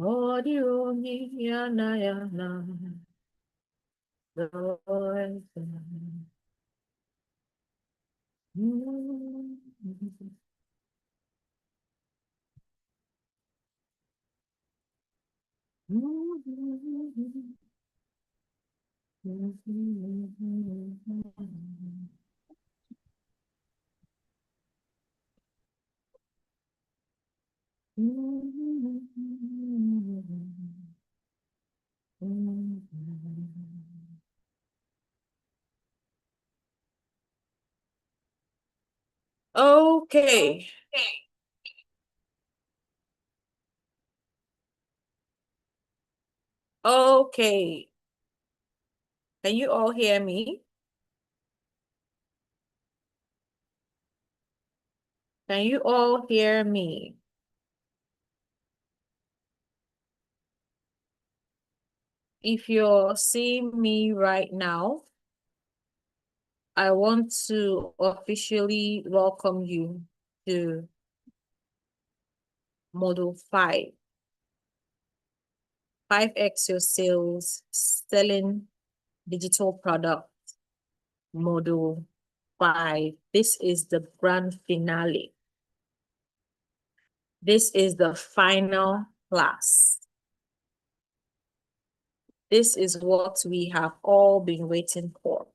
Audio yana yana, Lord. Okay. Okay. Can you all hear me? Can you all hear me? If you're seeing me right now, I want to officially welcome you to Model 5. 5x your sales, selling digital product, Model 5. This is the grand finale. This is the final class. This is what we have all been waiting for.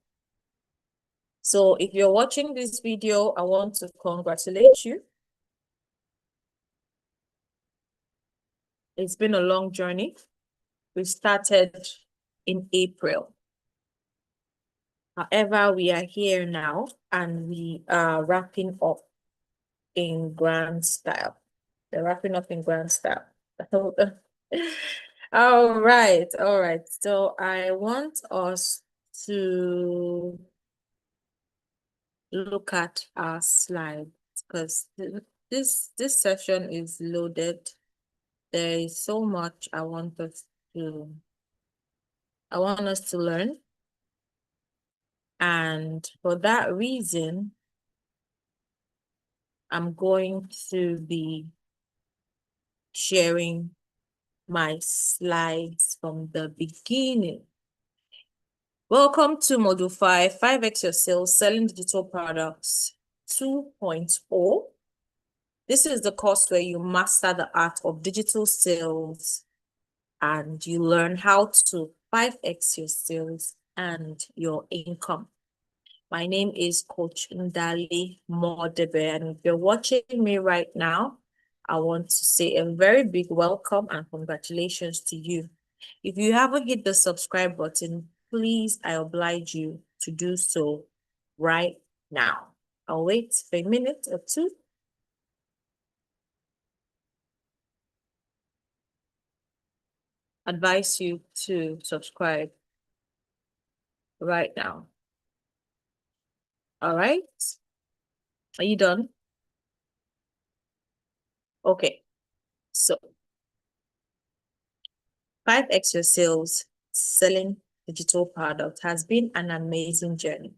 So if you're watching this video, I want to congratulate you. It's been a long journey. We started in April. However, we are here now and we are wrapping up in grand style. They're wrapping up in grand style. All right, all right. So I want us to look at our slides because this session is loaded. There is so much I want us to learn. And for that reason, I'm going to be sharing my slides from the beginning. Welcome to Module 5, 5x your sales, selling digital products 2.0. This is the course where you master the art of digital sales and you learn how to 5x your sales and your income. My name is Coach Ndali Modebe, and if you're watching me right now, I want to say a very big welcome and congratulations to you. If you haven't hit the subscribe button, please, I oblige you to do so right now. I'll wait for a minute or two. Advise you to subscribe right now. All right. Are you done? Okay. So 5x your sales selling digital product has been an amazing journey.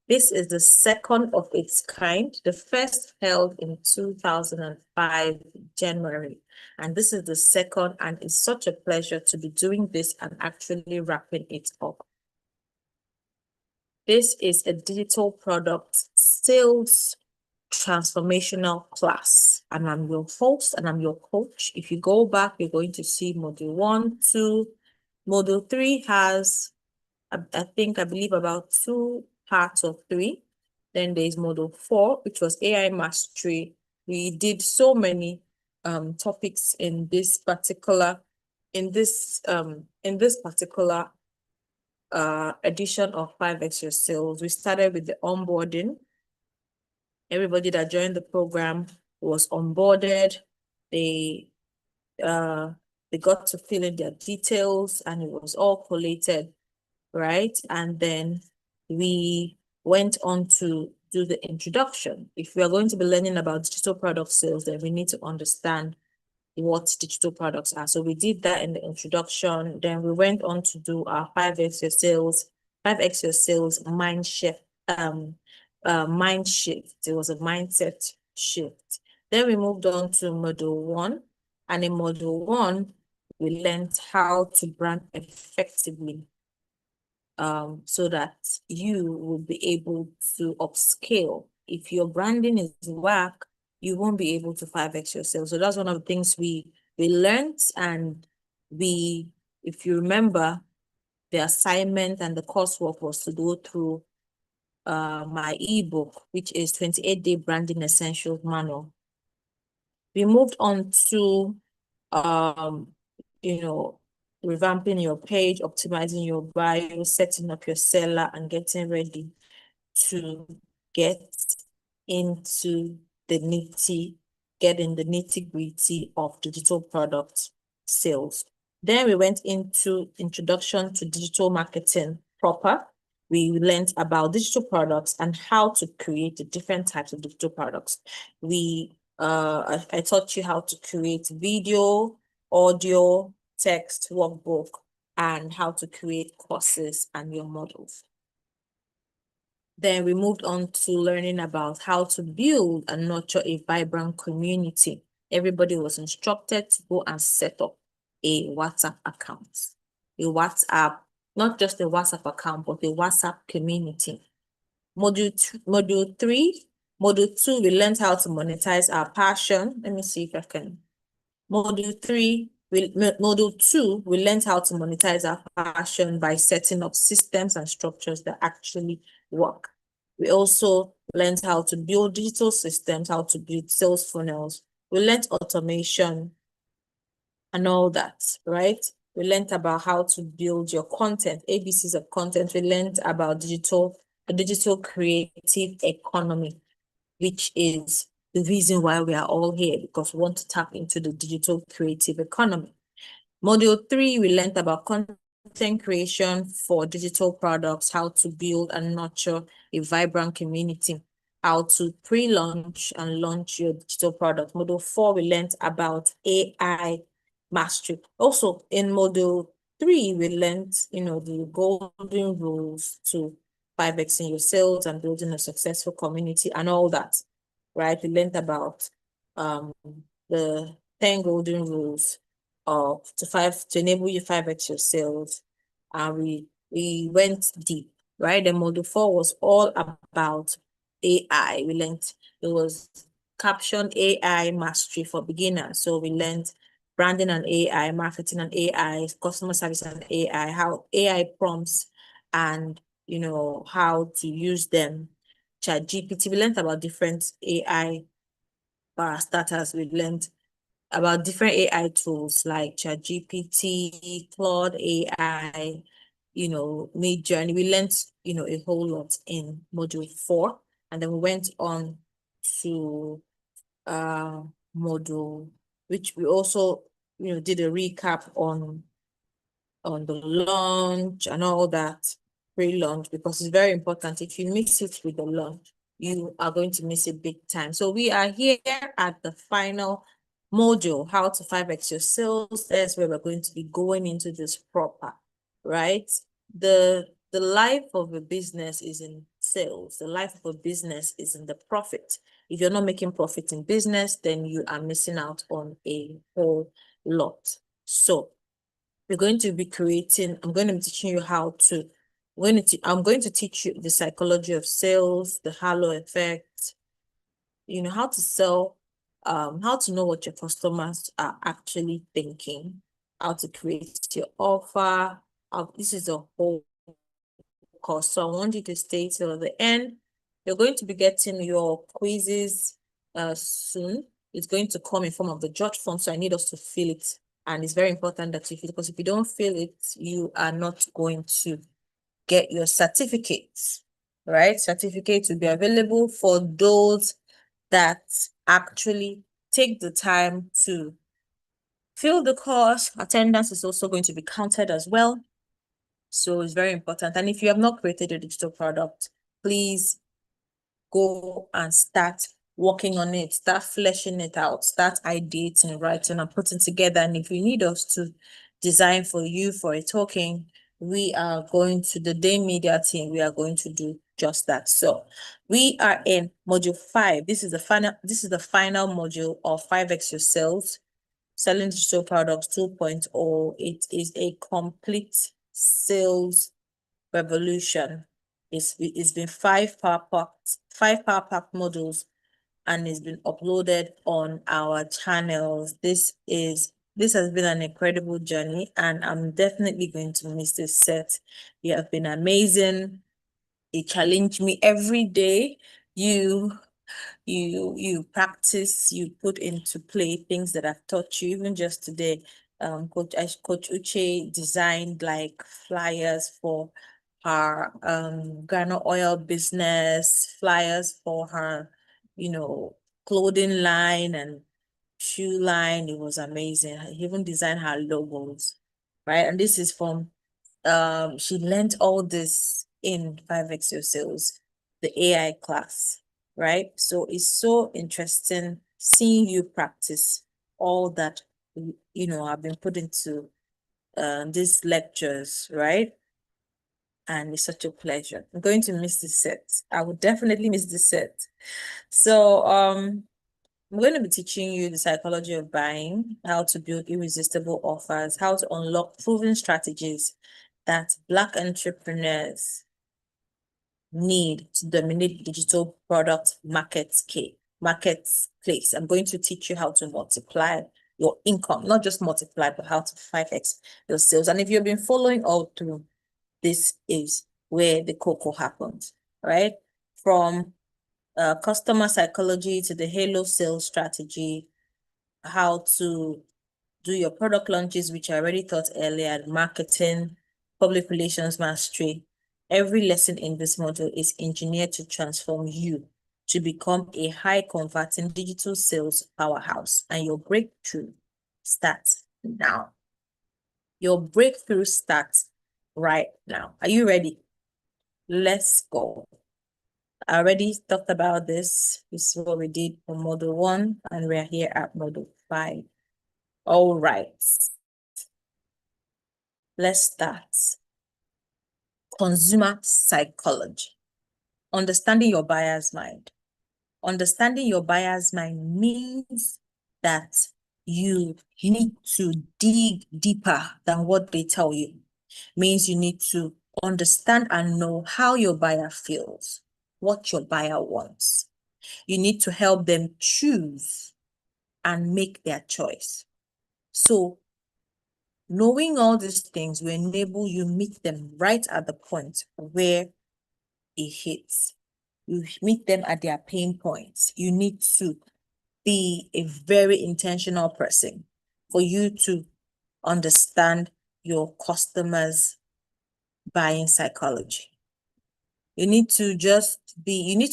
This is the second of its kind, the first held in 2005, January. And this is the second, and it's such a pleasure to be doing this and actually wrapping it up. This is a digital product sales transformational class, and I'm your host and I'm your coach. If you go back, you're going to see module 1, 2. Module 3 has, I believe about 2 parts of 3. Then there's module 4, which was AI mastery. We did so many topics in this particular edition of 5X Your Sales. We started with the onboarding. Everybody that joined the program was onboarded. They got to fill in their details and it was all collated, right? And then we went on to do the introduction. If we are going to be learning about digital product sales, then we need to understand what digital products are. So we did that in the introduction. Then we went on to do our 5X Your Sales mind shift, mind shift. It was a mindset shift. Then we moved on to module 1. And in module 1, we learned how to brand effectively, so that you will be able to upscale. If your branding is whack, you won't be able to 5X your sales. So that's one of the things we learned, and if you remember, the assignment and the coursework was to go through my ebook, which is 28-day branding essentials manual. We moved on to revamping your page, optimizing your bio, setting up your seller, and getting ready to get into the nitty-gritty of digital product sales. Then we went into introduction to digital marketing proper. We learned about digital products and how to create the different types of digital products. I taught you how to create video, audio, text, workbook, and how to create courses and your models. Then we moved on to learning about how to build and nurture a vibrant community. Everybody was instructed to go and set up a WhatsApp account. Not just a WhatsApp account, but a WhatsApp community. Module 2, we learned how to monetize our passion. Let me see if I can. Module 2, we learned how to monetize our passion by setting up systems and structures that actually work. We also learned how to build digital systems, how to build sales funnels. We learned automation and all that, right? We learned about how to build your content, ABCs of content. We learned about the digital creative economy, which is the reason why we are all here, because we want to tap into the digital creative economy. Module 3, we learned about content creation for digital products, how to build and nurture a vibrant community, how to pre-launch and launch your digital product. Module 4, we learned about AI mastery. Also, in module 3, we learned, the golden rules to 5Xing your sales and building a successful community and all that, right? We learned about the 10 golden rules to enable you 5X your sales. And we went deep, right? The module 4 was all about AI. We learned it was caption AI mastery for beginners. So we learned branding and AI, marketing and AI, customer service and AI, how AI prompts and how to use them. ChatGPT, we learned about different AI starters. We learned about different AI tools like ChatGPT, Claude AI, Midjourney. We learned, a whole lot in module 4. And then we went on to module, which we also, did a recap on the launch and all that, pre-launch, because it's very important. If you mix it with the launch, you are going to miss it big time. So we are here at the final module, how to 5X your sales. That's where we're going to be going into this proper, right? The life of a business is in sales. The life of a business is in the profit. If you're not making profit in business, then you are missing out on a whole lot. So I'm going to be teaching you how to I'm going to teach you the psychology of sales, the halo effect, how to sell, how to know what your customers are actually thinking, how to create your offer. This is a whole course, so I want you to stay till the end. You're going to be getting your quizzes soon. It's going to come in form of the judge form, so I need us to fill it. And it's very important that you fill it, because if you don't fill it, you are not going to get your certificates, right? Certificates will be available for those that actually take the time to fill the course. Attendance is also going to be counted as well. So it's very important. And if you have not created a digital product, please go and start working on it, start fleshing it out, start ideating, writing, and putting together. And if you need us to design for you for a token, we are going to the Day Media team. We are going to do just that. So we are in module 5. This is the final module of 5x your sales, selling digital products 2.0. It is a complete sales revolution. It's been five power pack modules, and it's been uploaded on our channels. This has been an incredible journey, and I'm definitely going to miss this set. You have been amazing. It challenged me every day. You practice, you put into play things that I've taught you. Even just today, Coach Uche designed like flyers for her granite oil business, flyers for her, clothing line and shoe line. It was amazing. He even designed her logos, right? And this is from she learned all this in 5x Your Sales, the AI class, right? So it's so interesting seeing you practice all that I've been put into these lectures, right? And it's such a pleasure. I'm going to miss this set. I would definitely miss this set. So I'm going to be teaching you the psychology of buying, how to build irresistible offers, how to unlock proven strategies that Black entrepreneurs need to dominate digital product marketplace. I'm going to teach you how to multiply your income, not just multiply, but how to 5x your sales. And if you've been following all through, this is where the cocoa happens, right? From customer psychology to the halo sales strategy, how to do your product launches, which I already taught earlier, marketing, public relations mastery. Every lesson in this module is engineered to transform you to become a high converting digital sales powerhouse, and your breakthrough starts now. Your breakthrough starts right now. Are you ready? Let's go. I already talked about this. This is what we did for module 1, and we're here at module 5. All right. Let's start. Consumer psychology. Understanding your buyer's mind. Understanding your buyer's mind means that you need to dig deeper than what they tell you. Means you need to understand and know how your buyer feels, what your buyer wants. You need to help them choose and make their choice. So knowing all these things will enable you meet them right at the point where it hits. You meet them at their pain points. You need to be a very intentional person for you to understand your customers' buying psychology. You need to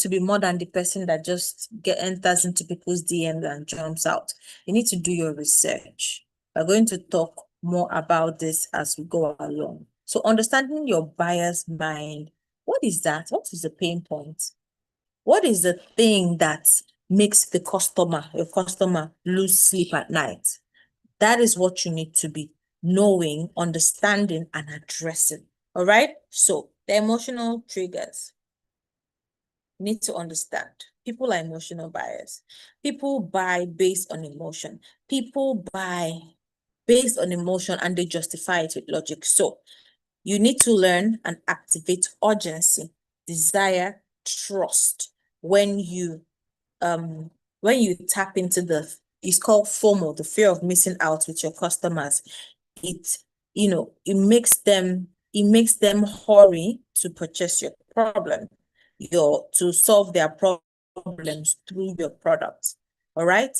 be more than the person that just enters into people's DMs and jumps out. You need to do your research. We're going to talk more about this as we go along. So understanding your buyer's mind, what is that? What is the pain point? What is the thing that makes your customer lose sleep at night? That is what you need to be knowing, understanding, and addressing. All right? So the emotional triggers. You need to understand. People are emotional buyers. People buy based on emotion. People buy based on emotion and they justify it with logic. So You need to learn and activate urgency, desire, trust when you tap into it's called FOMO, the fear of missing out with your customers. It, it makes them hurry to purchase your problem, to solve their problems through your product. All right.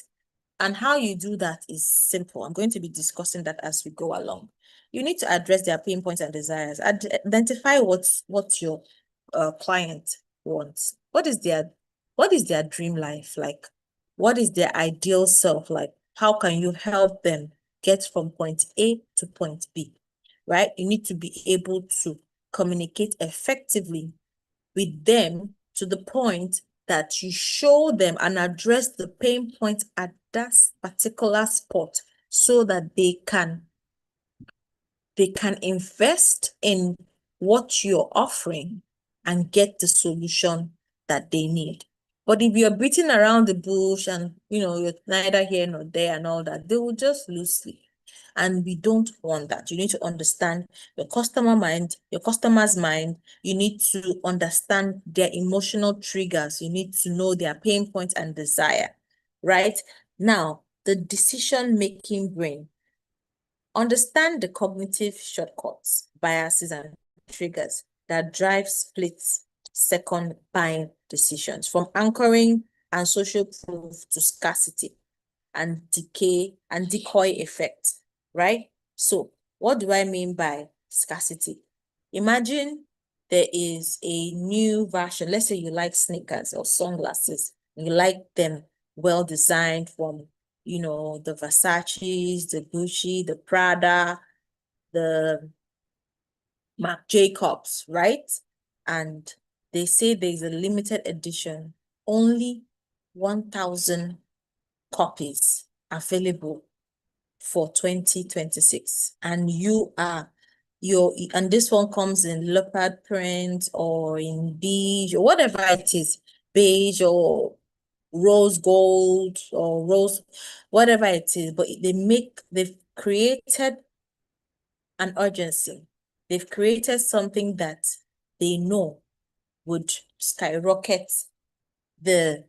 And how you do that is simple. I'm going to be discussing that as we go along. You need to address their pain points and desires. Identify what your client wants. What is their dream life like? What is their ideal self like? How can you help them get from point A to point B? Right? You need to be able to communicate effectively with them to the point that you show them and address the pain point at that particular spot so that they can invest in what you're offering and get the solution that they need. But if you're beating around the bush and you're neither here nor there and all that, they will just lose sleep. And we don't want that. You need to understand your customer's mind. You need to understand their emotional triggers. You need to know their pain points and desire, right? Now, the decision-making brain. Understand the cognitive shortcuts, biases, and triggers that drive split-second buying decisions, from anchoring and social proof to scarcity and decay and decoy effect, right? So what do I mean by scarcity? Imagine there is a new version. Let's say you like sneakers or sunglasses. You like them well designed from the Versace's, the Gucci, the Prada, the Marc Jacobs, right? And they say there's a limited edition, only 1,000 copies available for 2026. And and this one comes in leopard print or in beige or whatever it is, beige or rose gold or rose, whatever it is, but they've created an urgency. They've created something that they know would skyrocket the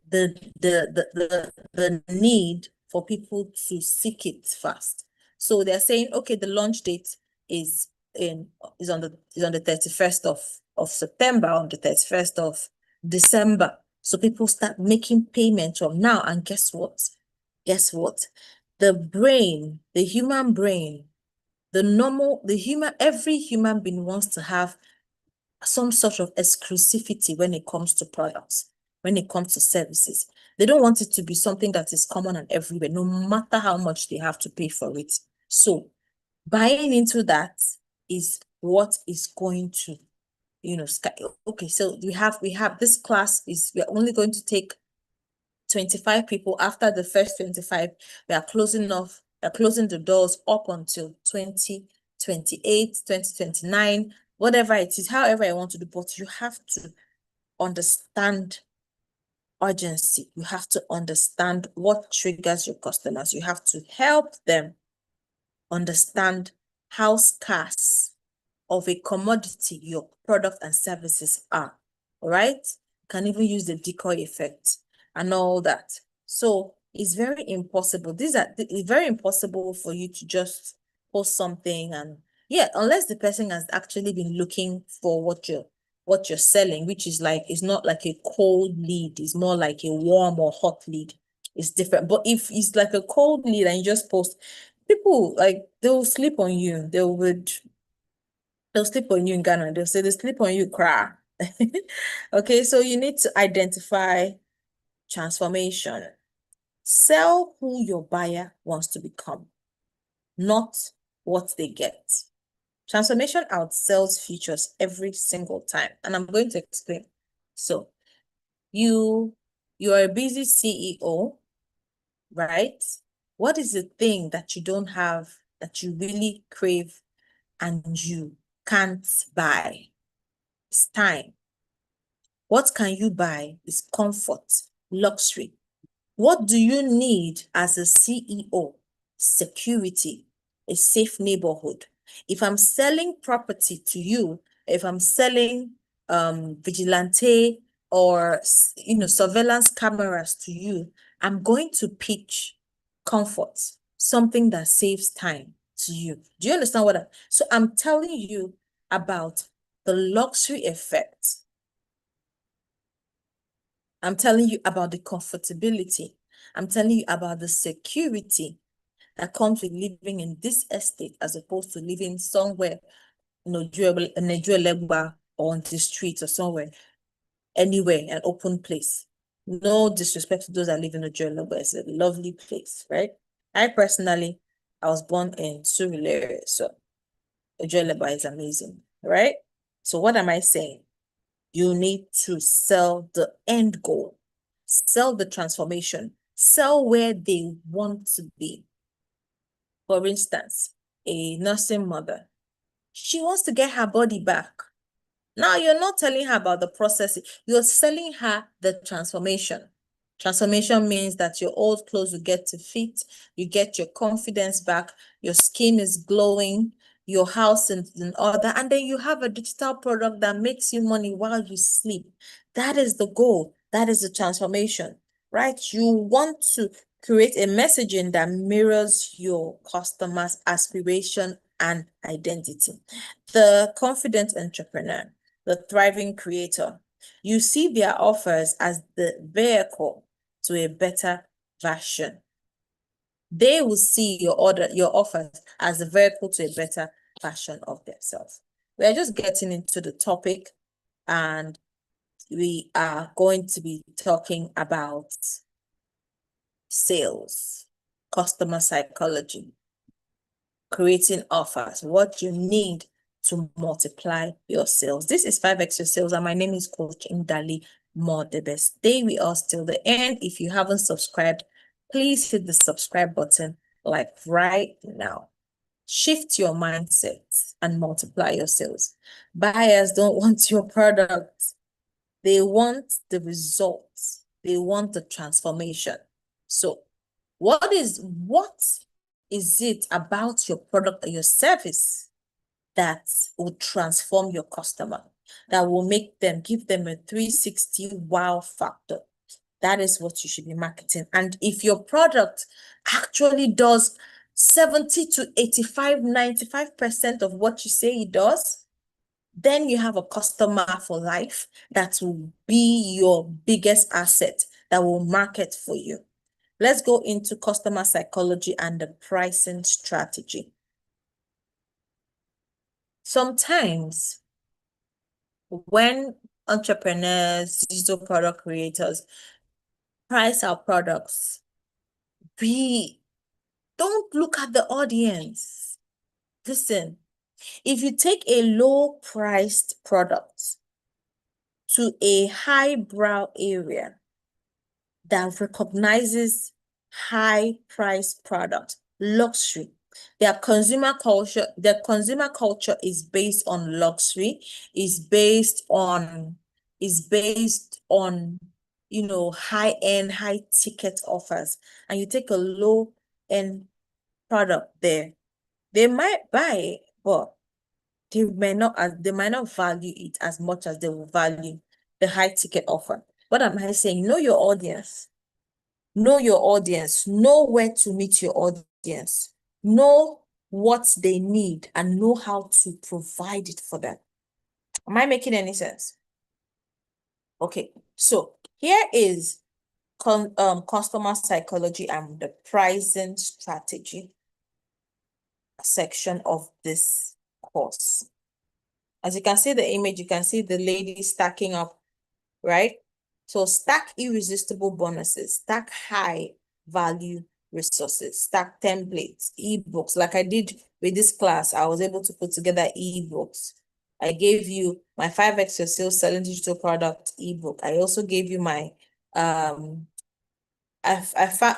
need for people to seek it fast. So they're saying, okay, the launch date is on the 31st of September, on the 31st of December. So people start making payments from now. And guess what? Guess what? The human brain, every human being wants to have some sort of exclusivity when it comes to products, when it comes to services. They don't want it to be something that is common and everywhere, no matter how much they have to pay for it. So buying into that is what is going to, okay, so we have this class we're only going to take 25 people. After the first 25, we are closing the doors up until 2028, 2029, whatever it is, however I want to do. But you have to understand urgency. You have to understand what triggers your customers. You have to help them understand how scarce of a commodity your product and services are. All right? You can even use the decoy effect and all that. So it's very impossible. It's very impossible for you to just post something and unless the person has actually been looking for what you're selling, which is it's not like a cold lead, it's more like a warm or hot lead. It's different. But if it's like a cold lead and you just post, people they'll sleep on you. They'll sleep on you in Ghana. They'll say they sleep on you, cry. Okay, so you need to identify transformation. Sell who your buyer wants to become, not what they get. Transformation outsells features every single time. And I'm going to explain. So you are a busy CEO, right? What is the thing that you don't have that you really crave and you can't buy? It's time. What can you buy is comfort, luxury. What do you need as a CEO? Security, a safe neighborhood. If I'm selling property to you, if I'm selling vigilante or surveillance cameras to you, I'm going to pitch comfort, something that saves time to you. Do you understand what so I'm telling you about the luxury effect. I'm telling you about the comfortability. I'm telling you about the security that comes with living in this estate as opposed to living somewhere, Nigeria or on the street or somewhere, anywhere, an open place. No disrespect to those that live in Nigeria, but it's a lovely place, right? I personally, I was born in Surulere, so Nigeria is amazing, right? So what am I saying? You need to sell the end goal, sell the transformation, sell where they want to be. For instance, a nursing mother, she wants to get her body back. Now, you're not telling her about the process. You're selling her the transformation. Transformation means that your old clothes will get to fit, you get your confidence back, your skin is glowing, your house is in order, and then you have a digital product that makes you money while you sleep. That is the goal. That is the transformation, right? You want to create a messaging that mirrors your customer's aspiration and identity. The confident entrepreneur, the thriving creator, you see their offers as the vehicle to a better version. They will see your offers as the vehicle to a better version of themselves. We are just getting into the topic, and we are going to be talking about sales, customer psychology, creating offers, what you need to multiply your sales. This is 5X Your Sales, and my name is Coach Ndali Modebe. Stay with us till the end. If you haven't subscribed, please hit the subscribe button like right now. Shift your mindset and multiply your sales. Buyers don't want your product. They want the results. They want the transformation. So what is it about your product or your service that will transform your customer, that will give them a 360 wow factor? That is what you should be marketing. And if your product actually does 70 to 85, 95% of what you say it does, then you have a customer for life that will be your biggest asset that will market for you. Let's go into customer psychology and the pricing strategy. Sometimes when entrepreneurs, digital product creators price our products, we don't look at the audience. Listen, if you take a low-priced product to a highbrow area that recognizes high-priced product, luxury, their consumer culture is based on luxury, is based on high-end, high-ticket offers, and you take a low-end product there, they might buy it, but they might not value it as much as they will value the high-ticket offer. What am I saying? Know your audience. Know your audience. Know where to meet your audience. Know what they need and know how to provide it for them. Am I making any sense? Okay, so here is customer psychology and the pricing strategy section of this course. As you can see the image, you can see the lady stacking up, right? So stack irresistible bonuses, stack high value resources, stack templates, ebooks. Like I did with this class, I was able to put together ebooks. I gave you my 5X Your Sales Selling Digital Product ebook. I also gave you my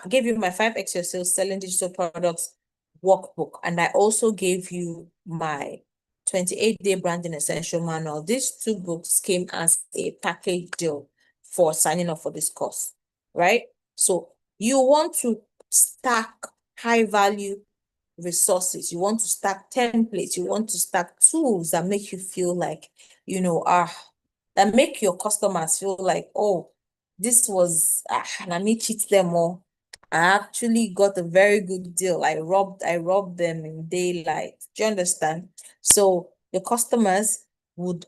gave you my 5X Your Sales Selling Digital Products workbook, and I also gave you my 28-day branding essential manual. These two books came as a package deal for signing up for this course, right? So you want to stack high value resources. You want to stack templates. You want to stack tools that make you feel like, that make your customers feel like, oh, this was, let me cheat them all. I actually got a very good deal. I robbed them in daylight. Do you understand? So your customers would,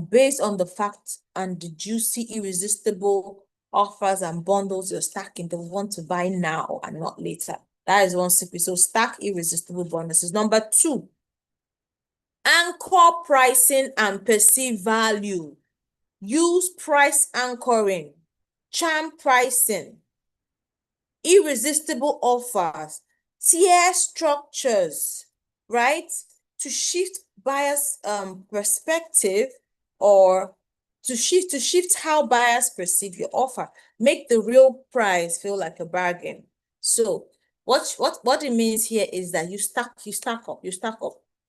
based on the fact and the juicy, irresistible offers and bundles you're stacking, they want to buy now and not later. That is one secret. So stack irresistible bonuses. Number two, anchor pricing and perceived value. Use price anchoring, charm pricing, irresistible offers, tier structures, right? To shift buyers' perspective, or to shift how buyers perceive your offer. Make the real price feel like a bargain. So what it means here is that you stack up.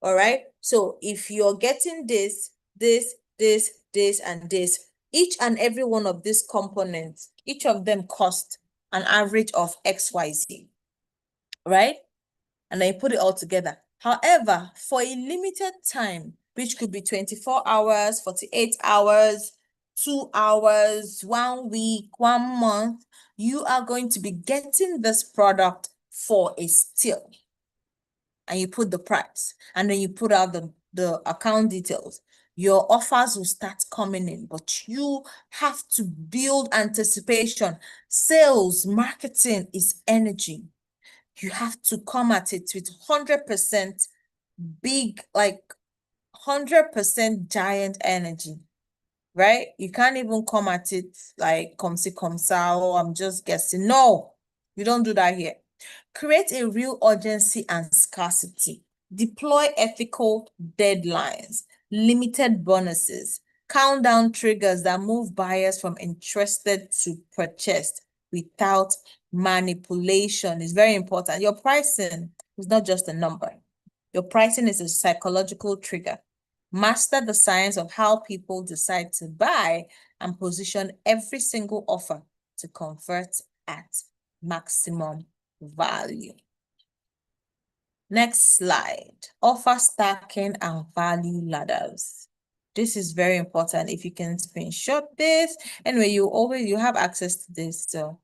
All right. So if you're getting this, and this, each and every one of these components, each of them cost an average of XYZ, right? And then you put it all together. However, for a limited time, which could be 24 hours, 48 hours, 2 hours, 1 week, 1 month, you are going to be getting this product for a steal. And you put the price, and then you put out the account details. Your offers will start coming in, but you have to build anticipation. Sales, marketing is energy. You have to come at it with 100% big, like 100% giant energy, right? You can't even come at it like come see, come ça, oh, I'm just guessing. No, you don't do that here. Create a real urgency and scarcity. Deploy ethical deadlines, limited bonuses, countdown triggers that move buyers from interested to purchased without manipulation. Is very important. Your pricing is not just a number. Your pricing is a psychological trigger. Master the science of how people decide to buy and position every single offer to convert at maximum value. Next slide. Offer stacking and value ladders. This is very important. If you can screenshot this, anyway, you have access to this. So,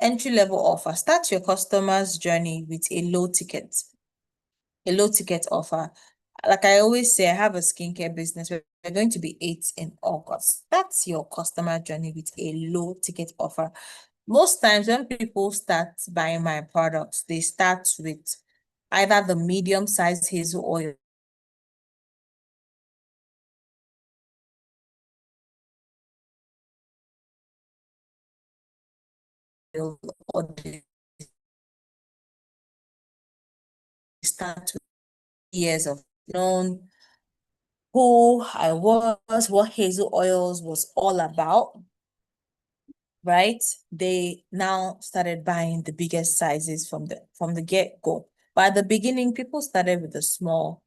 entry-level offer. Start your customer's journey with a low ticket offer. Like I always say, I have a skincare business. We're going to be 8 in August. That's your customer journey with a low ticket offer. Most times when people start buying my products, they start with either the medium-sized hazel oil or they start with years of known who I was, what hazel oils was all about, right? They now started buying the biggest sizes from the get-go. But at the beginning, people started with the small,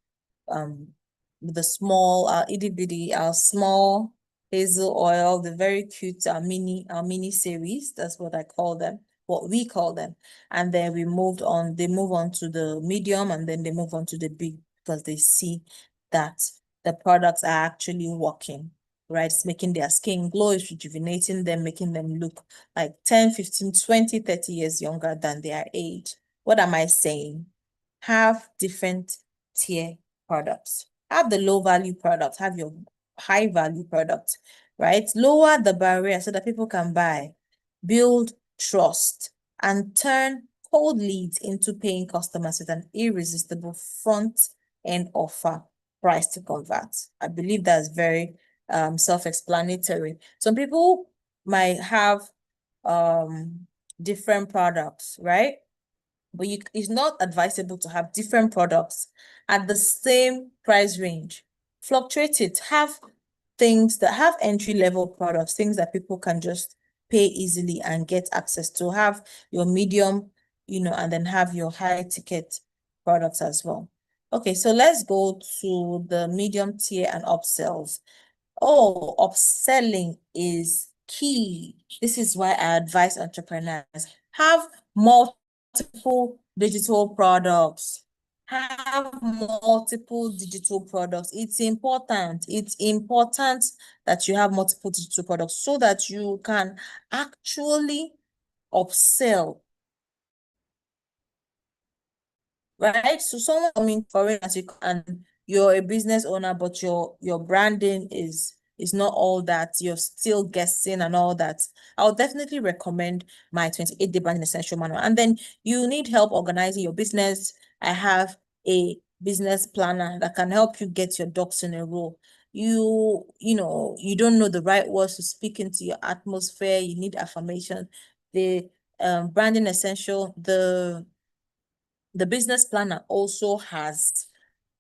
itty bitty, small hazel oil, the very cute mini series. That's what I call them, what we call them. And then they move on to the medium, and then they move on to the big, because they see that the products are actually working, right? It's making their skin glow, it's rejuvenating them, making them look like 10, 15, 20, 30 years younger than their age. What am I saying? Have different tier products. Have the low value products, have your high value products, right? Lower the barrier so that people can buy, build trust, and turn cold leads into paying customers with an irresistible front end offer price to convert. I believe that's very self-explanatory. Some people might have different products, right? But it's not advisable to have different products at the same price range. Fluctuate it. Have things that have entry-level products, things that people can just pay easily and get access to. Have your medium, and then have your high ticket products as well. Okay, so let's go to the medium tier and upsells. Oh, upselling is key. This is why I advise entrepreneurs have multiple digital products. Have multiple digital products. It's important. It's important that you have multiple digital products so that you can actually upsell, right? So someone coming foreign as you and you're a business owner, but your branding is not all that. You're still guessing and all that. I'll definitely recommend my 28-day branding essential manual. And then you need help organizing your business. I have a business planner that can help you get your ducks in a row. You don't know the right words to speak into your atmosphere. You need affirmation. The branding essential, the business planner also has,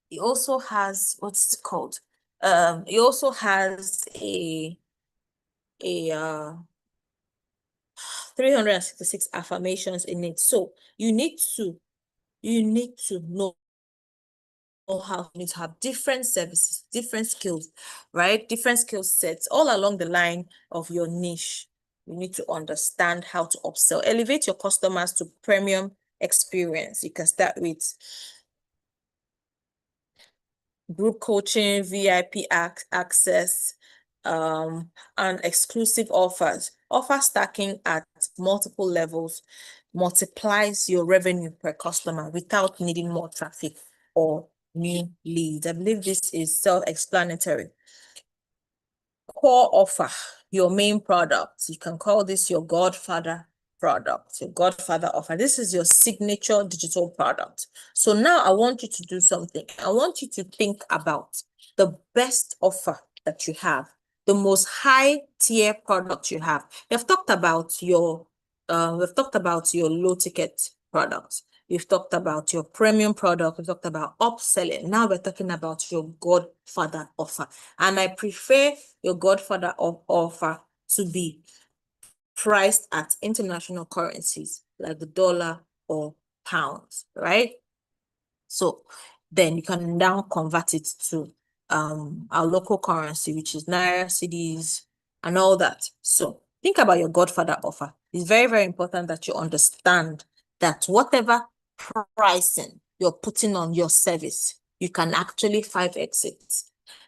it also has, what's it called? It also has a 366 affirmations in it. So you need to know how you need to have different services, different skills, right? Different skill sets all along the line of your niche. You need to understand how to upsell, elevate your customers to premium experience. You can start with group coaching, VIP access, and exclusive offers. Offer stacking at multiple levels multiplies your revenue per customer without needing more traffic or new leads. I believe this is self-explanatory. Core offer, your main product. You can call this your Godfather product, your Godfather offer. This is your signature digital product. So now I want you to do something. I want you to think about the best offer that you have, the most high tier product you have. We've talked about your low ticket products. We've talked about your premium product. We've talked about upselling. Now we're talking about your Godfather offer. And I prefer your Godfather offer to be priced at international currencies like the dollar or pounds, right? So then you can now convert it to our local currency, which is Naira, cedis, and all that. So think about your Godfather offer. It's very, very important that you understand that whatever pricing you're putting on your service, you can actually 5x it.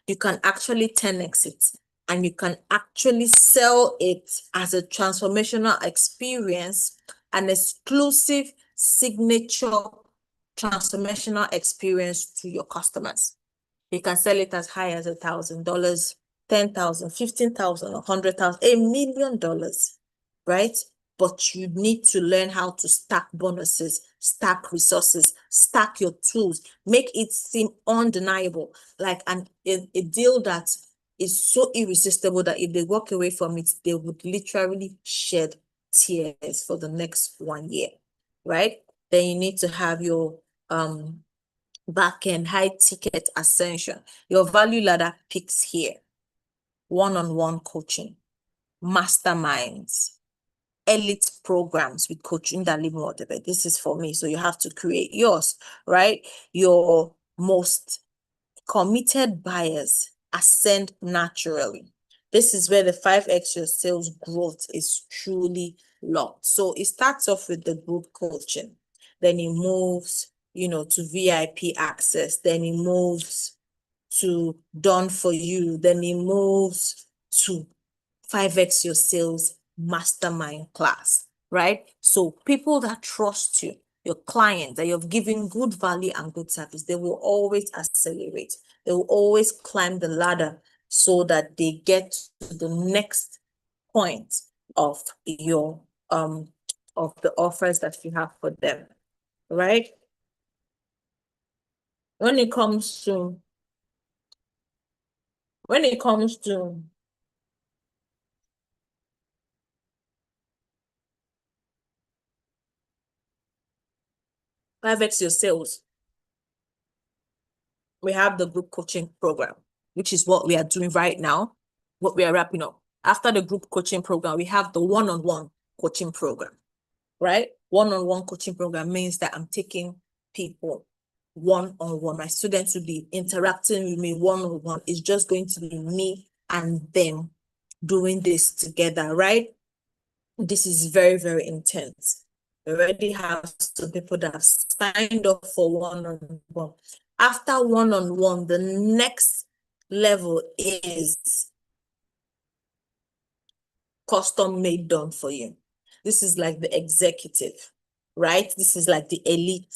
You can actually 10x it. And you can actually sell it as a transformational experience, an exclusive signature transformational experience to your customers. You can sell it as high as $1,000, 10,000, 15,000, 100,000, $1,000,000, right? But you need to learn how to stack bonuses, stack resources, stack your tools, make it seem undeniable, like a deal that is so irresistible that if they walk away from it, they would literally shed tears for the next 1 year, right? Then you need to have your back end high ticket ascension. Your value ladder picks here: one-on-one coaching, masterminds, elite programs with Coach Ndali Modebe. This is for me, so you have to create yours, right? Your most committed buyers ascend naturally. This is where the 5x your sales growth is truly locked. So it starts off with the group coaching, then it moves, to VIP access, then it moves to done for you, then it moves to 5x your sales mastermind class, right? So people that trust you, your clients, that you've given good value and good service, they will always accelerate. They will always climb the ladder so that they get to the next point of your of the offers that you have for them, right? When it comes to 5x your sales, we have the group coaching program, which is what we are doing right now, what we are wrapping up. After the group coaching program, we have the one-on-one coaching program, right? One-on-one coaching program means that I'm taking people one-on-one. My students will be interacting with me one-on-one. It's just going to be me and them doing this together, right? This is very, very intense. We already have some people that have signed up for one-on-one. After one-on-one, the next level is custom made done for you. This is like the executive, right? This is like the elite,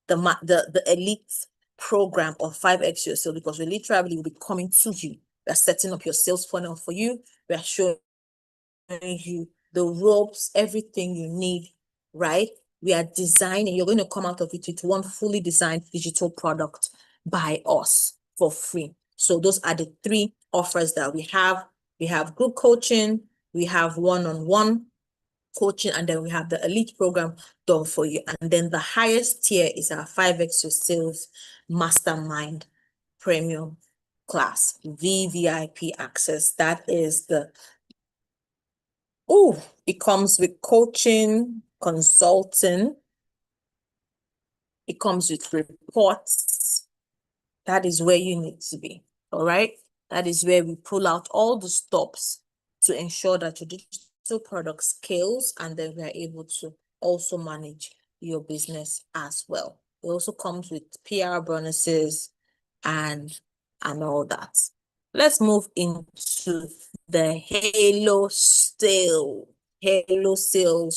the elite program of 5X Yourself, because we literally will be coming to you. We are setting up your sales funnel for you. We are showing you the ropes, everything you need, right? We are designing, you're going to come out of it with one fully designed digital product by us for free. So those are the three offers that we have. We have group coaching, we have one-on-one coaching, and then we have the elite program done for you. And then the highest tier is our 5X Your Sales Mastermind Premium class, VVIP access. That is the it comes with coaching, consulting. It comes with reports. That is where you need to be. All right. That is where we pull out all the stops to ensure that your digital product scales, and then we are able to also manage your business as well. It also comes with PR bonuses and all that. Let's move into the Halo sales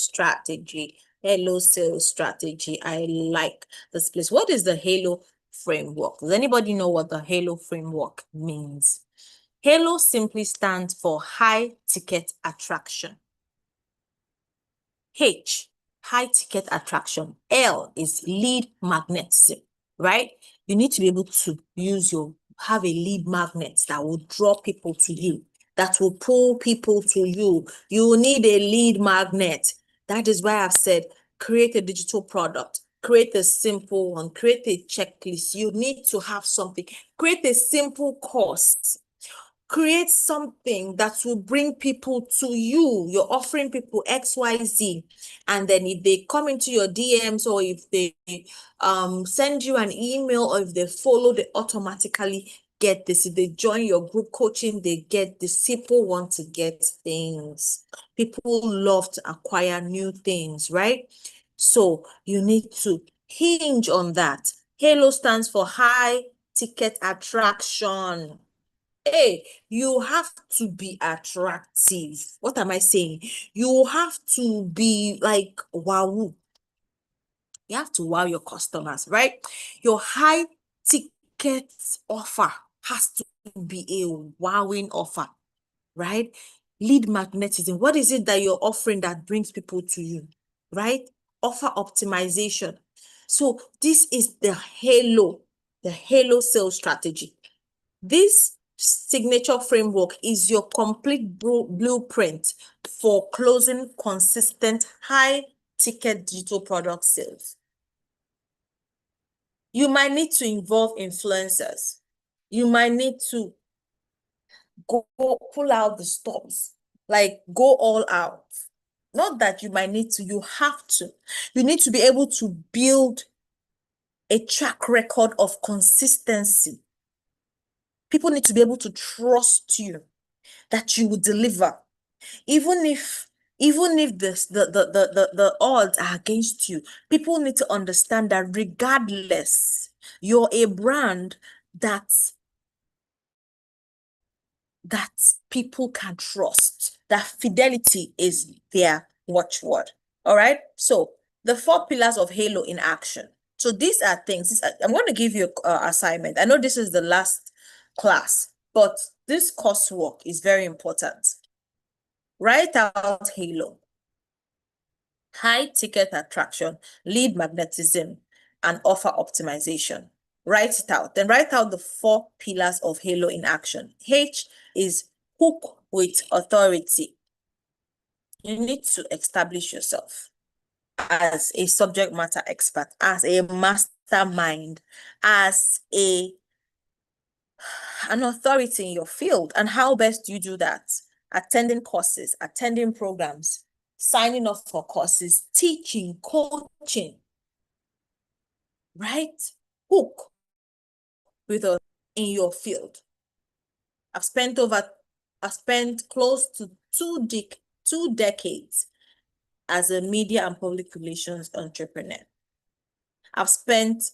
strategy. Halo sales strategy. I like this place. What is the Halo framework? Does anybody know what the Halo framework means? Halo simply stands for high ticket attraction. H, high ticket attraction. L is lead magnetism, right? You need to be able to have a lead magnet that will draw people to you, that will pull people to you. You need a lead magnet. That is why I've said, create a digital product, create a simple one, create a checklist. You need to have something, create a simple course. Create something that will bring people to you. You're offering people XYZ. And then if they come into your DMs, or if they send you an email, or if they follow, they automatically get this. If they join your group coaching, they get this. People want to get things. People love to acquire new things, right? So you need to hinge on that. Halo stands for high ticket attraction. Hey, you have to be attractive. What am I saying? You have to be like wow. You have to wow your customers, right? Your high ticket offer has to be a wowing offer, right? Lead magnetism. What is it that you're offering that brings people to you, right? Offer optimization. So this is the Halo sales strategy. This signature framework is your complete blueprint for closing consistent high-ticket digital product sales. You might need to involve influencers. You might need to go pull out the stops, like go all out. Not that you might need to, you have to. You need to be able to build a track record of consistency. People need to be able to trust you that you will deliver. Even if the odds are against you, people need to understand that regardless, you're a brand that people can trust, that fidelity is their watchword. All right. So the 4 pillars of Halo in action. So these are things. I'm going to give you an assignment. I know this is the last class, but this coursework is very important. Write out Halo: high ticket attraction, lead magnetism, and offer optimization. Write it out. Then write out the 4 pillars of Halo in action. H is hook with authority. You need to establish yourself as a subject matter expert, as a mastermind, as an authority in your field. And how best do you do that? Attending courses, attending programs, signing up for courses, teaching, coaching, right? Hook with us in your field. I've spent close to 2 decades as a media and public relations entrepreneur. I've spent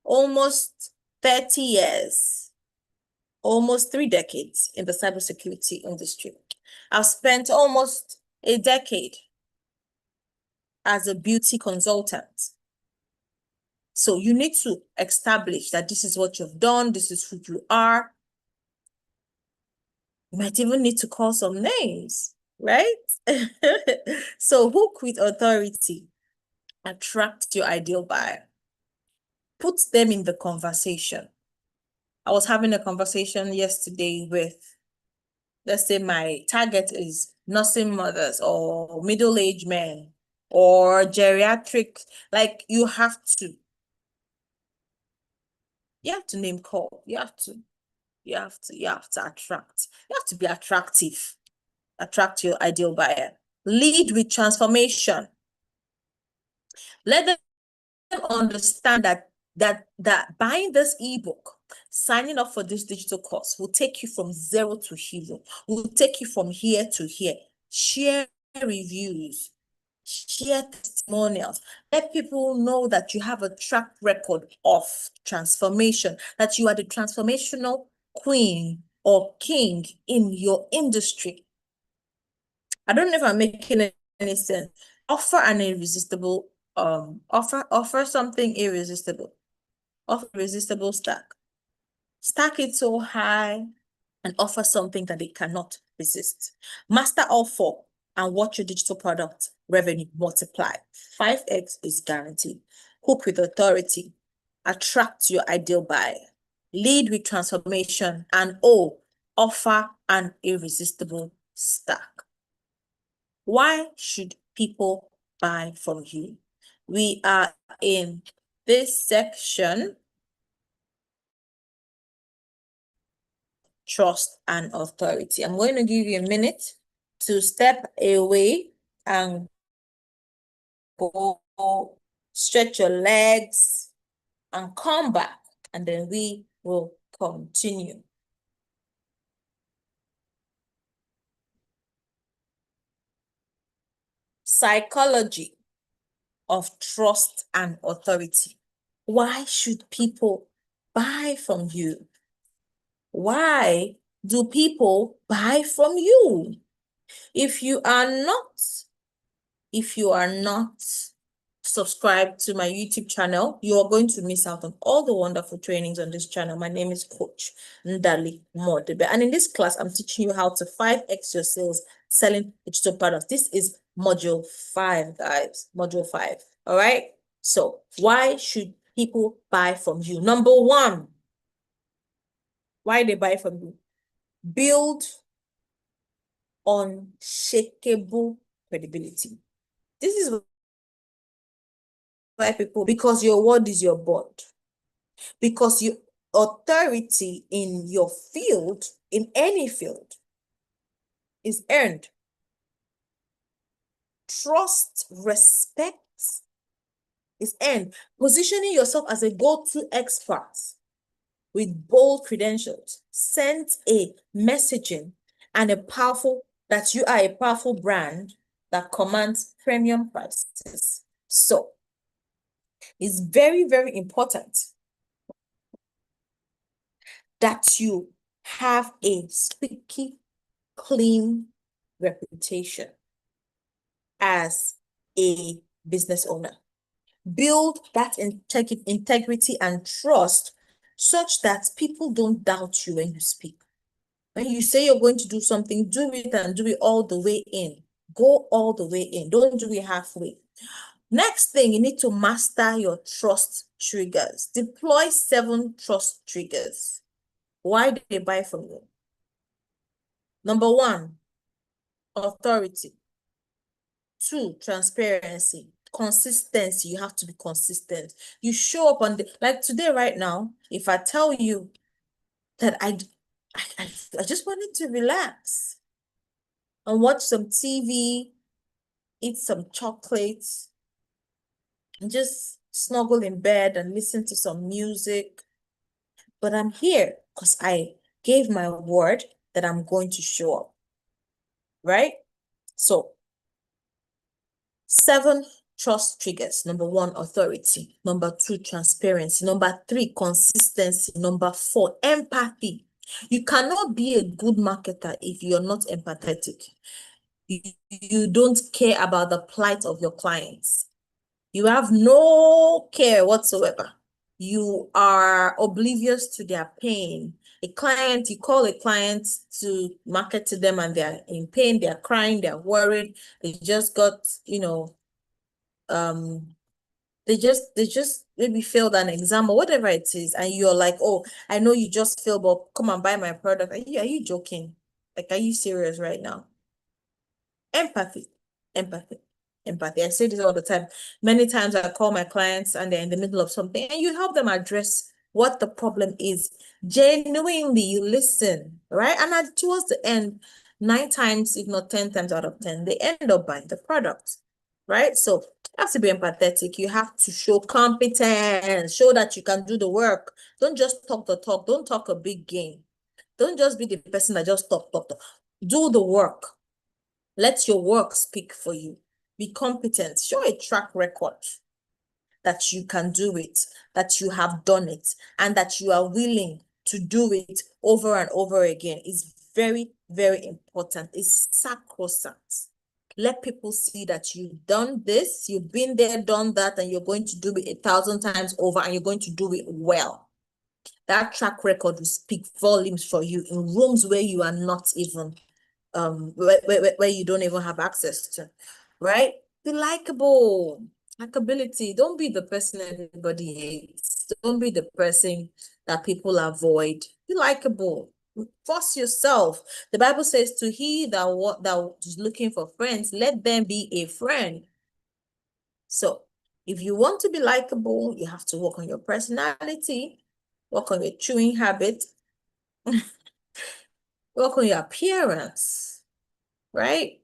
almost 30 years, almost 3 decades in the cybersecurity industry. I've spent almost a decade as a beauty consultant. So you need to establish that this is what you've done, this is who you are. You might even need to call some names, right? So hook with authority. Attract your ideal buyer. Put them in the conversation. I was having a conversation yesterday with, let's say my target is nursing mothers or middle-aged men or geriatric. Like you have to name call. You have to attract. You have to be attractive. Attract your ideal buyer. Lead with transformation. Let them understand that buying this ebook, signing up for this digital course will take you from zero to hero, will take you from here to here. Share reviews, share testimonials. Let people know that you have a track record of transformation, that you are the transformational queen or king in your industry. I don't know if I'm making any sense. Offer an irresistible offer something irresistible. Offer irresistible stack. Stack it so high and offer something that they cannot resist. Master all four and watch your digital product revenue multiply. 5x is guaranteed. Hook with authority. Attract your ideal buyer. Lead with transformation, and offer an irresistible stack. Why should people buy from you? We are in this section, trust and authority. I'm going to give you a minute to step away and go stretch your legs and come back, and then we will continue. Psychology of trust and authority. Why should people buy from you? Why do people buy from you? If you are not subscribed to my YouTube channel, you are going to miss out on all the wonderful trainings on this channel. My name is Coach Ndali Modebe. And in this class, I'm teaching you how to 5x your sales selling digital products. This is module 5, guys. Module 5. All right. So why should people buy from you? Number 1, why they buy from you? Build unshakable credibility. This is why people, because your word is your bond. Because your authority in your field, in any field, is earned. Trust, respect is earned. Positioning yourself as a go-to expert with bold credentials sends a messaging and that you are a powerful brand that commands premium prices. So it's very, very important that you have a squeaky clean reputation as a business owner. Build that integrity and trust such that people don't doubt you when you speak. When you say you're going to do something, do it and do it all the way in. Go all the way in. Don't do it halfway. Next thing, you need to master your trust triggers. Deploy 7 trust triggers. Why do they buy from you? Number 1, authority. 2, transparency. Consistency. You have to be consistent. You show up on like today, right now, if I tell you that I just wanted to relax and watch some TV, eat some chocolates, and just snuggle in bed and listen to some music. But I'm here because I gave my word that I'm going to show up, right? So 7 trust triggers. Number 1, authority. Number 2, transparency. Number 3, consistency. Number 4, empathy. You cannot be a good marketer if you're not empathetic. You don't care about the plight of your clients. You have no care whatsoever. You are oblivious to their pain. You call a client to market to them and they're in pain, they're crying, they're worried. They just got, they just maybe failed an exam or whatever it is. And you're like, oh, I know you just failed, but come and buy my product. Are you joking? Like, are you serious right now? Empathy, empathy, empathy. I say this all the time. Many times I call my clients and they're in the middle of something and you help them address what the problem is. Genuinely, you listen, right? And towards the end, 9 times, if not 10 times out of 10, they end up buying the product, right? So you have to be empathetic. You have to show competence, show that you can do the work. Don't just talk the talk. Don't talk a big game. Don't just be the person that just talk. Do the work. Let your work speak for you. Be competent. Show a track record that you can do it, that you have done it, and that you are willing to do it over and over again. It's very, very important. It's sacrosanct. Let people see that you've done this, you've been there, done that, and you're going to do it 1,000 times over, and you're going to do it well. That track record will speak volumes for you in rooms where you are not even where you don't even have access to, right? Be likable. Likability. Don't be the person everybody hates. Don't be the person that people avoid. Be likable. Force yourself. The Bible says, to he that is looking for friends, let them be a friend. So if you want to be likable, you have to work on your personality, work on your chewing habit, work on your appearance, right?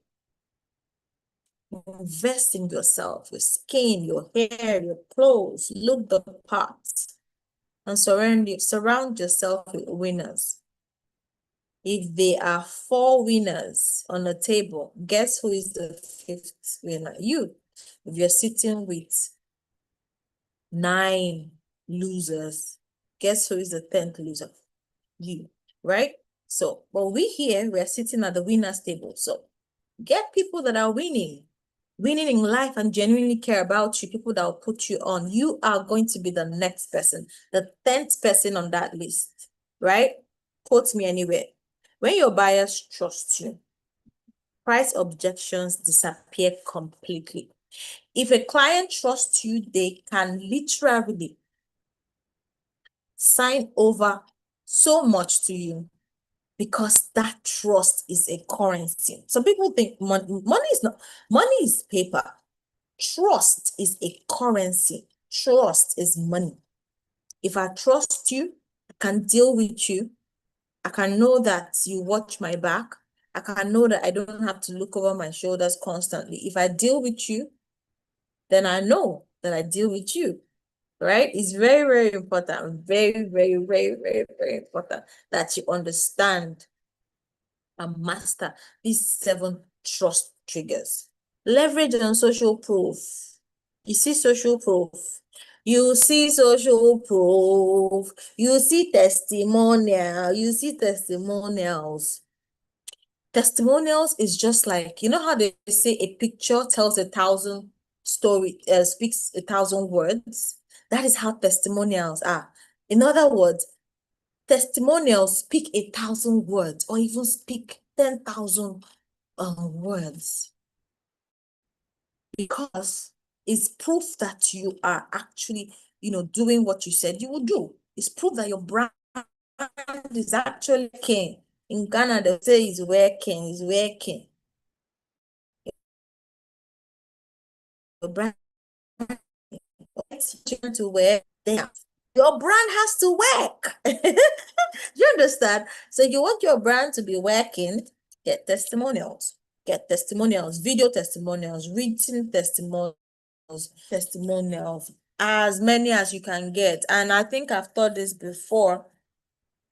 Invest in yourself, your skin, your hair, your clothes. Look the part and surround yourself with winners. If there are 4 winners on the table, guess who is the 5th winner? You. If you're sitting with 9 losers, guess who is the 10th loser? You, right? So, but we're sitting at the winners table. So get people that are winning in life and genuinely care about you, people that will put you on. You are going to be the next person, the 10th person on that list, right? Quote me anywhere. When your buyers trust you, price objections disappear completely. If a client trusts you, they can literally sign over so much to you because that trust is a currency. Some people think money is not, money is paper. Trust is a currency. Trust is money. If I trust you, I can deal with you. I can know that you watch my back. I can know that I don't have to look over my shoulders constantly. If I deal with you, then I know that I deal with you, right? It's very, very important. Very, very, very, very, very important that you understand and master these 7 trust triggers. Leverage on social proof. You see social proof. You see social proof. You see testimonial. You see testimonials. Testimonials is just like, you know how they say a picture tells 1,000 speaks 1,000 words? That is how testimonials are. In other words, testimonials speak 1,000 words or even speak 10,000 words, because it's proof that you are actually, doing what you said you would do. It's proof that your brand is actually working. In Ghana, they say it's working, it's working. Your brand to work. Your brand has to work. You understand? So you want your brand to be working, get testimonials. Get testimonials, video testimonials, written testimonials, as many as you can get. And I think I've taught this before.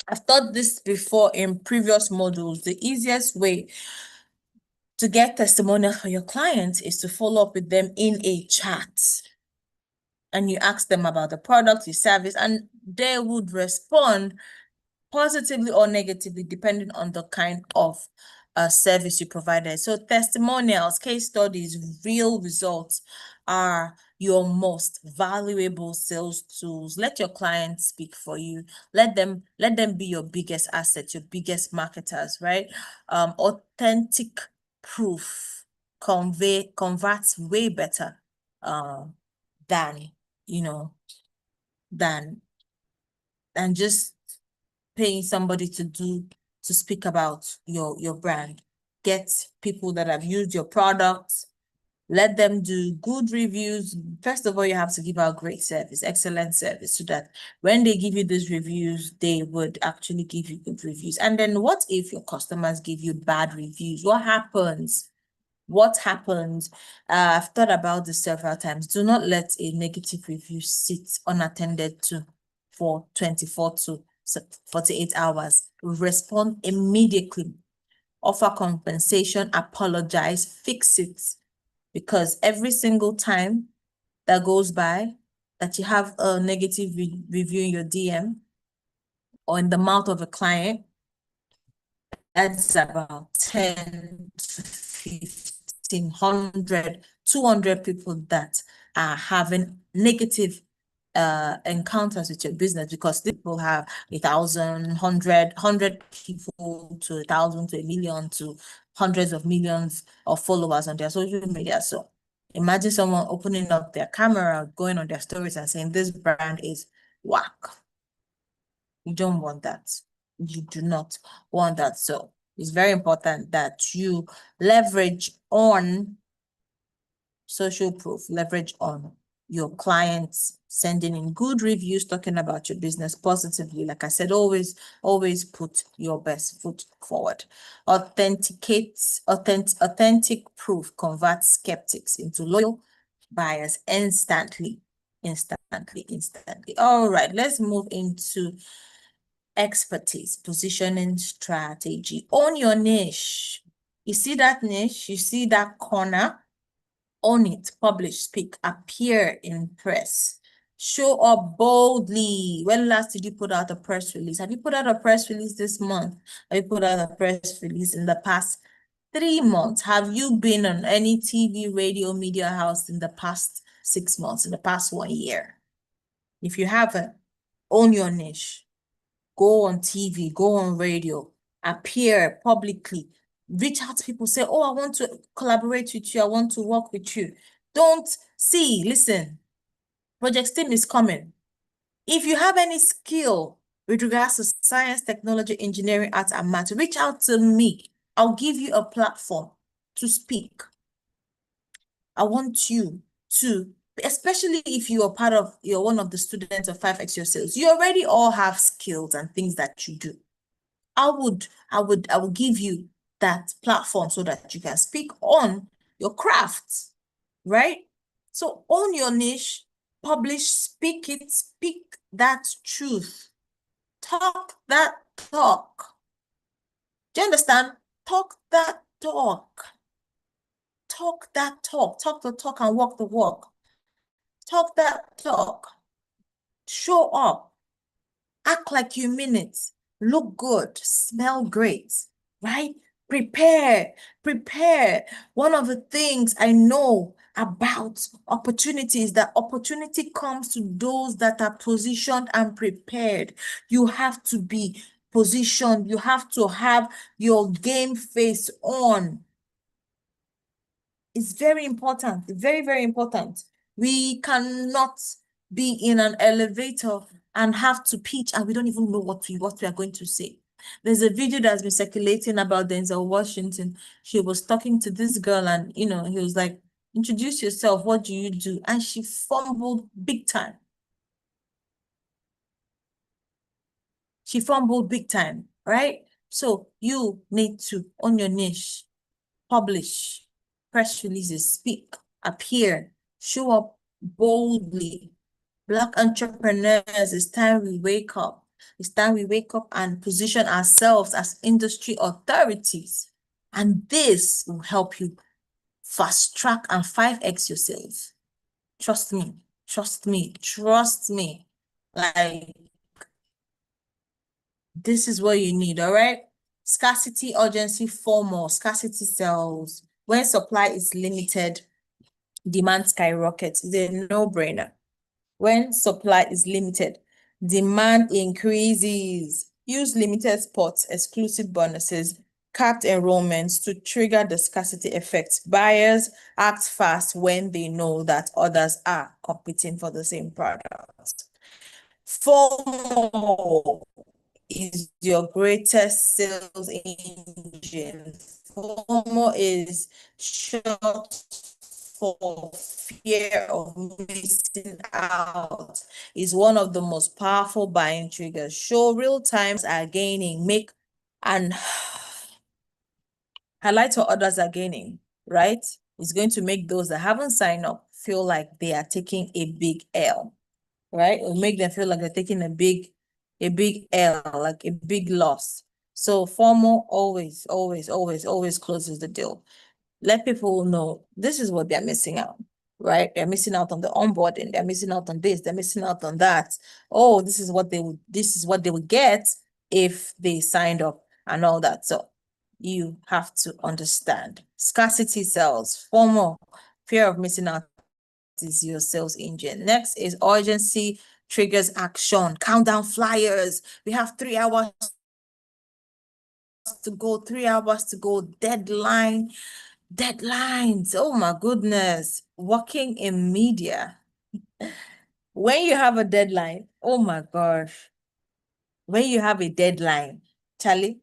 I've taught this before in previous modules. The easiest way to get testimonials for your clients is to follow up with them in a chat. And you ask them about the product, your service, and they would respond positively or negatively, depending on the kind of service you provided. So testimonials, case studies, real results are your most valuable sales tools. Let your clients speak for you. Let them be your biggest asset, your biggest marketers, right? Authentic proof converts way better than, than just paying somebody to speak about your brand. Get people that have used your products, let them do good reviews. First of all, you have to give out great service, excellent service, so that when they give you these reviews, they would actually give you good reviews. And then what if your customers give you bad reviews? What happens? What happens? I've thought about this several times. Do not let a negative review sit unattended to for 24 to 48 hours. Respond immediately. Offer compensation, apologize, fix it. Because every single time that goes by that you have a negative review in your DM or in the mouth of a client, that's about 10 to 1,500, 200 people that are having negative encounters with your business, because people have 1,000, 100 people to 1,000 to 1,000,000 to hundreds of millions of followers on their social media. So imagine someone opening up their camera, going on their stories and saying this brand is whack. You don't want that. You do not want that. So it's very important that you leverage on social proof, leverage on your clients, sending in good reviews, talking about your business positively. Like I said, always put your best foot forward. Authentic proof converts skeptics into loyal buyers instantly. All right, let's move into expertise, positioning strategy. Own your niche. You see that niche? You see that corner? Own it, publish, speak, appear in press. Show up boldly. When last did you put out a press release? Have you put out a press release this month? Have you put out a press release in the past 3 months? Have you been on any TV, radio, media house in the past 6 months, in the past 1 year? If you haven't, own your niche. Go on TV, go on radio, appear publicly, reach out to people, say, oh, I want to collaborate with you. I want to work with you. Listen, Project STEAM is coming. If you have any skill with regards to science, technology, engineering, arts, and math, reach out to me. I'll give you a platform to speak. I want you to, especially if you're one of the students of 5X Your Sales, you already all have skills and things that you do. I would give you that platform so that you can speak on your craft, right? So own your niche, publish, speak it, speak that truth. Talk that talk. Do you understand? Talk that talk. Talk that talk. Talk the talk and walk the walk. Talk that talk. Show up. Act like you mean it. Look good. Smell great, right? Prepare. One of the things I know about opportunity is that opportunity comes to those that are positioned and prepared. You have to be positioned. You have to have your game face on. It's very important, very, very important. We cannot be in an elevator and have to pitch and we don't even know what we are going to say. There's a video that's been circulating about Denzel Washington. He was talking to this girl and, he was like, introduce yourself, what do you do? And she fumbled big time. She fumbled big time, right? So you need to own your niche, publish, press releases, speak, appear, show up boldly. Black entrepreneurs, it's time we wake up. It's time we wake up and position ourselves as industry authorities. And this will help you fast track and 5x your sales. Trust me, trust me, trust me. Like, this is what you need, all right? Scarcity, urgency, FOMO, scarcity sells. When supply is limited, demand skyrockets. It's a no-brainer. When supply is limited, demand increases. Use limited spots, exclusive bonuses, capped enrollments to trigger the scarcity effect. Buyers act fast when they know that others are competing for the same product. FOMO is your greatest sales engine. FOMO is short for fear of missing out. Is one of the most powerful buying triggers. Show real times are gaining, make and highlight what others are gaining, right? It's going to make those that haven't signed up feel like they are taking a big L, right? It'll make them feel like they're taking a big L, like a big loss. So FOMO always, always, always, always closes the deal. Let people know this is what they're missing out, right? They're missing out on the onboarding. They're missing out on this. They're missing out on that. Oh, this is what they would get if they signed up and all that. So you have to understand. Scarcity sells. FOMO, fear of missing out, is your sales engine. Next is urgency triggers action. Countdown flyers. We have 3 hours to go, 3 hours to go. Deadlines. Oh my goodness. Working in media. When you have a deadline, oh my gosh. When you have a deadline, Charlie,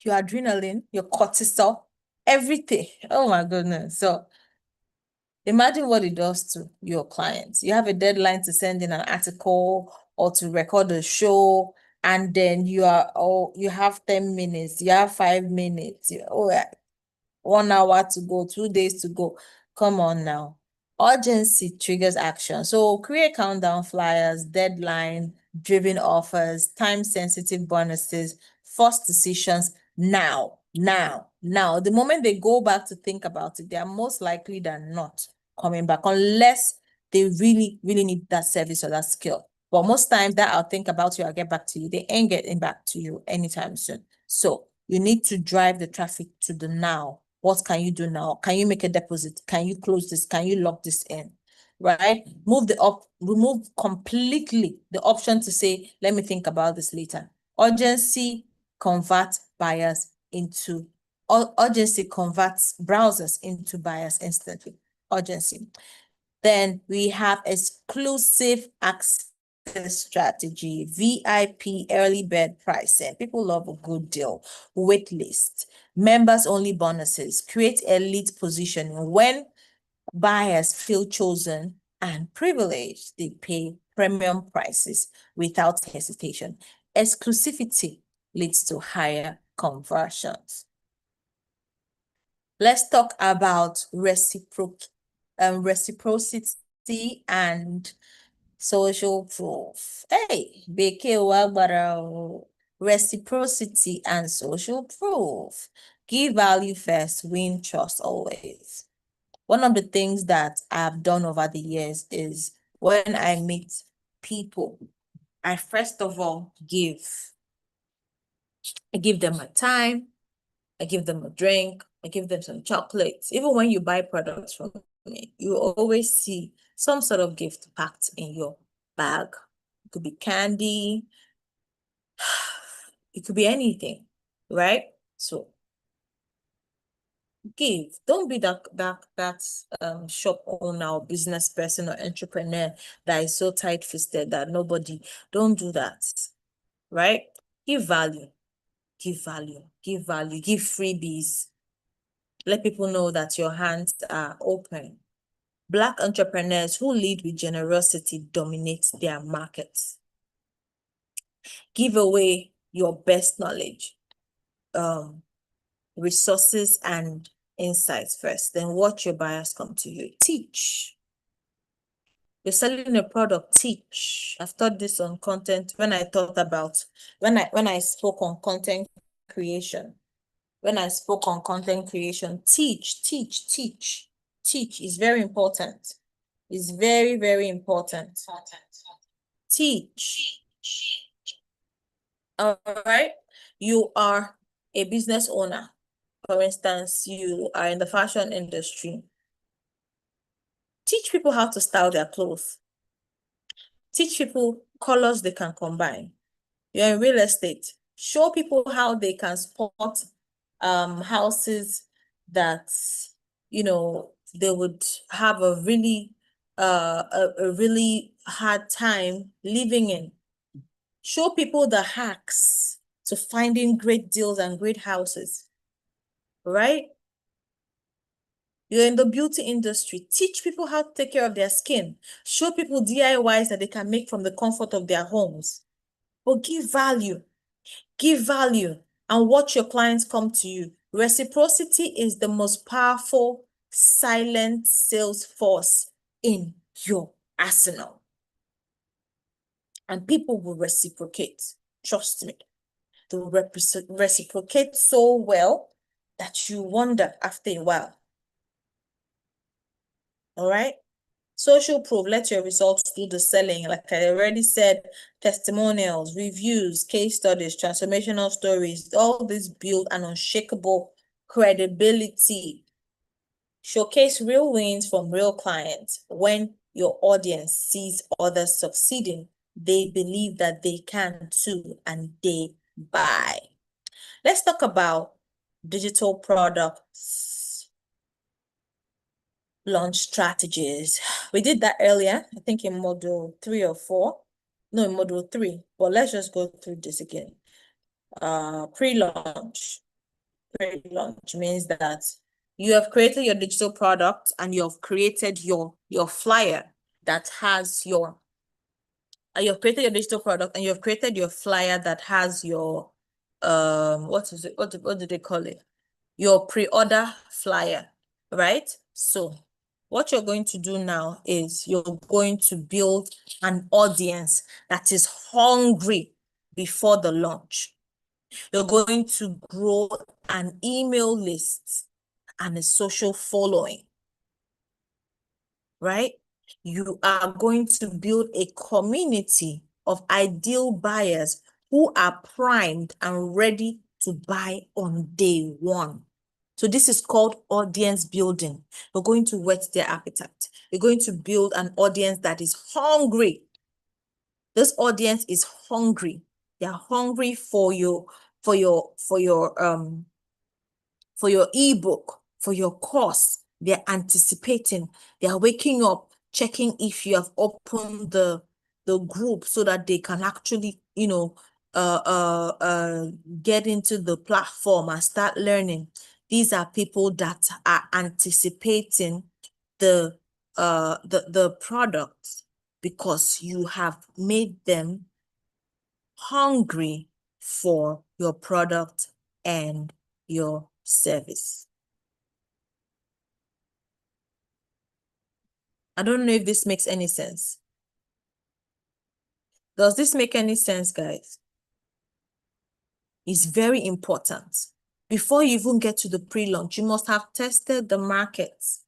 your adrenaline, your cortisol, everything. Oh my goodness. So imagine what it does to your clients. You have a deadline to send in an article or to record a show, and then you have 10 minutes, you have 5 minutes, 1 hour to go, 2 days to go. Come on now. Urgency triggers action. So create countdown flyers, deadline driven offers, time sensitive bonuses, forced decisions now. The moment they go back to think about it, they are most likely than not coming back unless they really, really need that service or that skill. But most times that I'll think about you, I'll get back to you. They ain't getting back to you anytime soon. So you need to drive the traffic to the now. What can you do now? Can you make a deposit? Can you close this? Can you lock this in? Right? Remove completely the option to say, let me think about this later. Urgency converts browsers into buyers instantly. Urgency. Then we have exclusive access strategy, VIP early bird pricing. People love a good deal. Wait list, members only bonuses, create elite positioning. When buyers feel chosen and privileged, they pay premium prices without hesitation. Exclusivity leads to higher conversions. Let's talk about reciprocity and social proof. Hey, reciprocity and social proof. Give value first, win trust always. One of the things that I've done over the years is when I meet people, I first of all I give them my time, I give them a drink, I give them some chocolates. Even when you buy products from me, you always see some sort of gift packed in your bag. It could be candy, it could be anything, right? So give. Don't be that shop owner or business person or entrepreneur that is so tight-fisted that nobody. Don't do that, right? Give value, give value, give value, give freebies. Let people know that your hands are open. Black entrepreneurs who lead with generosity dominate their markets. Give away your best knowledge, resources, and insights first. Then watch your buyers come to you. Teach. You're selling a product, teach. I've taught this on content when I spoke on content creation. When I spoke on content creation, teach is very important. It's very, very important. Teach. All right. You are a business owner. For instance, you are in the fashion industry. Teach people how to style their clothes. Teach people colors they can combine. You're in real estate. Show people how they can spot houses that, they would have a really a really hard time living in. Show people the hacks to finding great deals and great houses, right? You're in the beauty industry. Teach people how to take care of their skin. Show people DIYs that they can make from the comfort of their homes. But give value. Give value and watch your clients come to you. Reciprocity is the most powerful silent sales force in your arsenal. And people will reciprocate. Trust me. They will reciprocate so well that you wonder after a while. All right? Social proof, let your results do the selling. Like I already said, testimonials, reviews, case studies, transformational stories, all this build an unshakable credibility. Showcase real wins from real clients. When your audience sees others succeeding, they believe that they can too, and they buy. Let's talk about digital products launch strategies. We did that earlier, I think in module 3 or 4. No, in module 3. But let's just go through this again. Pre-launch. Pre-launch means that you have created your digital product and you have created your flyer that has your you have created your digital product and you have created your flyer that has your what is it? What do they call it? Your pre-order flyer, right? So what you're going to do now is you're going to build an audience that is hungry before the launch. You're going to grow an email list and a social following, right? You are going to build a community of ideal buyers who are primed and ready to buy on day one. So this is called audience building. You're going to whet their appetite. You're going to build an audience that is hungry. This audience is hungry. They're hungry for your ebook, for your course. They're anticipating. They're waking up, checking if you have opened the group so that they can actually, get into the platform and start learning. These are people that are anticipating the product because you have made them hungry for your product and your service. I don't know if this makes any sense. Does this make any sense, guys? It's very important. Before you even get to the pre-launch, you must have tested the markets.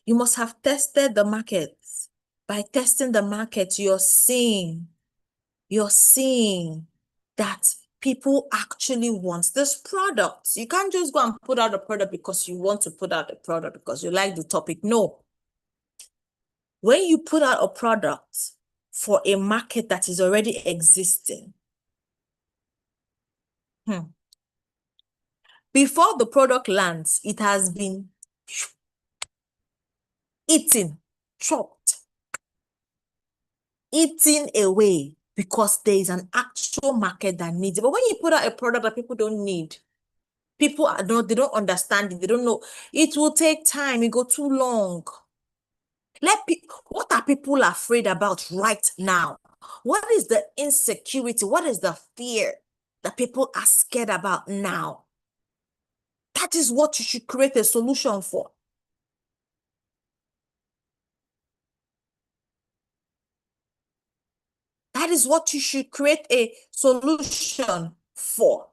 You must have tested the markets. By testing the market, you're seeing that people actually want this product. You can't just go and put out a product because you want to put out a product because you like the topic. No. When you put out a product for a market that is already existing, before the product lands, it has been eaten, chopped, eaten away because there is an actual market that needs it. But when you put out a product that people don't need, they don't understand it, they don't know, it will take time, it go too long. What are people afraid about right now? What is the insecurity? What is the fear that people are scared about now? That is what you should create a solution for. That is what you should create a solution 4.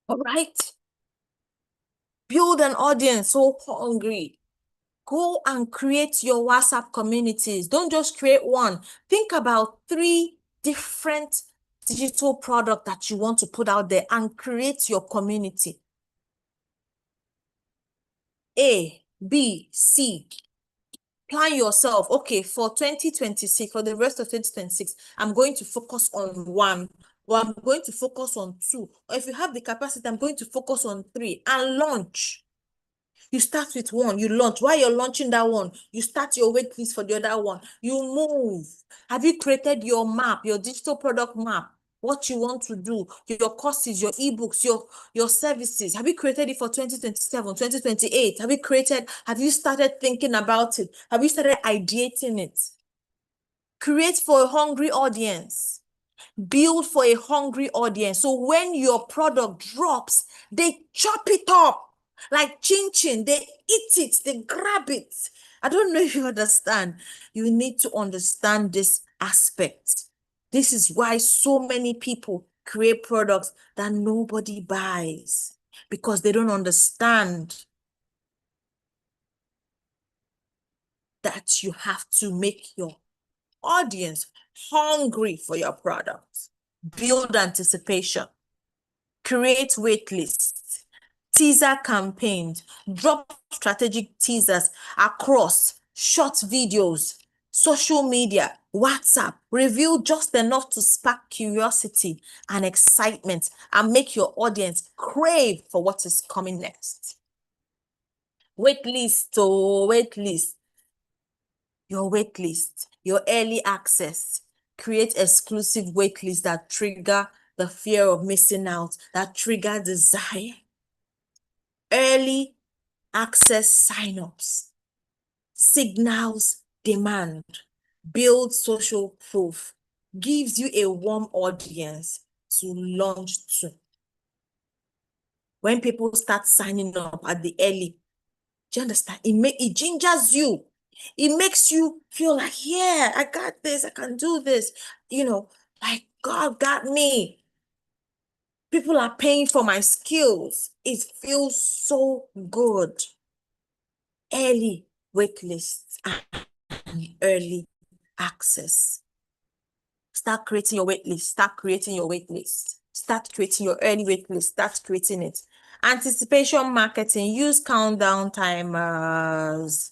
All right. Build an audience so hungry. Go and create your WhatsApp communities. Don't just create one. Think about 3 different digital products that you want to put out there and create your community. A, B, C. Plan yourself. Okay, for 2026, for the rest of 2026, I'm going to focus on 1, or I'm going to focus on 2. Or if you have the capacity, I'm going to focus on 3 and launch. You start with 1, you launch. While you're launching that one, you start your wait list for the other one. You move. Have you created your map, your digital product map? What you want to do, your courses, your ebooks, your services. Have you created it for 2027, 2028? Have you started thinking about it? Have you started ideating it? Create for a hungry audience. Build for a hungry audience. So when your product drops, they chop it up like chin chin. They eat it, they grab it. I don't know if you understand. You need to understand this aspect. This is why so many people create products that nobody buys, because they don't understand that you have to make your audience hungry for your product. Build anticipation. Create wait lists, teaser campaigns, drop strategic teasers across short videos, social media, WhatsApp. Reveal just enough to spark curiosity and excitement and make your audience crave for what is coming next. Wait list, your wait list, your early access. Create exclusive wait lists that trigger the fear of missing out, that trigger desire. Early access signups signals demand, builds social proof, gives you a warm audience to launch to. When people start signing up at the early, do you understand? It gingers you. It makes you feel like, yeah, I got this, I can do this. Like God got me. People are paying for my skills. It feels so good. Early wait lists and early access. Start creating your wait list. Start creating your wait list. Start creating your early wait list. Start creating it. Anticipation marketing. Use countdown timers,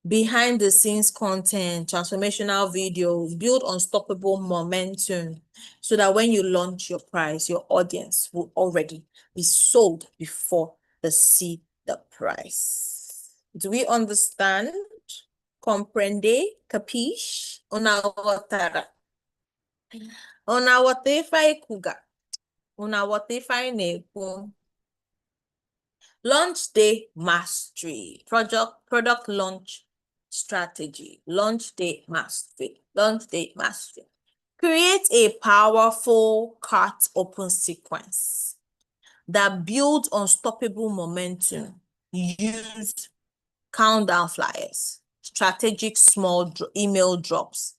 behind the scenes content, transformational videos, build unstoppable momentum so that when you launch your price, your audience will already be sold before they see the price. Do we understand? Comprende? Capiche? Una watara. Una watefa ikuga. Una watefa neku. Launch day mastery. Product launch strategy. Launch day mastery. Launch day mastery. Create a powerful cart open sequence that builds unstoppable momentum. Use countdown flyers, strategic small email drops,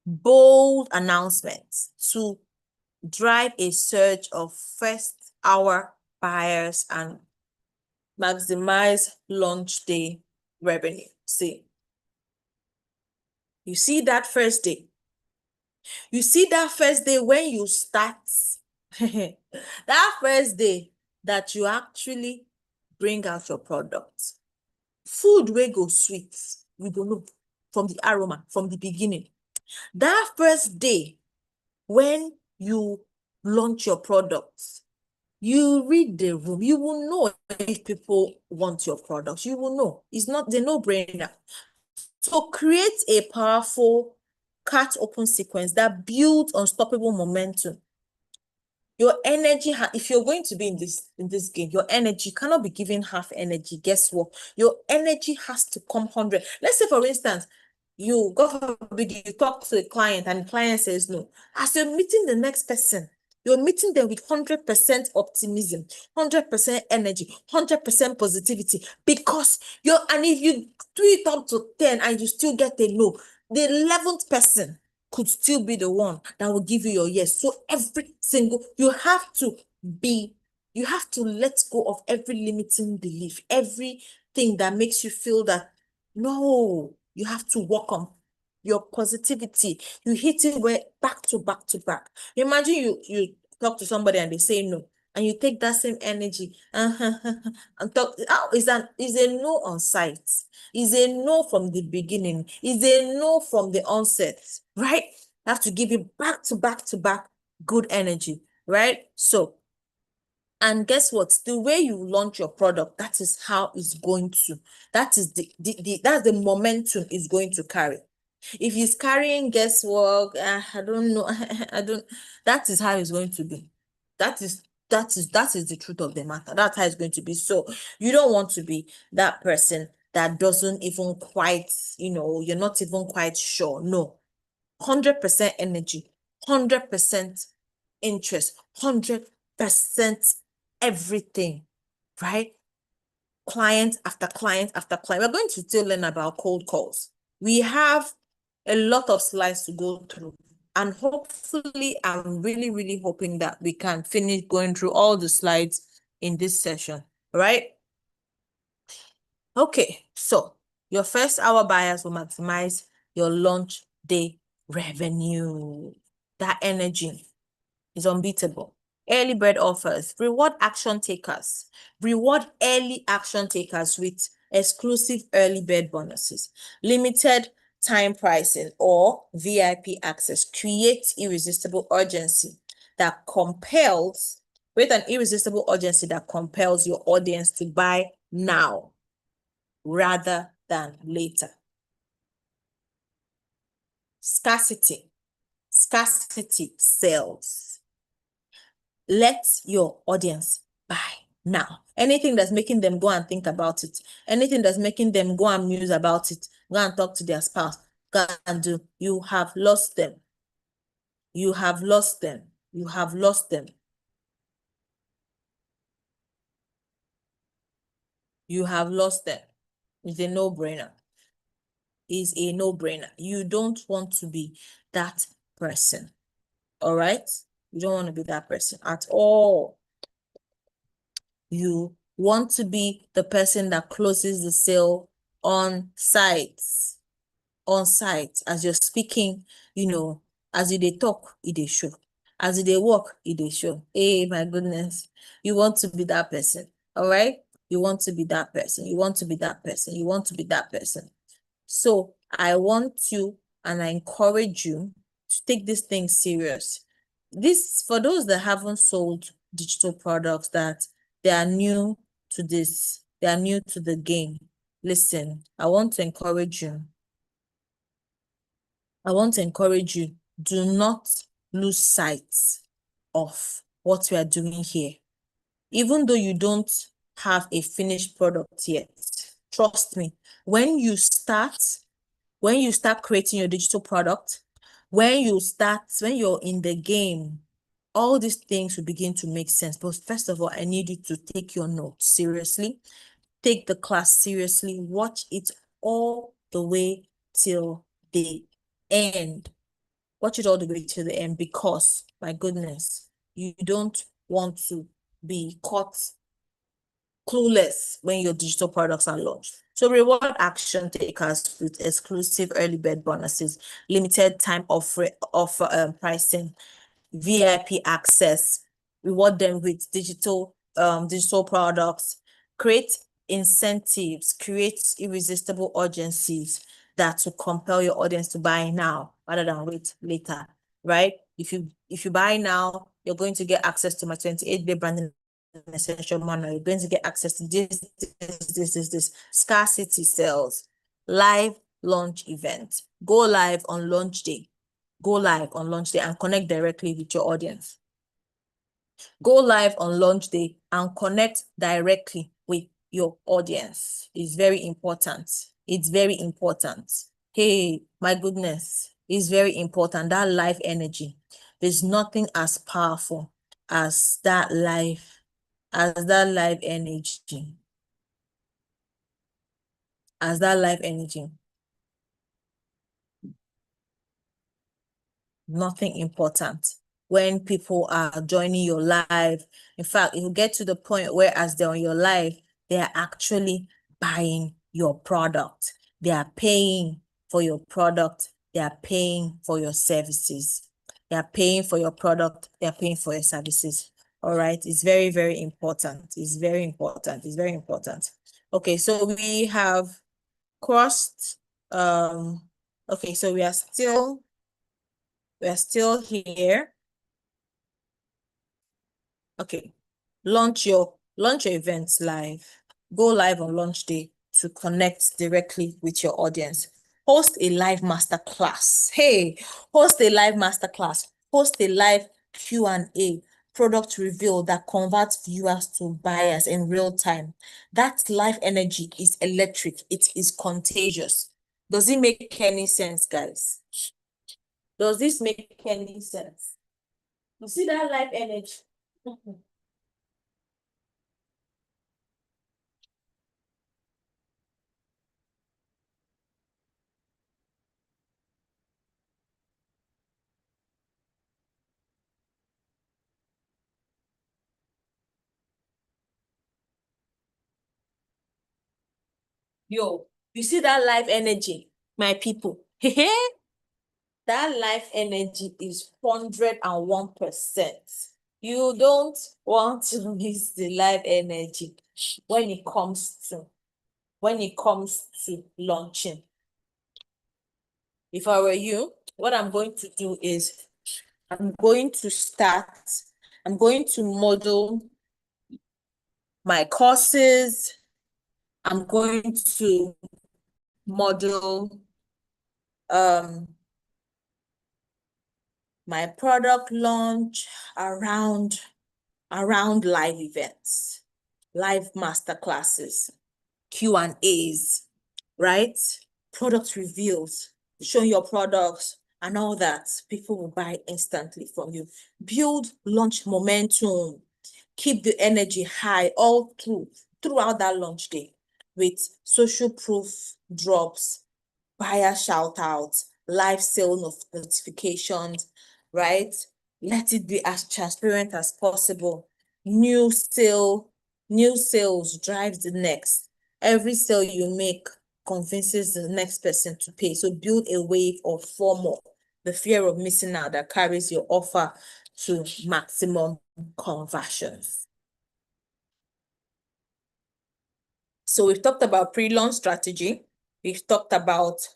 bold announcements to drive a surge of first hour buyers and maximize launch day revenue. See, you see that first day. You see that first day when you start. That first day that you actually bring out your product. Food will go sweet. We go know from the aroma, from the beginning. That first day when you launch your products, you read the room. You will know if people want your products. You will know. It's not the no-brainer. So create a powerful cart open sequence that builds unstoppable momentum. Your energy, if you're going to be in this game, your energy cannot be given half energy. Guess what? Your energy has to come 100. Let's say, for instance, you, God forbid, you talk to a client and the client says no. As you're meeting the next person, you're meeting them with 100% optimism, 100% energy, 100% positivity, because and if you do it up to 10 and you still get a no, the 11th person could still be the one that will give you your yes. So every single, you have to let go of every limiting belief, everything that makes you feel that no, you have to work on your positivity. You hit it where back to back to back. Imagine you talk to somebody and they say no, and you take that same energy and talk. Oh, is a no on sight. Is a no from the beginning. Is a no from the onset. Right? You have to give it back to back to back good energy. Right? So, and guess what? The way you launch your product, that is how it's going to, that is that's the momentum it's going to carry. If it's carrying guesswork, I don't know, I don't, that is how it's going to be. That is the truth of the matter. That's how it's going to be. So you don't want to be that person that doesn't even quite, you're not even quite sure. No, 100% energy, 100% interest, 100% everything, right? Client after client after client. We're going to still learn about cold calls. We have a lot of slides to go through. And hopefully, I'm really, really hoping that we can finish going through all the slides in this session, right? Okay, so your first hour buyers will maximize your launch day revenue. That energy is unbeatable. Early bird offers, reward action takers. Reward early action takers with exclusive early bird bonuses. Limited time pricing or VIP access. Create irresistible urgency that compels, create an irresistible urgency that compels your audience to buy now rather than later. Scarcity. Scarcity sells. Let your audience buy now. Anything that's making them go and think about it, anything that's making them go and muse about it, go and talk to their spouse, go and do, you have lost them. You have lost them. You have lost them. You have lost them. It's a no-brainer. It's a no-brainer. You don't want to be that person. All right? You don't want to be that person at all. You want to be the person that closes the sale on site. On site. As you're speaking, as you dey talk, it dey show. As you dey walk, it dey show. Hey, my goodness. You want to be that person. All right? You want to be that person. You want to be that person. You want to be that person. So I want you and I encourage you to take this thing serious. This, for those that haven't sold digital products, that they are new to this, they are new to the game. Listen, I want to encourage you. Do not lose sight of what we are doing here. Even though you don't have a finished product yet, trust me, when you start creating your digital product, when you're in the game, all these things will begin to make sense. But first of all, I need you to take your notes seriously, take the class seriously, watch it all the way till the end. Watch it all the way till the end, because, my goodness, you don't want to be caught clueless when your digital products are launched. So reward action takers with exclusive early bird bonuses, limited time offer pricing, VIP access, reward them with digital products, create incentives, create irresistible urgencies that will compel your audience to buy now rather than wait later, right? If you buy now, you're going to get access to my 28-day branding essential manual. You're going to get access to this. Scarcity sales, live launch event. Go live on launch day. Go live on launch day and connect directly with your audience. Go live on launch day and connect directly with your audience. It's very important. It's very important. Hey, my goodness, it's very important. That life energy. There's nothing as powerful as that life energy, as that life energy. Nothing important when people are joining your life. In fact, it will get to the point where as they're on your life, they are actually buying your product. They are paying for your product. They are paying for your services. They are paying for your product. They are paying for your services. All right. It's very, very important. It's very important. It's very important. Okay. So we have crossed, okay. So we're still here. Okay. Launch your events live. Go live on launch day to connect directly with your audience. Host a live masterclass. Hey, host a live masterclass. Host a live Q&A product reveal that converts viewers to buyers in real time. That live energy is electric. It is contagious. Does it make any sense, guys? Does this make any sense? You see that live energy? Yo, you see that life energy, my people? That life energy is 101%. You don't want to miss the life energy when it comes to launching. If I were you, what I'm going to do is I'm going to start, I'm going to model my courses. I'm going to model my product launch around live events, live master classes, Q&As, right? Product reveals, showing your products and all that. People will buy instantly from you. Build launch momentum. Keep the energy high all throughout that launch day with social proof drops, buyer shout outs, live sale notifications, right? Let it be as transparent as possible. New sales drives the next. Every sale you make convinces the next person to pay. So build a wave of FOMO, the fear of missing out that carries your offer to maximum conversions. So we've talked about pre-launch strategy. We've talked about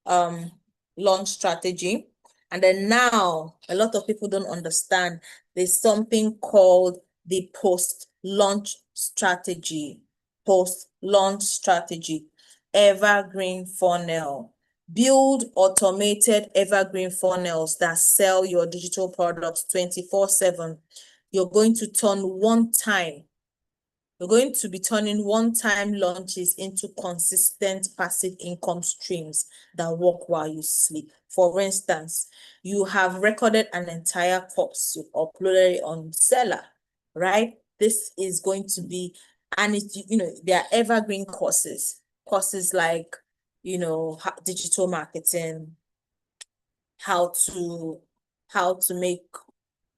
um, launch strategy. And then now a lot of people don't understand there's something called the post-launch strategy. Post-launch strategy, evergreen funnel. Build automated evergreen funnels that sell your digital products 24/7. You're going to turn one-time We're going to be turning one-time launches into consistent passive income streams that work while you sleep. For instance, you have recorded an entire course, you uploaded it on Seller, right? This is going to be, and there are evergreen courses like, digital marketing, how to how to make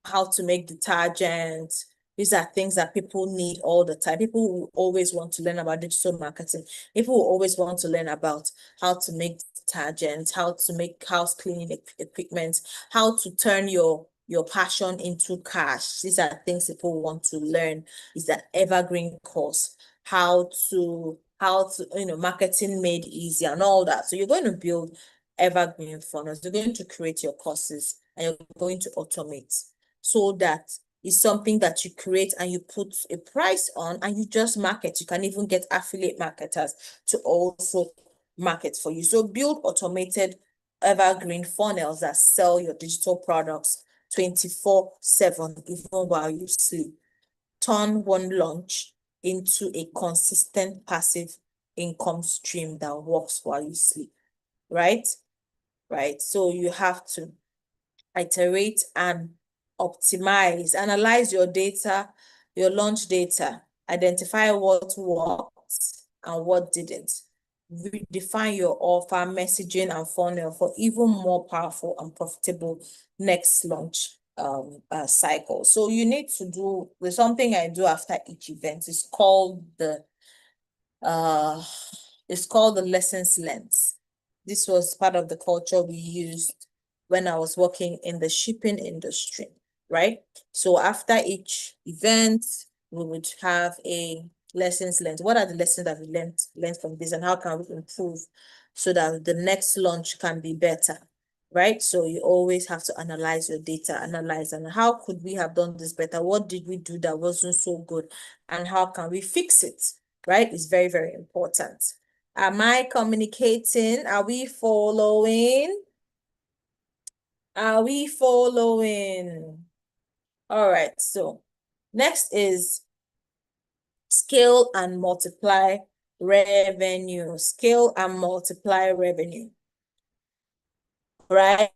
how to make detergent. These are things that people need all the time. People will always want to learn about digital marketing. People will always want to learn about how to make detergent, how to make house cleaning equipment, how to turn your passion into cash. These are things people want to learn. Is that evergreen course, how to marketing made easy and all that. So you're going to build evergreen funnels. You're going to create your courses and you're going to automate so that it's something that you create and you put a price on and you just market. You can even get affiliate marketers to also market for you. So build automated evergreen funnels that sell your digital products 24/7, even while you sleep. Turn one launch into a consistent passive income stream that works while you sleep. right? Right. So you have to iterate and optimize, analyze your data, your launch data, identify what worked and what didn't. Redefine your offer, messaging, and funnel for even more powerful and profitable next launch cycle. So you need to do, there's something I do after each event. Uh it's called the lessons learned. This was part of the culture we used when I was working in the shipping industry, right? So after each event, we would have a lessons learned. What are the lessons that we learned from this, and how can we improve so that the next launch can be better, right? So you always have to analyze your data, analyze, and how could we have done this better? What did we do that wasn't so good? And how can we fix it, right? It's very, very important. Am I communicating? Are we following? Are we following? All right, so next is scale and multiply revenue. Scale and multiply revenue. Right?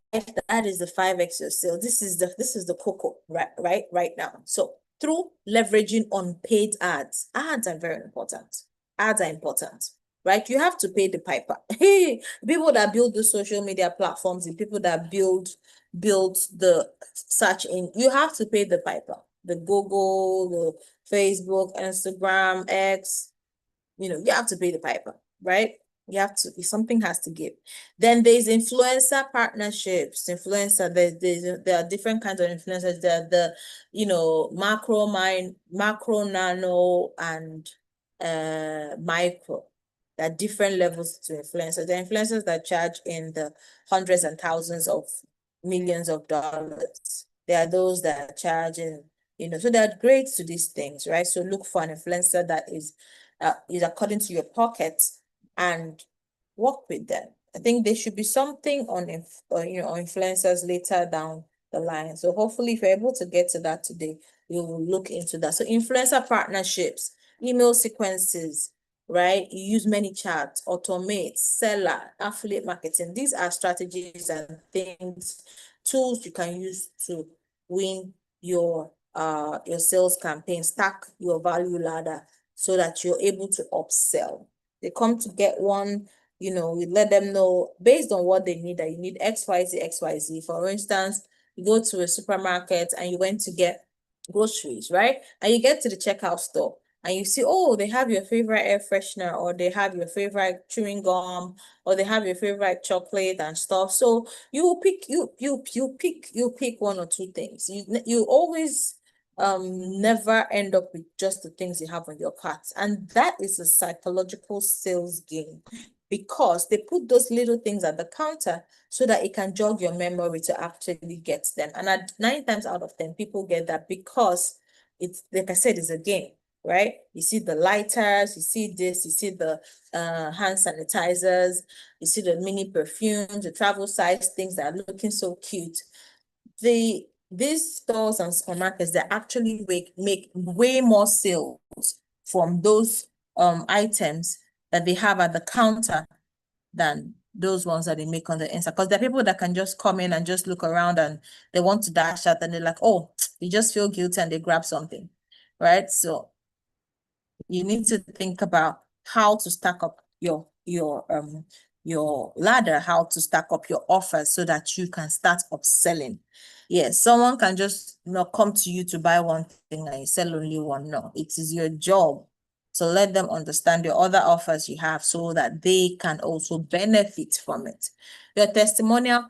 That is the 5x your sale. This is the cocoa, right now. So through leveraging on paid ads. Ads are very important. Ads are important, right? You have to pay the piper. Hey, people that build the social media platforms, the people that build the search in, you have to pay the piper. The Google, the Facebook, Instagram, X, you have to pay the piper, right? You have to, something has to give. Then there's influencer partnerships. There are different kinds of influencers. There are the, macro, nano, and micro. There are different levels to influencers. The influencers that charge in the hundreds and thousands of millions of dollars. There are those that are charging, so there are grades to these things, right? So look for an influencer that is according to your pocket and work with them. I think there should be something on influencers later down the line. So hopefully if you're able to get to that today, we will look into that. So influencer partnerships, email sequences, right? You use ManyChat, automate, seller, affiliate marketing. These are strategies and things, tools you can use to win your sales campaign, stack your value ladder so that you're able to upsell. They come to get one, we let them know based on what they need, that you need XYZ, XYZ. For instance, you go to a supermarket and you went to get groceries, right? And you get to the checkout store and you see, oh, they have your favorite air freshener, or they have your favorite chewing gum, or they have your favorite chocolate and stuff. So you pick one or two things. You always never end up with just the things you have on your cart. And that is a psychological sales game, because they put those little things at the counter so that it can jog your memory to actually get them. And at 9 times out of 10, people get that because it's, like I said, it's a game, right? You see the lighters, you see this, you see the hand sanitizers, you see the mini perfumes, the travel size things that are looking so cute. These stores and supermarkets, they actually make way more sales from those items that they have at the counter than those ones that they make on the inside. Because there are people that can just come in and just look around and they want to dash out and they're like, oh, they just feel guilty and they grab something, right? So you need to think about how to stack up your ladder, how to stack up your offers so that you can start upselling. Yes, someone can just not come to you to buy one thing and you sell only one. No, it is your job to let them understand your other offers you have so that they can also benefit from it. Your testimonial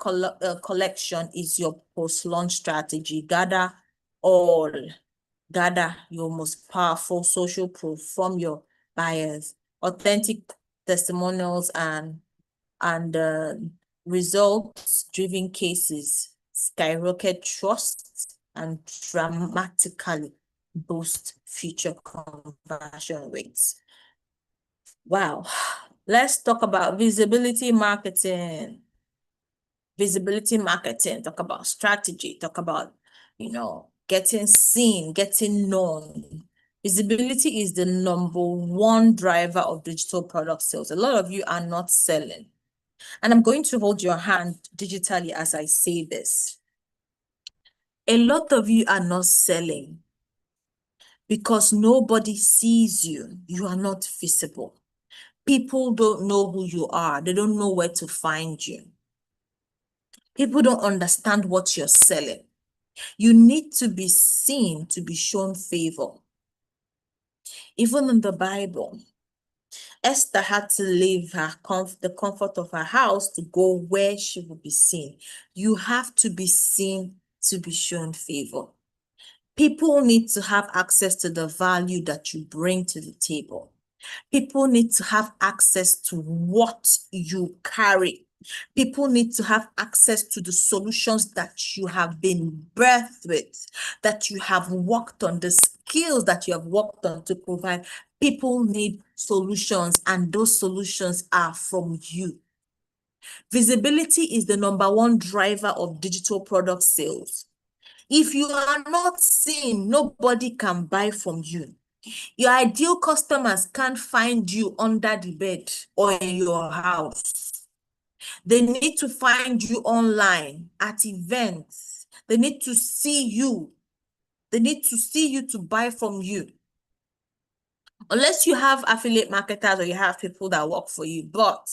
collection is your post-launch strategy. Gather your most powerful social proof from your buyers, authentic testimonials, and results-driven cases skyrocket trust and dramatically boost future conversion rates. Wow. Let's talk about visibility marketing. Visibility marketing, talk about strategy, talk about, getting seen, getting known. Visibility is the #1 driver of digital product sales. A lot of you are not selling. And I'm going to hold your hand digitally as I say this. A lot of you are not selling because nobody sees you. You are not visible. People don't know who you are. They don't know where to find you. People don't understand what you're selling. You need to be seen to be shown favor. Even in the Bible, Esther had to leave the comfort of her house to go where she would be seen. You have to be seen to be shown favor. People need to have access to the value that you bring to the table. People need to have access to what you carry. People need to have access to the solutions that you have been birthed with, that you have worked on, the skills that you have worked on to provide. People need solutions, and those solutions are from you. Visibility is the #1 driver of digital product sales. If you are not seen, nobody can buy from you. Your ideal customers can't find you under the bed or in your house. They need to find you online at events. They need to see you. They need to see you to buy from you. Unless you have affiliate marketers or you have people that work for you, but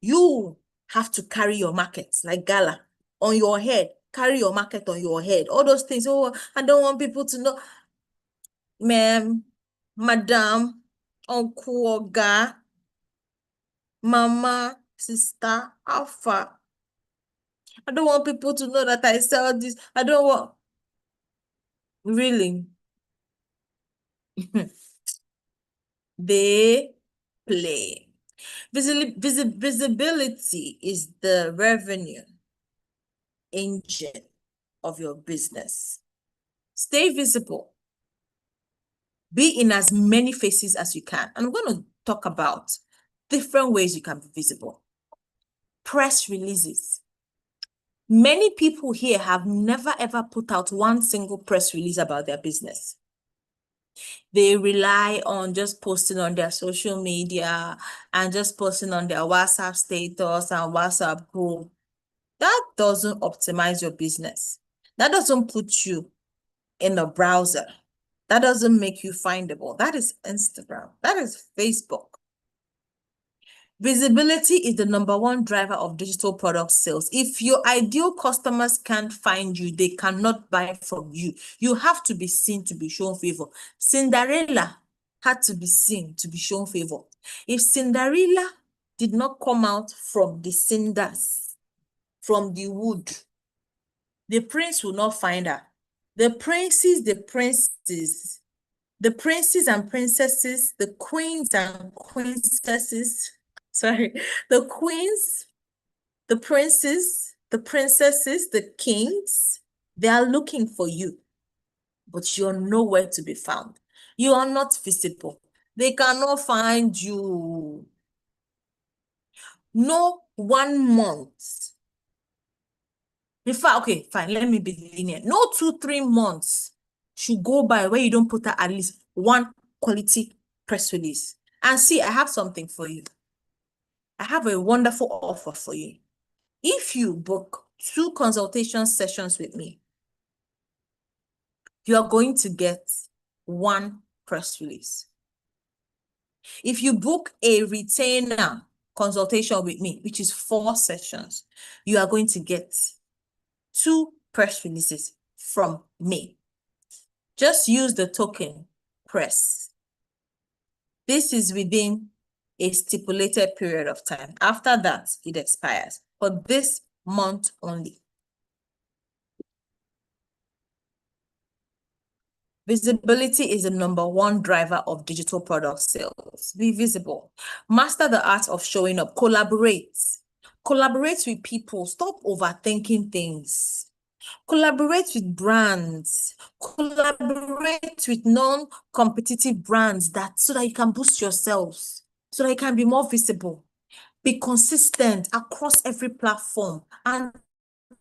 you have to carry your market like gala on your head. Carry your market on your head. All those things. Oh, I don't want people to know. Ma'am, madam, uncle, oga, mama, sister, alpha. I don't want people to know that I sell this. I don't want. Really? They play. Visibility is the revenue engine of your business. Stay visible. Be in as many faces as you can. I'm going to talk about different ways you can be visible. Press releases. Many people here have never ever put out one single press release about their business. They rely on just posting on their social media and just posting on their WhatsApp status and WhatsApp group. That doesn't optimize your business. That doesn't put you in a browser. That doesn't make you findable. That is Instagram. That is Facebook. Visibility is the #1 driver of digital product sales. If your ideal customers can't find you, they cannot buy from you. You have to be seen to be shown favor. Cinderella had to be seen to be shown favor. If Cinderella did not come out from the cinders, from the wood, the prince will not find her. The princes and princesses, the queens and princesses, sorry, the queens, the princes, the princesses, the kings, they are looking for you, but you're nowhere to be found. You are not visible. They cannot find you. No 1 month. In fact, okay, fine, let me be lenient. No 2-3 months should go by where you don't put out at least one quality press release. And see, I have something for you. I have a wonderful offer for you. If you book 2 consultation sessions with me, you are going to get 1 press release. If you book a retainer consultation with me, which is 4 sessions, you are going to get 2 press releases from me. Just use the token press. This is within a stipulated period of time. After that, it expires for this month only. Visibility is the #1 driver of digital product sales. Be visible. Master the art of showing up. Collaborate. Collaborate with people. Stop overthinking things. Collaborate with brands. Collaborate with non-competitive brands so that you can boost yourselves, so that you can be more visible. Be consistent across every platform and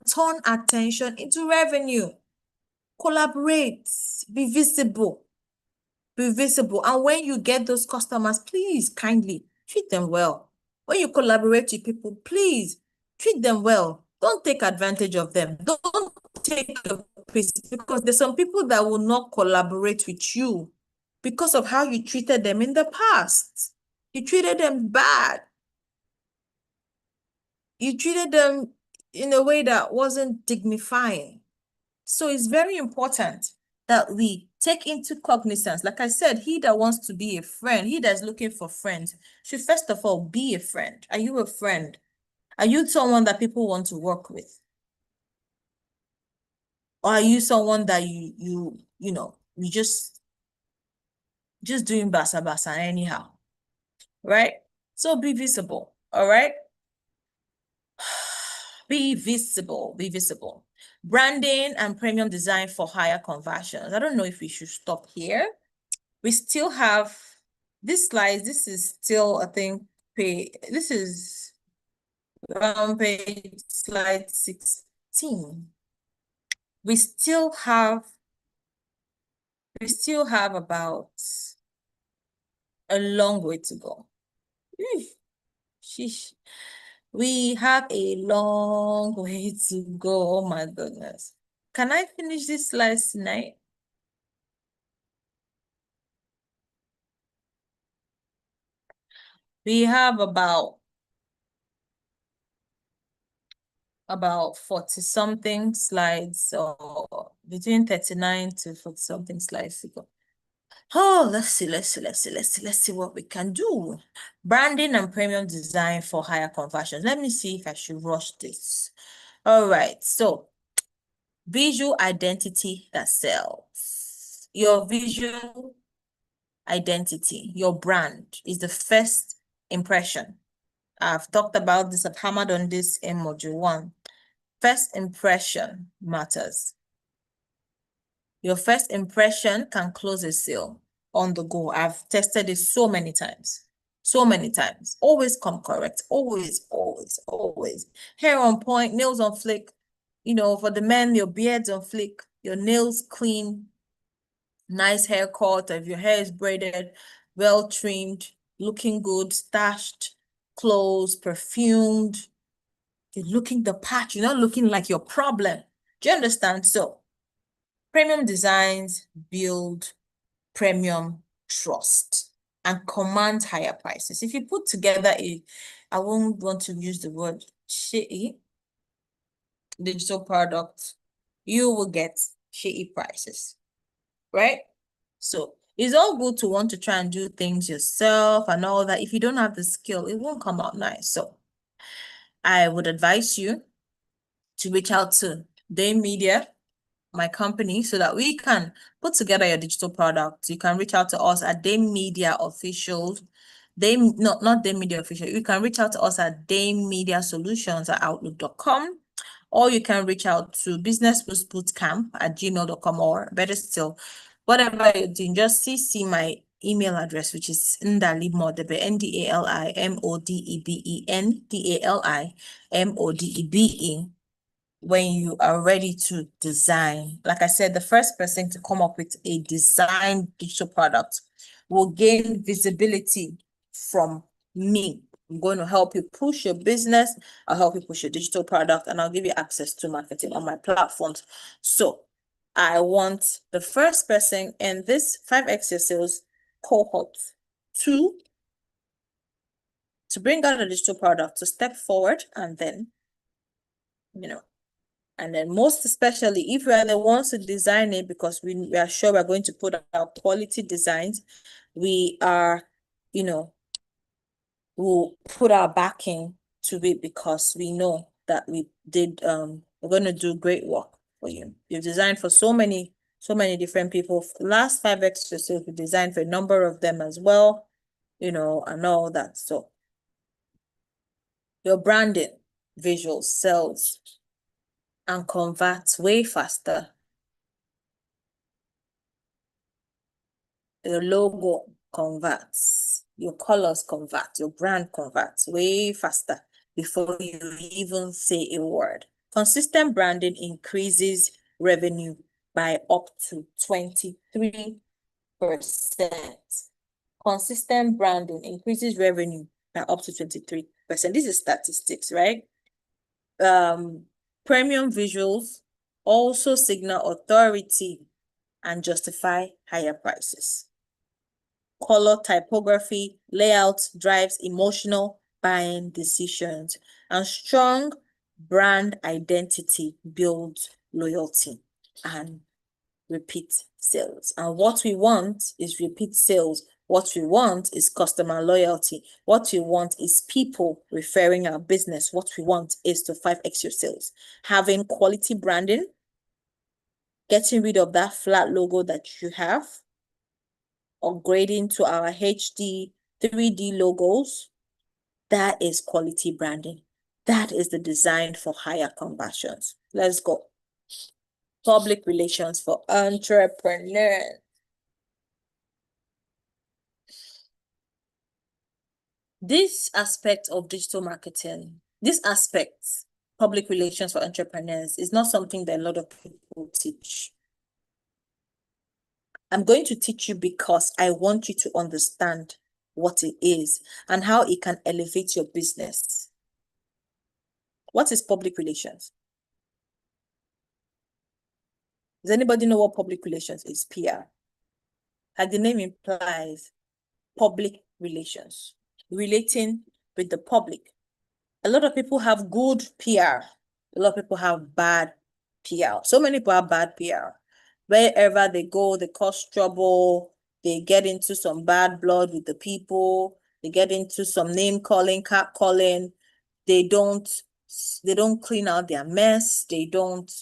turn attention into revenue. Collaborate, be visible, be visible. And when you get those customers, please kindly treat them well. When you collaborate with people, please treat them well. Don't take advantage of them. Don't take a piece, because there's some people that will not collaborate with you because of how you treated them in the past. You treated them bad. You treated them in a way that wasn't dignifying. So it's very important that we take into cognizance. Like I said, he that wants to be a friend, he that's looking for friends, should first of all be a friend. Are you a friend? Are you someone that people want to work with? Or are you someone that you just doing basa basa anyhow, right? So be visible, all right? Be visible, be visible. Branding and premium design for higher conversions. I don't know if we should stop here. We still have this slide. This is still, I think, this is page slide 16. We still have about a long way to go. Sheesh. We have a long way to go. Oh my goodness. Can I finish this slides tonight? We have about 40 something slides, or between 39 to 40 something slides to go. Oh, let's see what we can do. Branding and premium design for higher conversions. Let me see if I should rush this. All right, so visual identity that sells. Your visual identity, your brand is the first impression. I've talked about this, I've hammered on this in module 1. First impression matters. Your first impression can close a sale on the go. I've tested it so many times. So many times. Always come correct. Always, always, always. Hair on point, nails on flick. You know, for the men, your beard's on flick, your nails clean, nice haircut. If your hair is braided, well trimmed, looking good, stashed, clothes, perfumed. You're looking the part. You're not looking like your problem. Do you understand? So, premium designs build premium trust and command higher prices. If you put together I won't want to use the word shitty digital product, you will get shitty prices, right? So it's all good to want to try and do things yourself and all that. If you don't have the skill, it won't come out nice. So I would advise you to reach out to Dame Media, my company, so that we can put together your digital product. You can reach out to us at Dame Media Official. Not Dame Media Official. You can reach out to us at Dame Media Solutions at outlook.com, or you can reach out to Business Boost Bootcamp at gmail.com, or better still, whatever you're doing, just CC my email address, which is Ndali Modebe, NDALIMODEBE, when you are ready to design. Like I said, the first person to come up with a design digital product will gain visibility from me. I'm going to help you push your business. I'll help you push your digital product, and I'll give you access to marketing on my platforms. So I want the first person in this 5X Your Sales cohort to bring out a digital product, to step forward, and then, and then most especially if we are the ones to design it, because we are sure we're going to put out quality designs, we are, we'll put our backing to it, because we know that we're going to do great work for you. You've designed for so many different people. Last 5X Your Sales, we designed for a number of them as well, and all that. So your branding, visual sells and converts way faster. Your logo converts, your colors convert, your brand converts way faster before you even say a word. Consistent branding increases revenue by up to 23%. Consistent branding increases revenue up to 23%. This is statistics, right? Premium visuals also signal authority and justify higher prices. Color typography, layout drives emotional buying decisions, and strong brand identity builds loyalty and repeat sales. And what we want is repeat sales. What we want is customer loyalty. What we want is people referring our business. What we want is to 5x your sales. Having quality branding, getting rid of that flat logo that you have, upgrading to our HD 3D logos. That is quality branding. That is the design for higher conversions. Let's go. Public relations for entrepreneurs. This aspect of digital marketing, this aspect, public relations for entrepreneurs, is not something that a lot of people teach. I'm going to teach you because I want you to understand what it is and how it can elevate your business. What is public relations? Does anybody know what public relations is? PR. Like the name implies, public relations, relating with the public. A lot of people have good PR. A lot of people have bad PR. So many people have bad PR. Wherever they go, they cause trouble. They get into some bad blood with the people. They get into some name calling, cat calling. They don't clean out their mess. They don't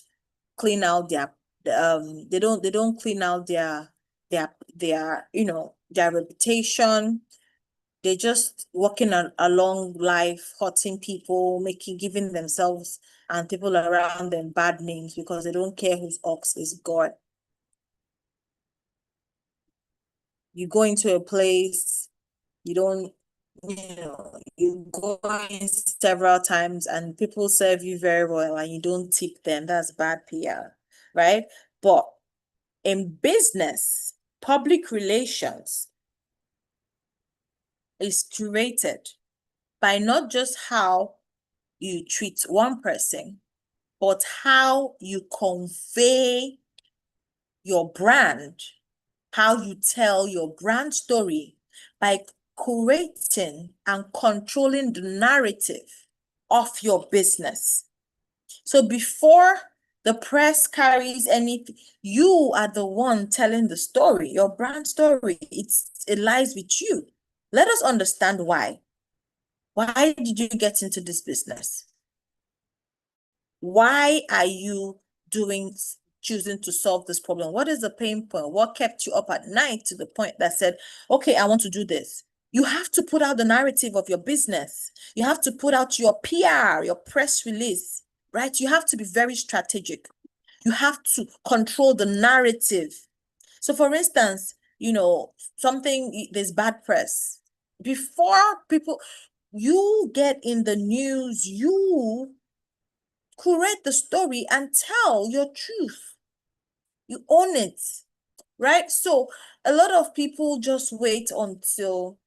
clean out their they don't clean out their their reputation. They're just walking along life, hurting people, giving themselves and people around them bad names because they don't care whose ox is God. You go into a place, you don't, you go in several times and people serve you very well and you don't tip them. That's bad PR, right? But in business, public relations is curated by not just how you treat one person, but how you convey your brand, how you tell your brand story by curating and controlling the narrative of your business. So before the press carries anything, you are the one telling the story, your brand story. It lies with you. Let us understand why. Why did you get into this business? Why are you choosing to solve this problem? What is the pain point? What kept you up at night to the point that said, okay, I want to do this? You have to put out the narrative of your business. You have to put out your PR, your press release, right? You have to be very strategic. You have to control the narrative. So for instance, there's bad press. Before you get in the news, you curate the story and tell your truth. You own it, right? So a lot of people just wait until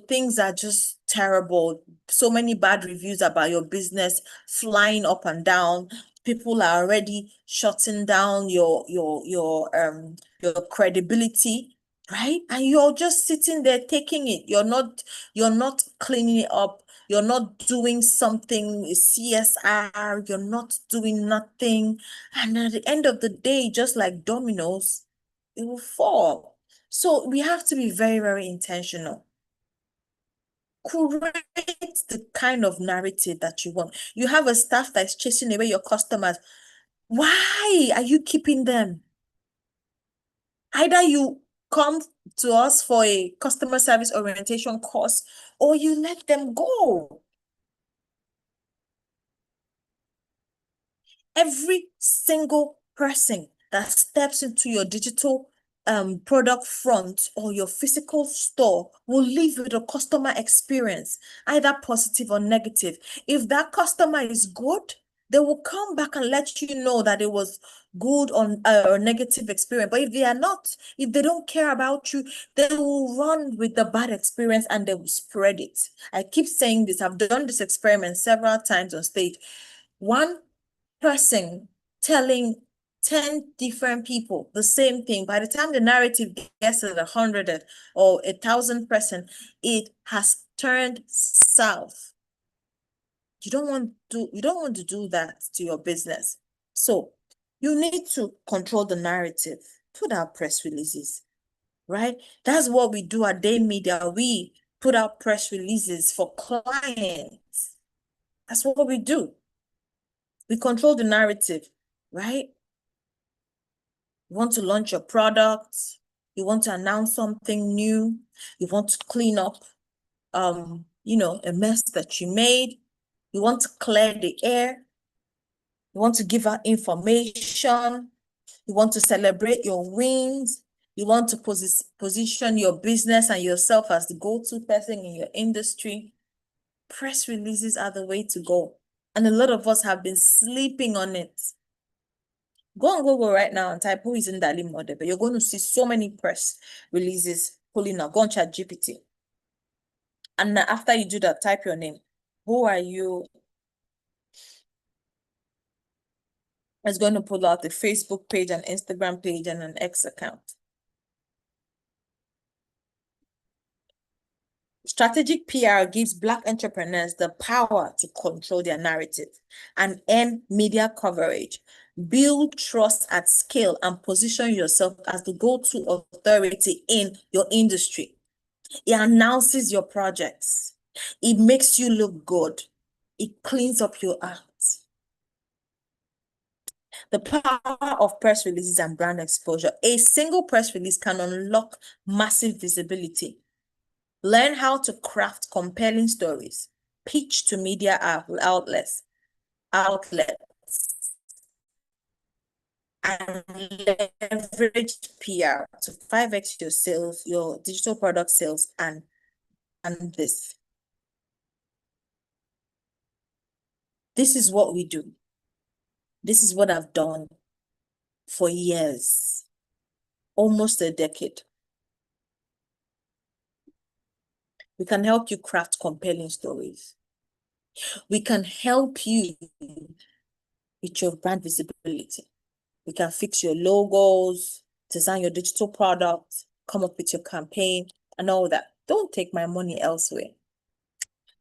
things are just terrible. So many bad reviews about your business flying up and down. People are already shutting down your credibility, right? And you're just sitting there taking it. You're not cleaning it up. You're not doing something CSR. You're not doing nothing. And at the end of the day, just like dominoes, it will fall. So we have to be very, very intentional. Create the kind of narrative that you want. You have a staff that's chasing away your customers. Why are you keeping them? Either you come to us for a customer service orientation course or you let them go. Every single person that steps into your digital product front or your physical store will leave with a customer experience, either positive or negative. If that customer is good, They will come back and let you know that it was good or negative experience. But if they are not, if they don't care about you, they will run with the bad experience and they will spread it. I keep saying this. I've done this experiment several times on stage. One person telling 10 different people the same thing. By the time the narrative gets to 100 or 1,000%, it has turned south. You don't want to do that to your business. So you need to control the narrative. Put out press releases, right? That's what we do at Day Media. We put out press releases for clients. That's what we do. We control the narrative, right? You want to launch your product, you want to announce something new, you want to clean up a mess that you made, you want to clear the air, you want to give out information, you want to celebrate your wins, you want to position your business and yourself as the go-to person in your industry. Press releases are the way to go. And a lot of us have been sleeping on it. Go on Google right now and type who is Ndali Modebe. You're going to see so many press releases pulling up. Go on ChatGPT. And after you do that, type your name. Who are you? It's going to pull out the Facebook page, an Instagram page, and an X account. Strategic PR gives Black entrepreneurs the power to control their narrative and earn media coverage, build trust at scale, and position yourself as the go-to authority in your industry. It announces your projects. It makes you look good. It cleans up your act. The power of press releases and brand exposure. A single press release can unlock massive visibility. Learn how to craft compelling stories. Pitch to media outlets, and leverage PR to 5x your sales, your digital product sales, and this. This is what we do. This is what I've done for years, almost a decade. We can help you craft compelling stories. We can help you with your brand visibility. We can fix your logos, design your digital product, come up with your campaign, and all that. Don't take my money elsewhere.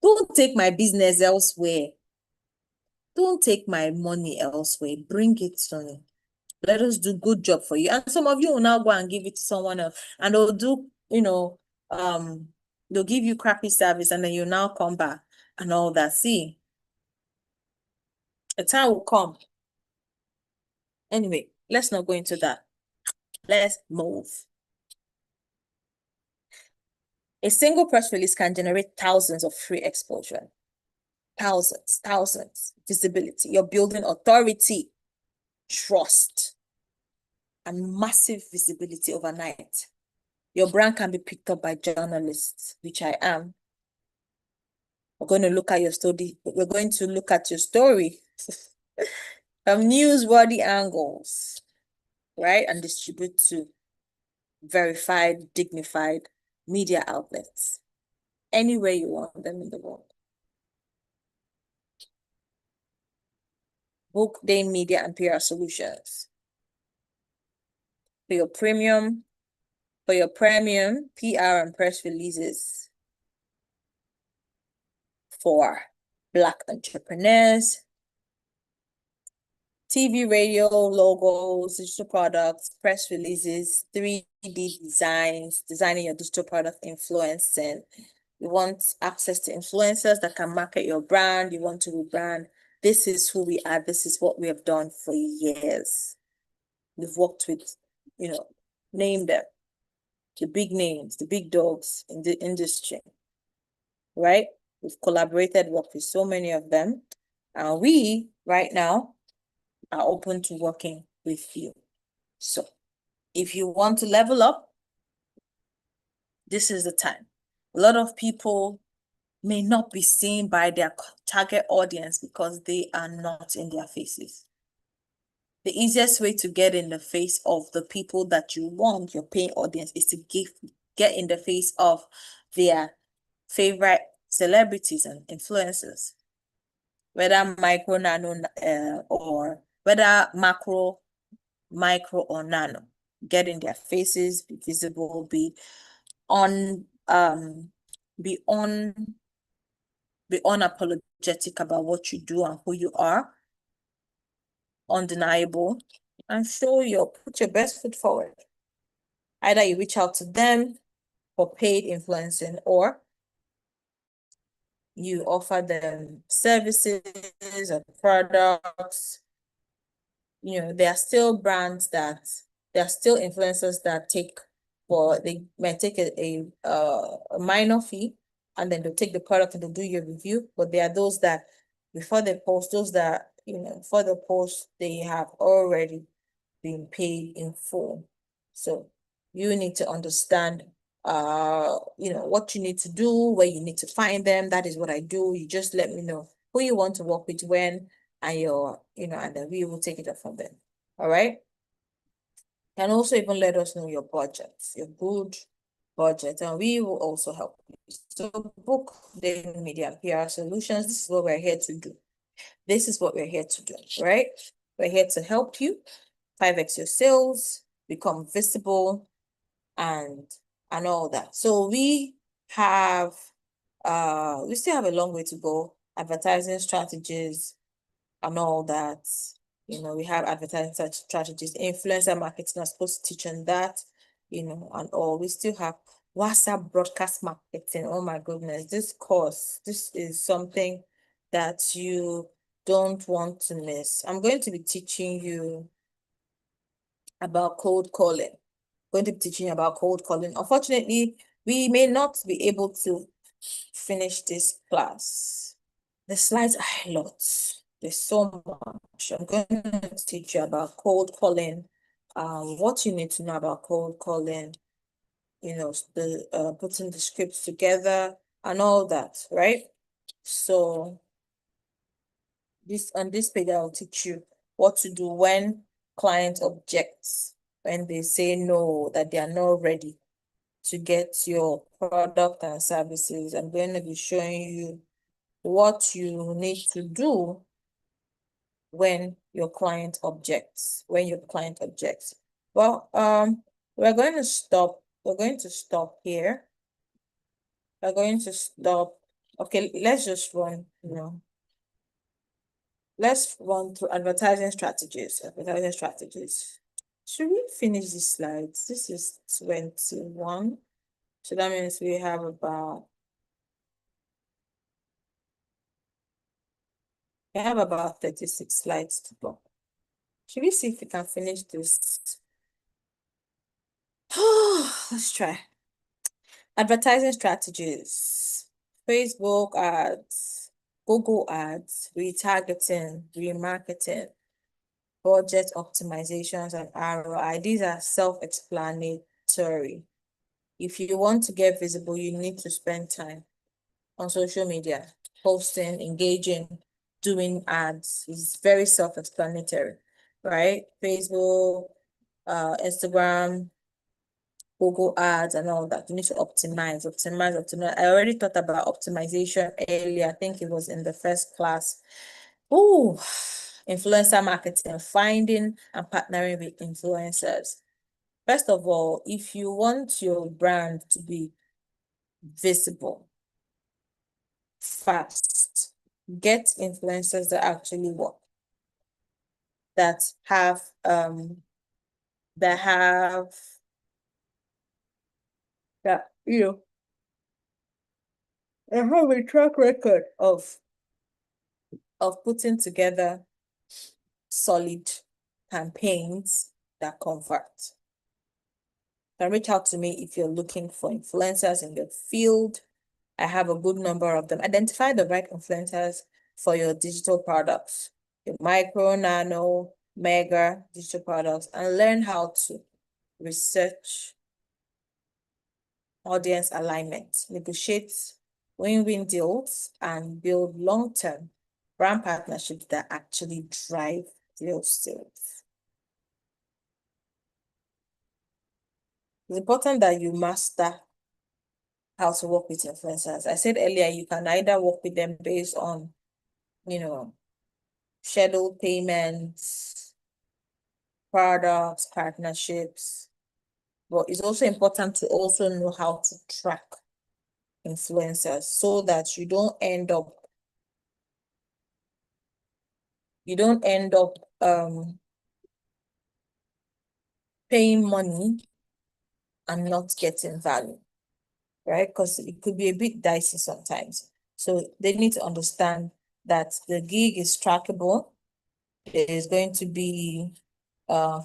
Don't take my business elsewhere. Don't take my money elsewhere. Bring it to me. Let us do good job for you. And some of you will now go and give it to someone else, and they'll do, they'll give you crappy service, and then you now come back and all that. See, a time will come. Anyway, let's not go into that. Let's move. A single press release can generate thousands of free exposure. Thousands. Visibility. You're building authority, trust, and massive visibility overnight. Your brand can be picked up by journalists, which I am. We're going to look at your story. We're going to look at your story from newsworthy angles, right? And distribute to verified, dignified media outlets, anywhere you want them in the world. Book Day Media and PR Solutions. For your premium PR and press releases for Black entrepreneurs, TV, radio, logos, digital products, press releases, 3D designs, designing your digital product, influencing. You want access to influencers that can market your brand. You want to rebrand. This is who we are. This is what we have done for years. We've worked with, name them, the big names, the big dogs in the industry, right? We've collaborated, worked with so many of them. And we, right now, are open to working with you. So if you want to level up, this is the time. A lot of people may not be seen by their target audience because they are not in their faces. The easiest way to get in the face of the people that you want, your paying audience, is to get in the face of their favorite celebrities and influencers, whether micro, nano, or whether macro, micro, or nano. Get in their faces, be visible, on be on be unapologetic about what you do and who you are, undeniable, and put your best foot forward. Either you reach out to them for paid influencing, or you offer them services or products. There are still there are still influencers that they might take a minor fee, and then they'll take the product and they'll do your review. But there are those that before they post, they have already been paid in full. So you need to understand what you need to do, where you need to find them. That is what I do. You just let me know who you want to work with, when, and then we will take it up from there. All right. And also even let us know your budget, your good budget, and we will also help you. So book the media PR solutions. This is what we're here to do. This is what we're here to do, right? We're here to help you 5x your sales, become visible, and all that. So we still have a long way to go. Advertising strategies and all that. We have advertising strategies, influencer marketing. I'm supposed to teach on that, and all. We still have WhatsApp broadcast marketing. Oh my goodness, this is something that you don't want to miss. I'm going to be teaching you about cold calling. Unfortunately, we may not be able to finish this class. The slides are a lot. There's so much. I'm going to teach you about cold calling, what you need to know about cold calling, putting the scripts together and all that, right? So on this page, I'll teach you what to do when client objects, when they say no, that they are not ready to get your product and services. I'm going to be showing you what you need to do when your client objects. Well, we're going to stop here. We're going to stop. Okay, let's just run, let's run through advertising strategies. Should we finish these slides? This is 21. So that means we have about 36 slides to go. Should we see if we can finish this? Let's try. Advertising strategies. Facebook ads, Google ads, retargeting, remarketing, budget optimizations, and ROI. These are self-explanatory. If you want to get visible, you need to spend time on social media, posting, engaging, doing ads. It's very self-explanatory, right? Facebook, Instagram, Google ads, and all that. You need to optimize. I already thought about optimization earlier. I think it was in the first class. Oh, influencer marketing, finding and partnering with influencers. First of all, if you want your brand to be visible fast, get influencers that actually work, that have a track record of putting together solid campaigns that convert. Then reach out to me if you're looking for influencers in your field. I have a good number of them. Identify the right influencers for your digital products, your micro, nano, mega digital products, and learn how to research audience alignment, negotiate win-win deals, and build long-term brand partnerships that actually drive real sales. It's important that you master how to work with influencers. I said earlier, you can either work with them based on, scheduled payments, products, partnerships, but it's also important to also know how to track influencers so that you don't end up paying money and not getting value, right? Because it could be a bit dicey sometimes. So they need to understand that the gig is trackable. There is going to be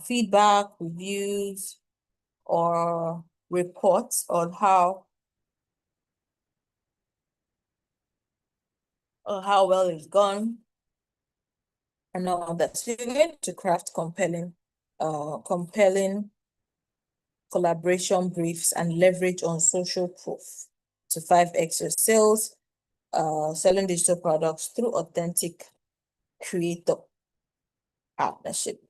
feedback, reviews, or reports on how well it's gone and all that. So you're going to craft compelling collaboration briefs and leverage on social proof to 5x your sales, selling digital products through authentic creator partnership.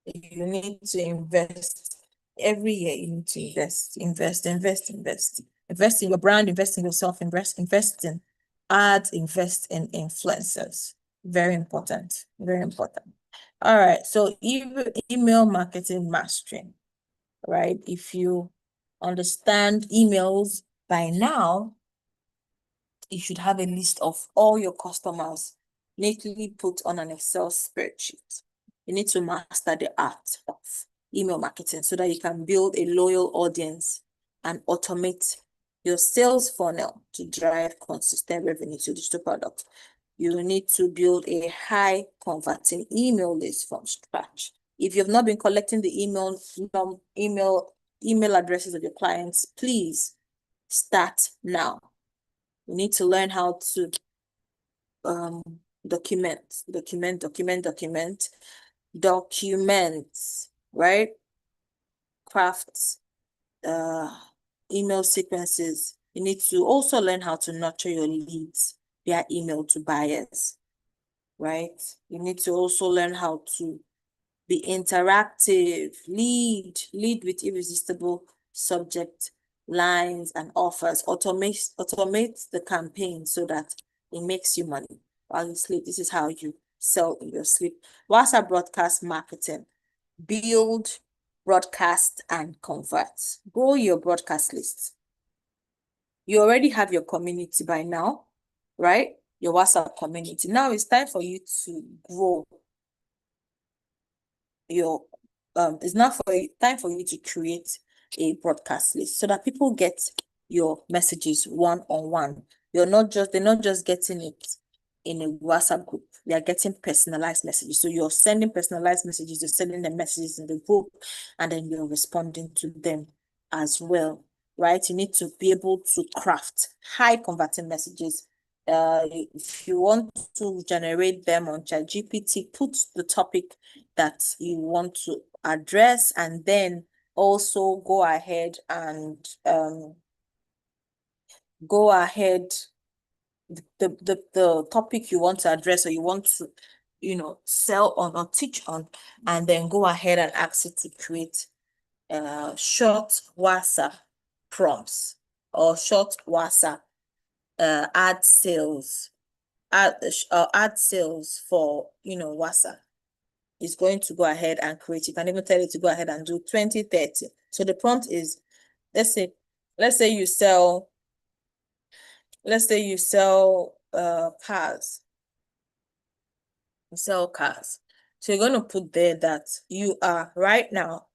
You need to invest every year. You need to invest in your brand, invest in yourself, invest in ads, invest in influencers. Very important. Very important. All right. So email marketing mastery, right? If you understand emails by now, you should have a list of all your customers neatly put on an Excel spreadsheet. You need to master the art of email marketing so that you can build a loyal audience and automate your sales funnel to drive consistent revenue to digital products. You need to build a high converting email list from scratch. If you've not been collecting the email addresses of your clients, please start now. You need to learn how to document, right? Craft email sequences. You need to also learn how to nurture your leads via email to buyers, right? You need to also learn how to be interactive, lead with irresistible subject lines and offers, automate the campaign so that it makes you money while you sleep. This is how you sell in your sleep. WhatsApp broadcast marketing, build, broadcast, and convert. Grow your broadcast list. You already have your community by now, right? Your WhatsApp community. Now it's time for you to grow your it's not for time for you to create a broadcast list so that people get your messages one-on-one. They're not just getting it in a WhatsApp group. They are getting personalized messages. So you're sending personalized messages, you're sending them messages in the group, and then you're responding to them as well, right? You need to be able to craft high converting messages. If you want to generate them on ChatGPT, put the topic that you want to address, and then also go ahead the topic you want to address or you want to sell on or teach on, and then go ahead and ask it to create short WhatsApp prompts or short WhatsApp ad sales for WhatsApp. Is going to go ahead and create. You can even tell it to go ahead and do 20-30. So the prompt is, let's say you sell cars. You sell cars. So you're going to put there that you are right now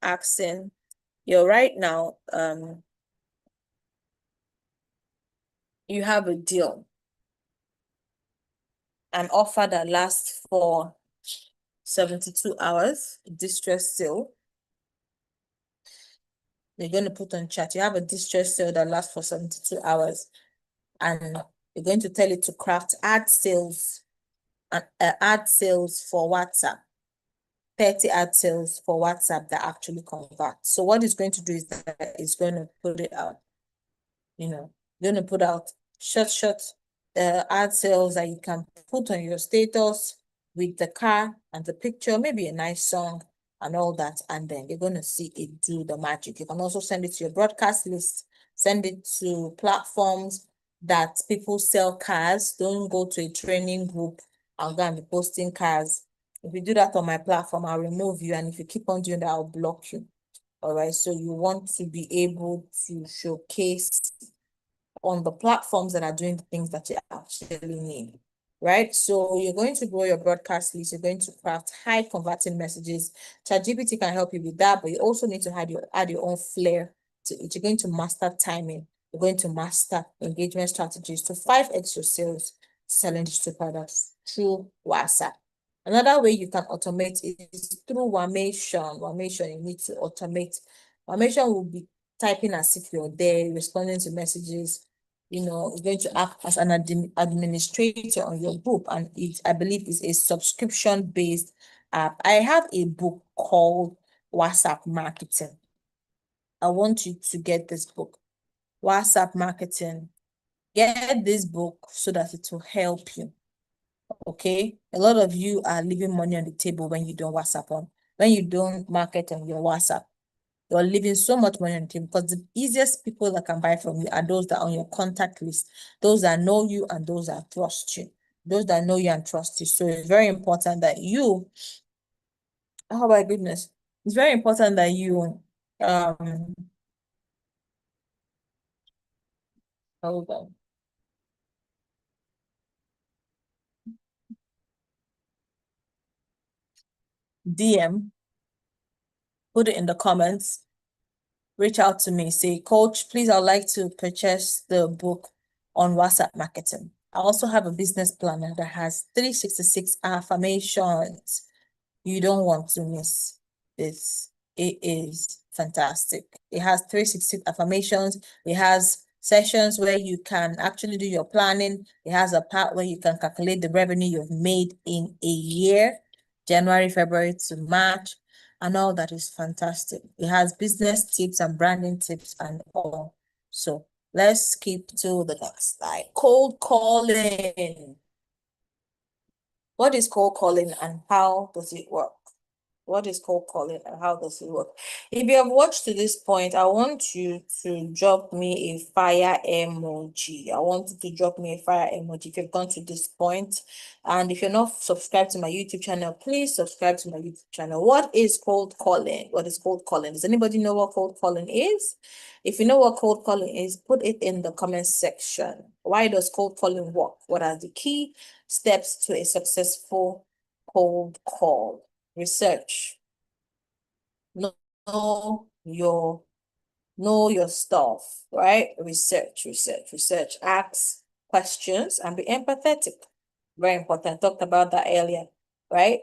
you have a deal, an offer that lasts for 72 hours, distress sale. You're going to put on chat. You have a distress sale that lasts for 72 hours. And you're going to tell it to craft ad sales for WhatsApp. 30 ad sales for WhatsApp that actually convert. So what it's going to do is that it's going to put it out. you're going to put out short ad sales that you can put on your status with the car and the picture, maybe a nice song and all that, and then you're going to see it do the magic. You can also send it to your broadcast list, send it to platforms that people sell cars. Don't go to a training group and go and be posting cars. If you do that on my platform, I'll remove you, and if you keep on doing that, I'll block you. All right, so you want to be able to showcase on the platforms that are doing the things that you actually need, right? So you're going to grow your broadcast list. You're going to craft high converting messages. ChatGPT can help you with that, but you also need to add your own flair to it. You're going to master timing. You're going to master engagement strategies to 5x your sales selling digital products through WhatsApp. Another way you can automate is through Wamation. Wamation, you need to automate. Wamation will be typing as if you're there, responding to messages, going to act as an administrator on your group, and I believe is a subscription-based app. I have a book called WhatsApp Marketing. I want you to get this book, WhatsApp Marketing. Get this book so that it will help you. Okay, a lot of you are leaving money on the table when you don't WhatsApp when you don't market on your WhatsApp. You're leaving so much money on the table because the easiest people that can buy from you are those that are on your contact list, those that know you and those that trust you, those that know you and trust you. So it's very important that oh my goodness, it's very important that you, hold on, DM, put it in the comments, reach out to me, say, Coach, please, I'd like to purchase the book on WhatsApp marketing. I also have a business planner that has 366 affirmations. You don't want to miss this. It is fantastic. It has 360 affirmations. It has sessions where you can actually do your planning. It has a part where you can calculate the revenue you've made in a year, January, February to March, and all that is fantastic. It has business tips and branding tips and all. So let's skip to the next slide. Cold calling. What is cold calling and how does it work? What is cold calling and how does it work? If you have watched to this point, I want you to drop me a fire emoji. I want you to drop me a fire emoji if you've gone to this point. And if you're not subscribed to my YouTube channel, please subscribe to my YouTube channel. What is cold calling? What is cold calling? Does anybody know what cold calling is? If you know what cold calling is, put it in the comment section. Why does cold calling work? What are the key steps to a successful cold call? Research. Know your stuff, right? Research. Ask questions and be empathetic. Very important. I talked about that earlier, right?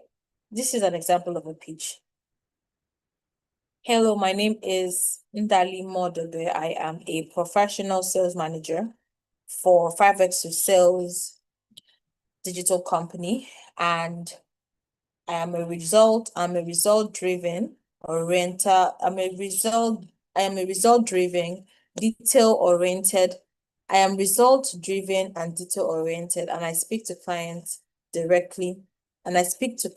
This is an example of a pitch. Hello, my name is Ndali Modebe. I am a professional sales manager for 5X Sales digital company, and I'm a result driven oriented. I am a result driven, detail oriented. I am result driven and detail oriented, and I speak to clients directly. And I speak to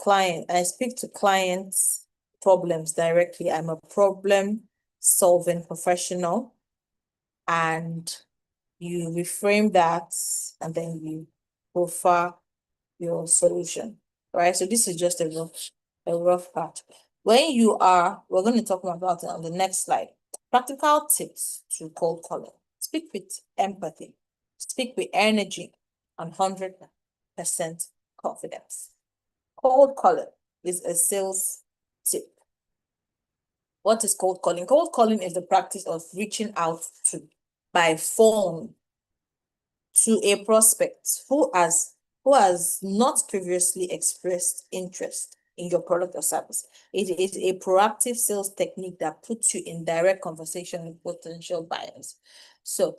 clients' problems directly. I'm a problem solving professional, and you reframe that and then you offer your solution, right? So this is just a rough part. We're going to talk about it on the next slide. Practical tips to cold calling. Speak with empathy, speak with energy, and 100% confidence. Cold calling is a sales tip. What is cold calling? Cold calling is the practice of reaching out by phone to a prospect who has not previously expressed interest in your product or service. It is a proactive sales technique that puts you in direct conversation with potential buyers. So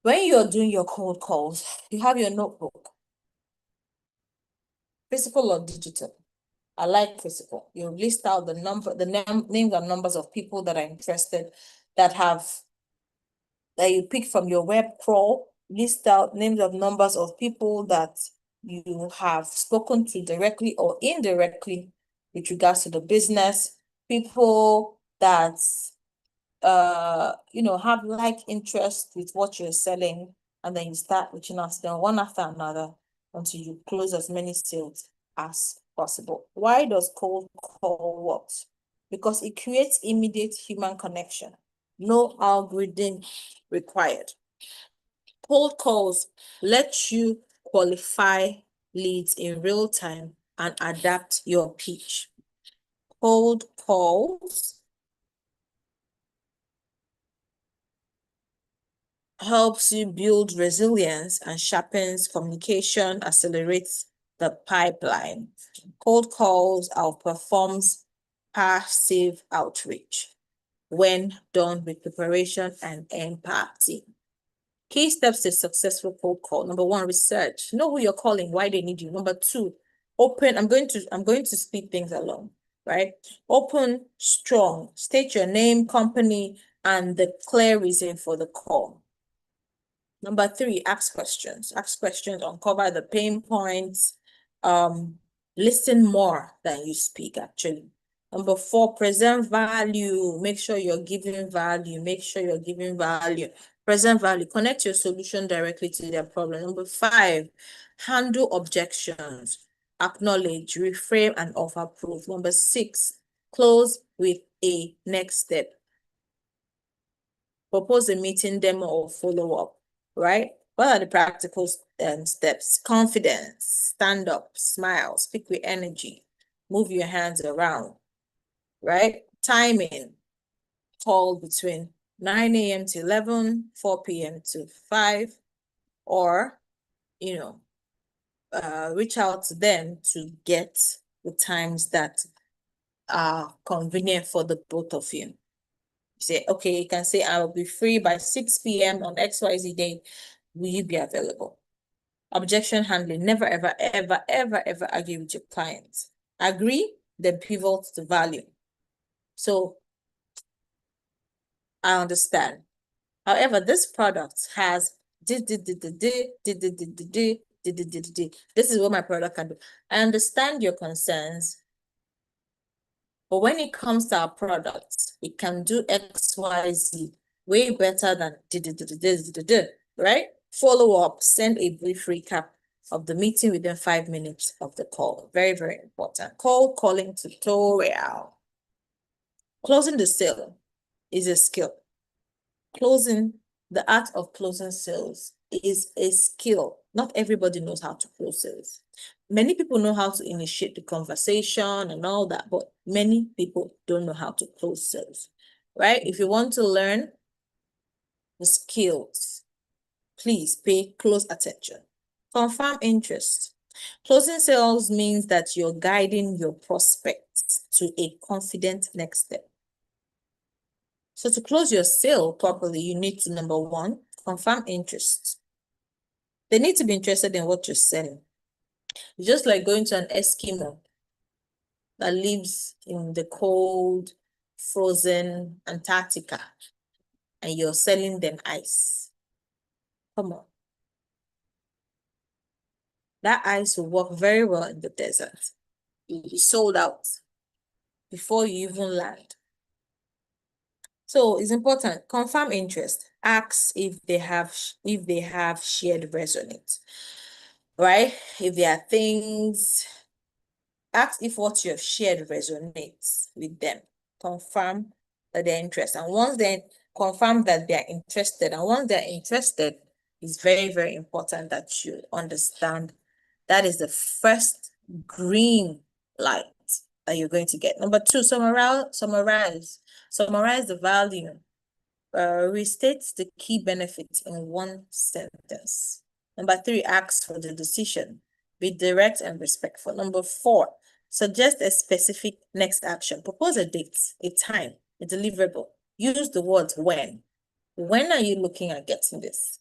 when you're doing your cold calls, you have your notebook, physical or digital. I like physical. You list out the names and numbers of people that are interested, that that you pick from your web crawl, list out names of numbers of people that you have spoken to directly or indirectly with regards to the business, people that have like interest with what you're selling, and then you start reaching out to them one after another until you close as many sales as possible. Why does cold call work? Because it creates immediate human connection. No algorithm required. Cold calls let you qualify leads in real time and adapt your pitch. Cold calls helps you build resilience and sharpens communication, accelerates the pipeline. Cold calls outperforms passive outreach when done with preparation and empathy. Key steps to successful cold call. Number one, research. Know who you're calling, why they need you. Number two, open. I'm going to speed things along, right? Open strong. State your name, company, and the clear reason for the call. Number three, ask questions. Ask questions, uncover the pain points. Listen more than you speak, actually. Number four, present value. Make sure you're giving value. Make sure you're giving value. Present value. Connect your solution directly to their problem. Number five, handle objections. Acknowledge, reframe, and offer proof. Number six, close with a next step. Propose a meeting, demo, or follow-up, right? What are the practical steps? Confidence, stand up, smile, speak with energy, move your hands around, right? Timing, call between 9 a.m. to 11, 4 p.m. to 5, or, reach out to them to get the times that are convenient for the both of you. Say, okay, you can say, I will be free by 6 p.m. on XYZ day. Will you be available? Objection handling. Never, ever, ever, ever, ever argue with your clients. Agree, then pivot to value. So I understand. However, this product has this is what my product can do. I understand your concerns, but when it comes to our products, it can do XYZ way better than right? Follow up, send a brief recap of the meeting within 5 minutes of the call. Very, very important. Cold calling tutorial. Closing the sale is a skill. The art of closing sales is a skill. Not everybody knows how to close sales. Many people know how to initiate the conversation and all that, but many people don't know how to close sales, right? If you want to learn the skills, please pay close attention. Confirm interest. Closing sales means that you're guiding your prospects to a confident next step. So to close your sale properly, you need to, number one, confirm interest. They need to be interested in what you're selling. It's just like going to an Eskimo that lives in the cold, frozen Antarctica, and you're selling them ice. Come on. That ice will work very well in the desert. You'll be sold out before you even land. So it's important. Confirm interest. Ask if they have shared resonance, right? If there are things, ask if what you have shared resonates with them. Confirm that they're interested. And once they confirm that they're interested, it's very, very important that you understand that is the first green light that you're going to get. Number two, summarize the value. Restate the key benefits in one sentence. Number three, ask for the decision. Be direct and respectful. Number four, suggest a specific next action. Propose a date, a time, a deliverable. Use the words when. When are you looking at getting this?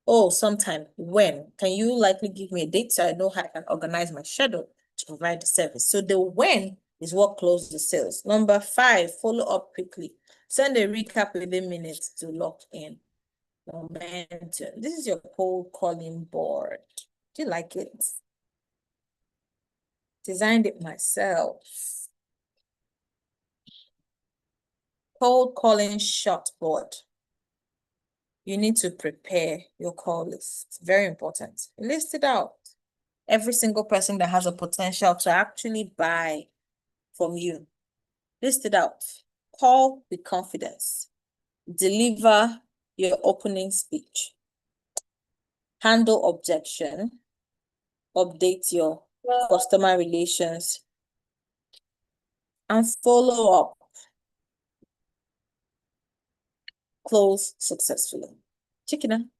Oh, sometime. When? Can you likely give me a date so I know how I can organize my schedule to provide the service? So the when is what closes the sales. Number five, follow up quickly. Send a recap within minutes to lock in. Momentum. This is your cold calling board. Do you like it? Designed it myself. Cold calling short board. You need to prepare your call list. It's very important. List it out. Every single person that has a potential to actually buy from you. List it out. Call with confidence. Deliver your opening speech. Handle objection. Update your customer relations. And follow up. Close successfully. Chicken.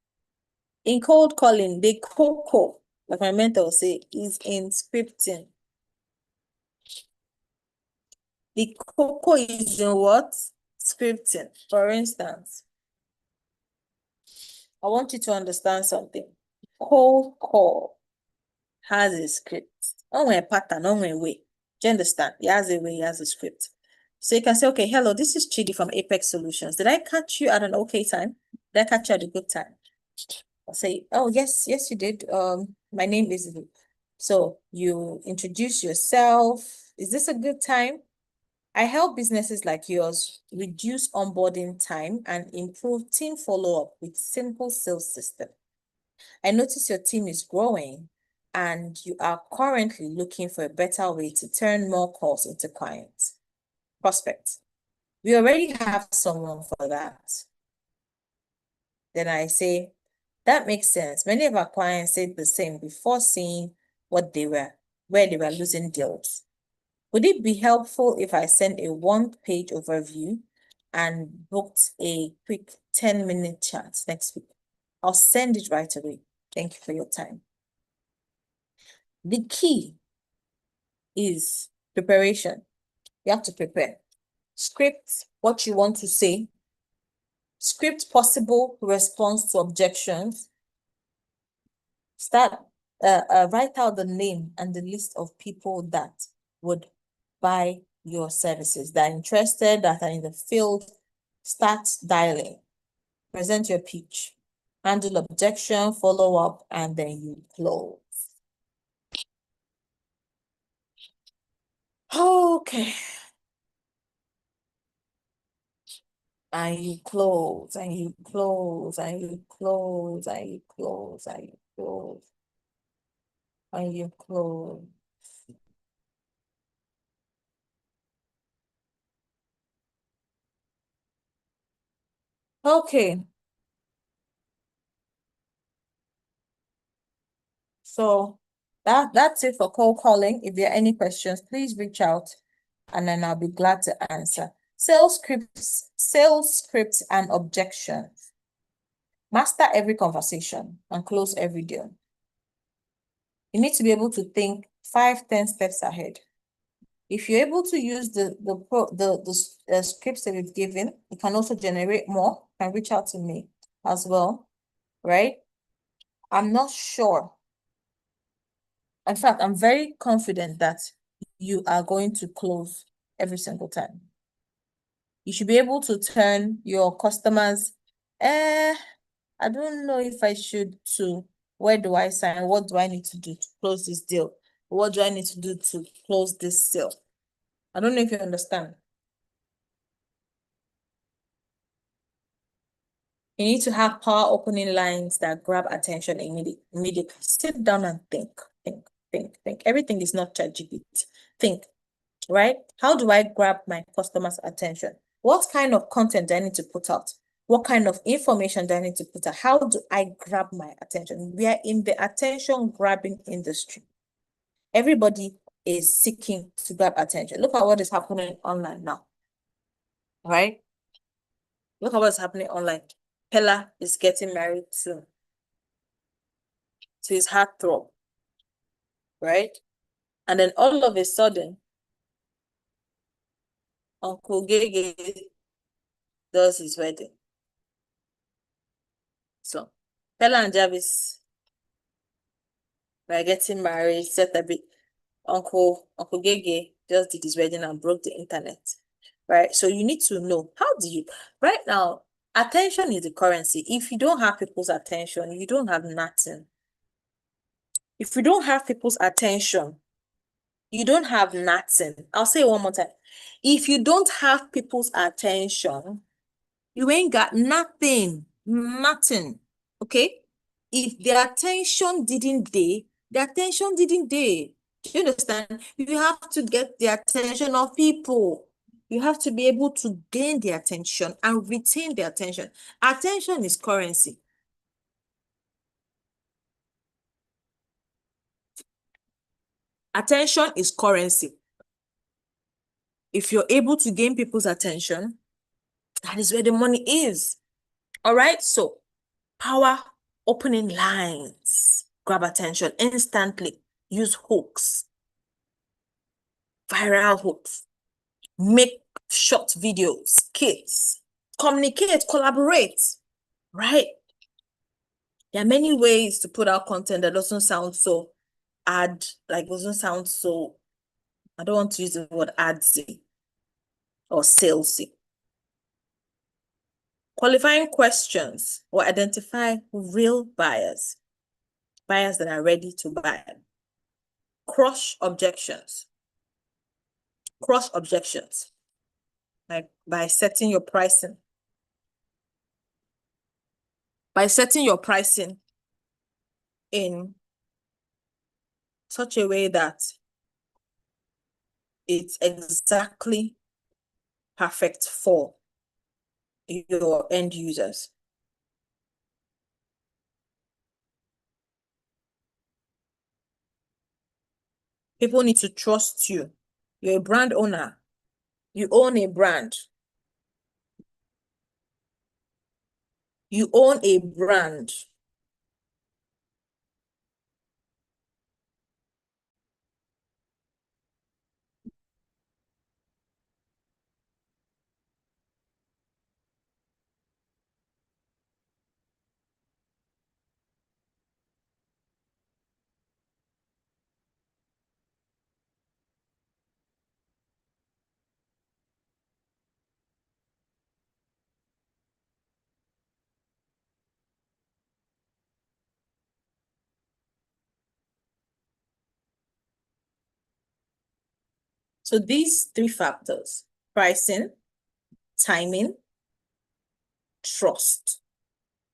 In cold calling, the cocoa, like my mentor say, is in scripting. The cocoa is in what? Scripting. For instance, I want you to understand something. Cold call has a script. On a pattern, on a way. Do you understand? He has a way, he has a script. So you can say, okay, hello, this is Chidi from Apex Solutions. Did I catch you at an okay time? Did I catch you at a good time? I'll say, oh, yes, you did. My name is. So you introduce yourself. Is this a good time? I help businesses like yours reduce onboarding time and improve team follow-up with simple sales system. I notice your team is growing and you are currently looking for a better way to turn more calls into clients. Prospects. We already have someone for that. Then I say, that makes sense. Many of our clients said the same before seeing where they were losing deals. Would it be helpful if I sent a one-page overview and booked a quick 10-minute chat next week? I'll send it right away. Thank you for your time. The key is preparation. You have to prepare. Script what you want to say. Script possible response to objections. Write out the name and the list of people that would buy your services, that are interested, that are in the field. Start dialing. Present your pitch. Handle objection, follow up, and then you close. Okay. And you close, and you close, and you close, and you close, and you close, and you close. Okay. So that's it for cold calling. If there are any questions, please reach out and then I'll be glad to answer. Sales scripts and objections. Master every conversation and close every deal. You need to be able to think 5, 10 steps ahead. If you're able to use the scripts that we've given, you can also generate more. You can reach out to me as well, right? I'm not sure. In fact, I'm very confident that you are going to close every single time. You should be able to turn your customers, I don't know if I should to, where do I sign? What do I need to do to close this deal? What do I need to do to close this sale? I don't know if you understand. You need to have power opening lines that grab attention immediately. Sit down and think. Everything is not ChatGPT. Think, right? How do I grab my customers' attention? What kind of content do I need to put out? What kind of information do I need to put out? How do I grab my attention? We are in the attention grabbing industry. Everybody is seeking to grab attention. Look at what is happening online now, right? Look at what's happening online. Pella is getting married to his heartthrob, right? And then all of a sudden, Uncle Gege does his wedding. So Pella and Jarvis were getting married, set a bit. Uncle Gege just did his wedding and broke the internet, right? So you need to know, how do you, right now, Attention is the currency. If you don't have people's attention, you don't have nothing. If you don't have people's attention, you don't have nothing. I'll say it one more time. If you don't have people's attention, you ain't got nothing. Nothing. Okay? If the attention didn't day, the attention didn't day. Do you understand? You have to get the attention of people. You have to be able to gain the attention and retain the attention. Attention is currency. Attention is currency. If you're able to gain people's attention, that is where the money is. All right? So, power opening lines. Grab attention instantly. Use hooks. Viral hooks. Make short videos, skits. Communicate, collaborate. Right? There are many ways to put out content that doesn't sound so doesn't sound so, I don't want to use the word adsy or salesy. Qualifying questions or identify real buyers that are ready to buy. Crush objections. Like by setting your pricing. By setting your pricing in such a way that it's exactly perfect for your end users. People need to trust you. You're a brand owner. You own a brand. You own a brand. So these three factors: pricing, timing, trust.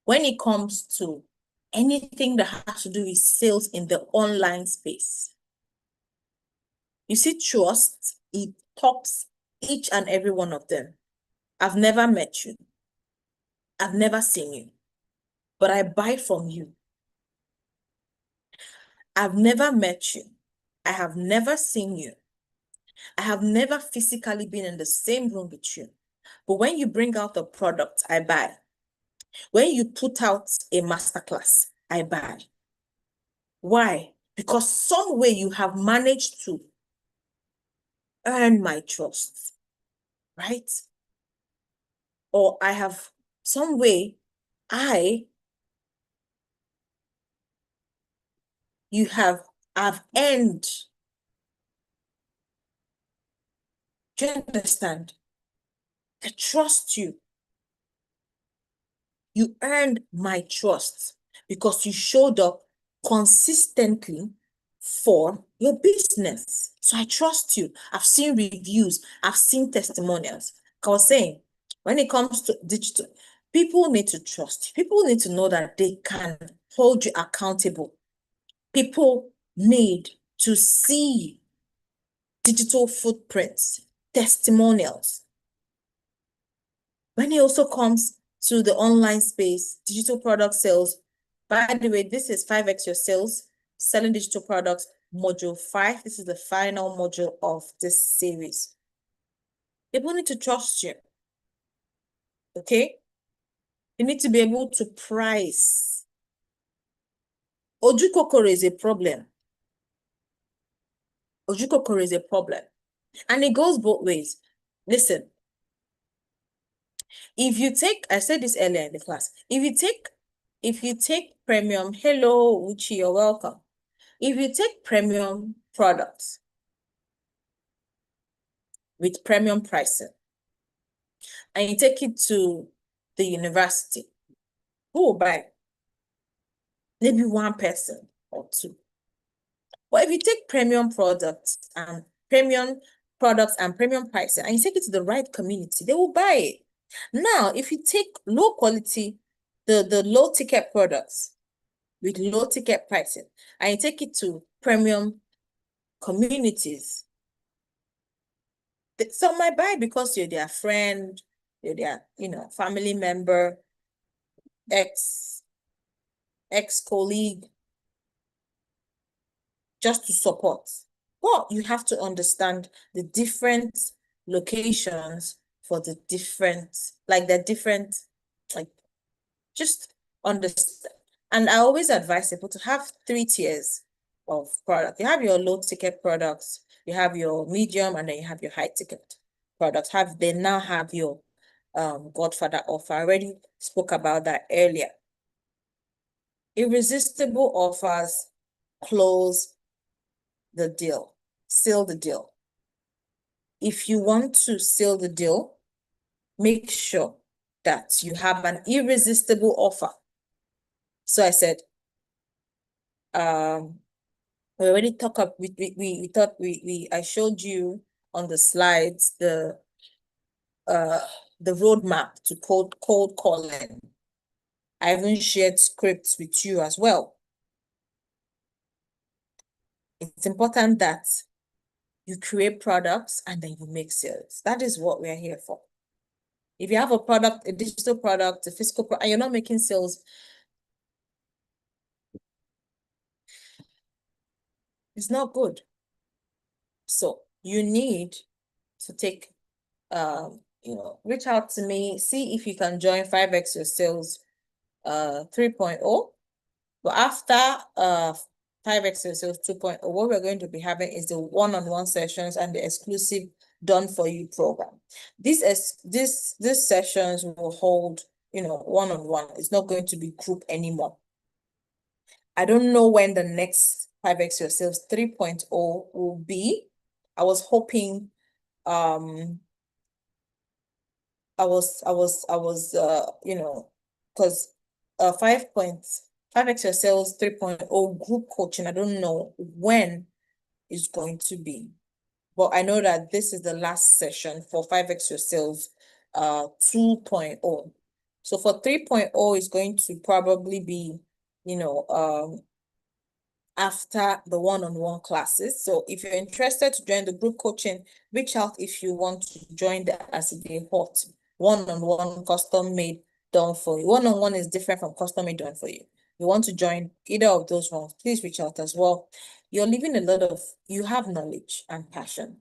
When it comes to anything that has to do with sales in the online space, you see, trust, it tops each and every one of them. I've never met you. I've never seen you, but I buy from you. I've never met you. I have never seen you. I have never physically been in the same room with you. But when you bring out a product, I buy. When you put out a masterclass, I buy. Why? Because some way you have managed to earn my trust, right? Or I have some way I've earned. Do you understand? I trust you. You earned my trust because you showed up consistently for your business. So I trust you. I've seen reviews. I've seen testimonials. Like I was saying, when it comes to digital, people need to trust. People need to know that they can hold you accountable. People need to see digital footprints, testimonials. When it also comes to the online space, digital product sales, by the way, this is 5x your sales, selling digital products, module 5. This is the final module of this series. People need to trust you, okay? You need to be able to price. Ojukokoro is a problem. Ojukokoro is a problem. And it goes both ways. Listen, if you take, I said this earlier in the class, if you take premium, hello, Uchi, you're welcome. If you take premium products with premium pricing and you take it to the university. Who will buy? Maybe one person or two. But if you take premium products and premium pricing and you take it to the right community, they will buy it. Now, if you take low quality, the low ticket products with low ticket pricing, and you take it to premium communities, some might buy because you're their friend, you're their, family member, ex colleague, just to support. But you have to understand the different locations for the different, like like just understand. And I always advise people to have 3 tiers of product. You have your low ticket products, you have your medium, and then you have your high ticket products. They now have your Godfather offer. I already spoke about that earlier. Irresistible offers close the deal, seal the deal. If you want to seal the deal, make sure that you have an irresistible offer. So I said, we already talked up, we thought I showed you on the slides the roadmap to cold calling. I even shared scripts with you as well. It's important that you create products and then you make sales. That is what we're here for. If you have a product, a digital product, a physical product, and you're not making sales, it's not good. So you need to take, reach out to me, see if you can join 5X Your Sales 3.0. But after 5X Your Sales 2.0, what we're going to be having is the one-on-one sessions and the exclusive Done For You program. These sessions will hold, one-on-one. It's not going to be group anymore. I don't know when the next 5X Your Sales 3.0 will be. I was hoping, because 5X Your Sales 3.0 group coaching, I don't know when it's going to be. But I know that this is the last session for 5X Your Sales 2.0. So for 3.0 is going to probably be, after the one-on-one classes. So if you're interested to join the group coaching, reach out if you want to join the as a hot one-on-one custom made done for you. One-on-one is different from custom made done for you. You want to join either of those ones, please reach out as well. You have knowledge and passion.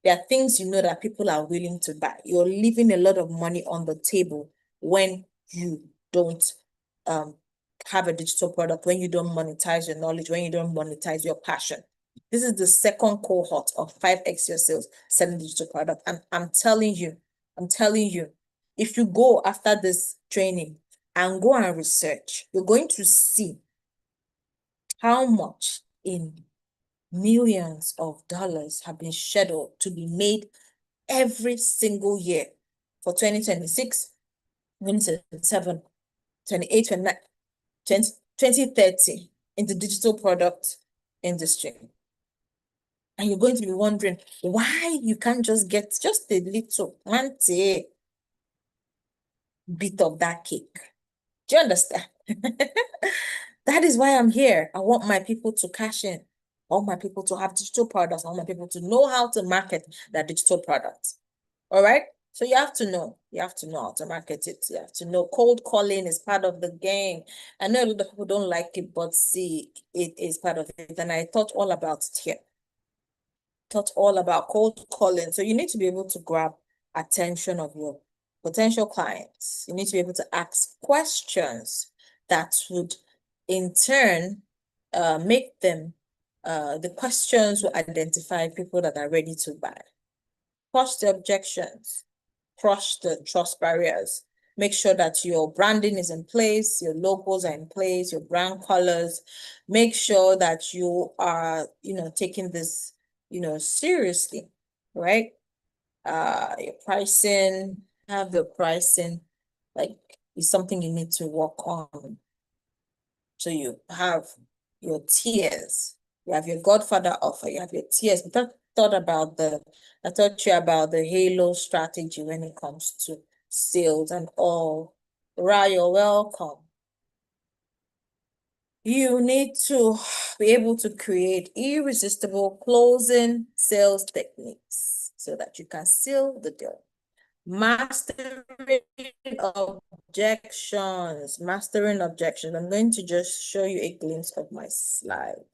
There are things that people are willing to buy. You're leaving a lot of money on the table when you don't have a digital product, when you don't monetize your knowledge, when you don't monetize your passion. This is the second cohort of 5X Your Sales selling digital product. And I'm telling you, if you go after this training and go and research, you're going to see how much in millions of dollars have been scheduled to be made every single year for 2026, 2027, 28, 29, 2030 in the digital product industry. And you're going to be wondering why you can't just get just a little bit of that cake. Do you understand? That is why I'm here. I want my people to cash in. I want my people to have digital products. I want my people to know how to market their digital products. All right? So you have to know. You have to know how to market it. You have to know cold calling is part of the game. I know a lot of people don't like it, but see, it is part of it. And I thought all about it here. Taught all about cold calling. So you need to be able to grab attention of your potential clients. You need to be able to ask questions that would in turn make them, the questions will identify people that are ready to buy. Crush the objections, crush the trust barriers. Make sure that your branding is in place, your logos are in place, your brand colors. Make sure that you are, taking this, seriously, right? Your pricing, have your pricing like is something you need to work on. So you have your tiers, you have your Godfather offer, you have your tiers. I taught you about the halo strategy when it comes to sales and all. Ra, you're welcome. You need to be able to create irresistible closing sales techniques so that you can seal the deal. Mastering objections. Mastering objections. I'm going to just show you a glimpse of my slide.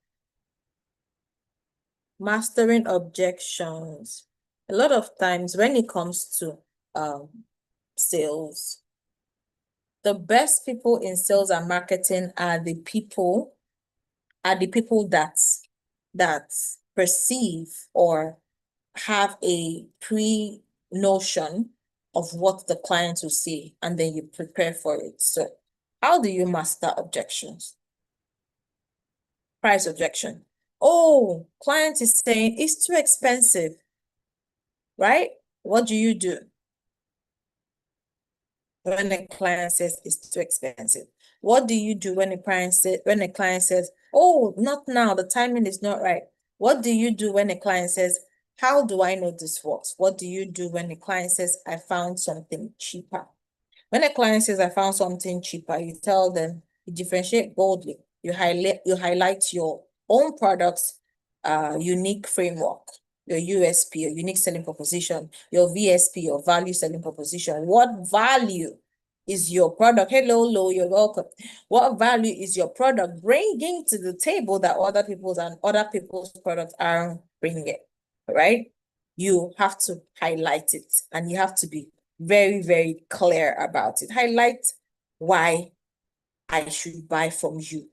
Mastering objections. A lot of times when it comes to sales, the best people in sales and marketing are the people that perceive or have a pre-notion of what the client will say, and then you prepare for it. So how do you master objections? Price objection. Oh, client is saying it's too expensive, right? What do you do when a client says it's too expensive? What do you do when a client says, oh, not now, the timing is not right? What do you do when a client says, how do I know this works? What do you do when a client says, I found something cheaper? When a client says, I found something cheaper, you tell them, you differentiate boldly. You highlight your own product's unique framework, your USP, your unique selling proposition, your VSP, your value selling proposition. What value is your product? Hello, you're welcome. What value is your product bringing to the table that other people's products aren't bringing it, right? You have to highlight it, and you have to be very, very clear about it. Highlight why I should buy from you.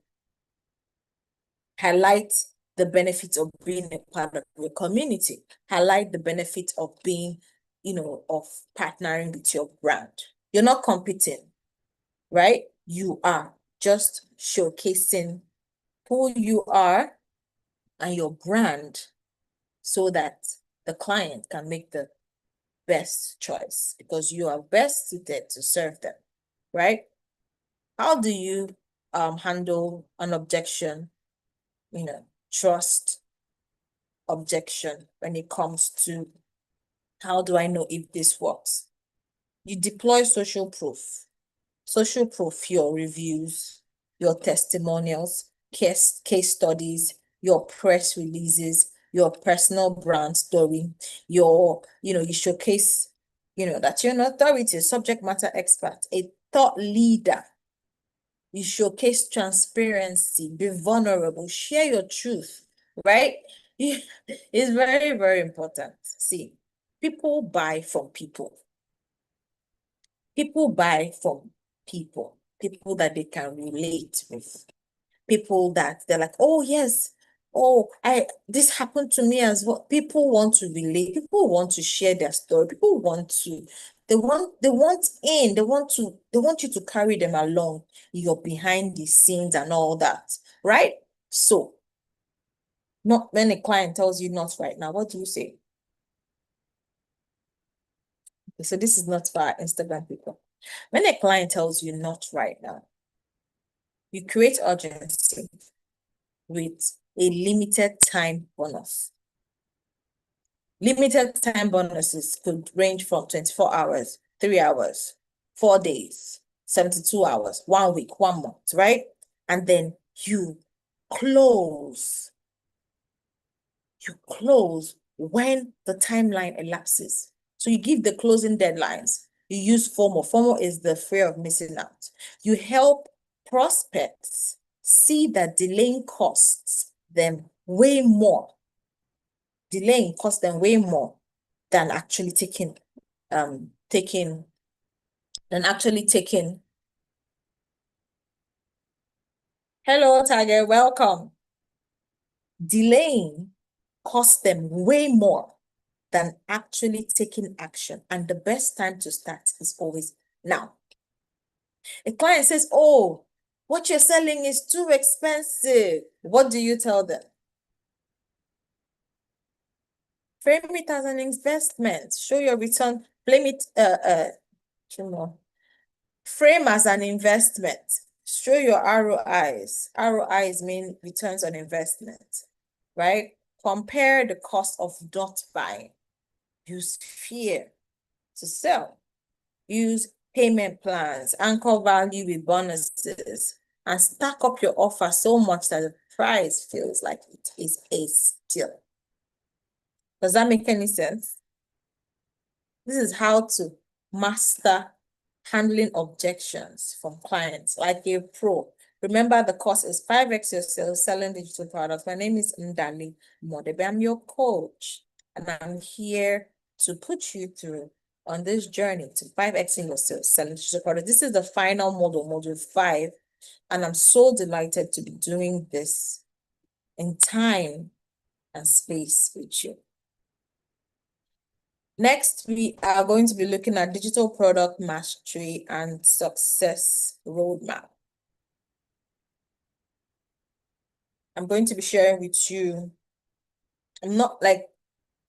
Highlight the benefits of being a part of the community. Highlight the benefit of being, of partnering with your brand. You're not competing, right? You are just showcasing who you are and your brand so that the client can make the best choice because you are best suited to serve them, right? How do you handle an objection, trust objection when it comes to how do I know if this works? You deploy social proof. Social proof, your reviews, your testimonials, case studies, your press releases, your personal brand story, you showcase, that you're an authority, subject matter expert, a thought leader. You showcase transparency, be vulnerable, share your truth, right? It's very, very important. See, people buy from people. People buy from people that they can relate with, people that they're like, oh yes, oh, this happened to me as well. People want to relate, people want to share their story, people want to, they want you to carry them along, you're behind the scenes and all that, right? So, not when a client tells you not right now, what do you say? So this is not for our Instagram people. When a client tells you not right now, you create urgency with a limited time bonus. Limited time bonuses could range from 24 hours, 3 hours, 4 days, 72 hours, 1 week, 1 month, right? And then you close. You close when the timeline elapses. So you give the closing deadlines. You use FOMO. FOMO is the fear of missing out. You help prospects see that delaying costs them way more. Delaying costs them way more than actually taking. Hello, Tiger, welcome. Delaying costs them way more than actually taking action. And the best time to start is always now. A client says, oh, what you're selling is too expensive. What do you tell them? Frame it as an investment. Show your return. Blame it, Frame as an investment. Show your ROIs. ROIs mean returns on investment, right? Compare the cost of not buying. Use fear to sell. Use payment plans, anchor value with bonuses, and stack up your offer so much that the price feels like it is a steal. Does that make any sense? This is how to master handling objections from clients like a pro. Remember, the course is 5x your sales selling digital products. My name is Ndali Modebe. I'm your coach, and I'm here to put you through on this journey to 5xing your sales selling digital products. This is the final module 5, and I'm so delighted to be doing this in time and space with you. Next, we are going to be looking at digital product mastery and success roadmap. I'm going to be sharing with you, I'm not like,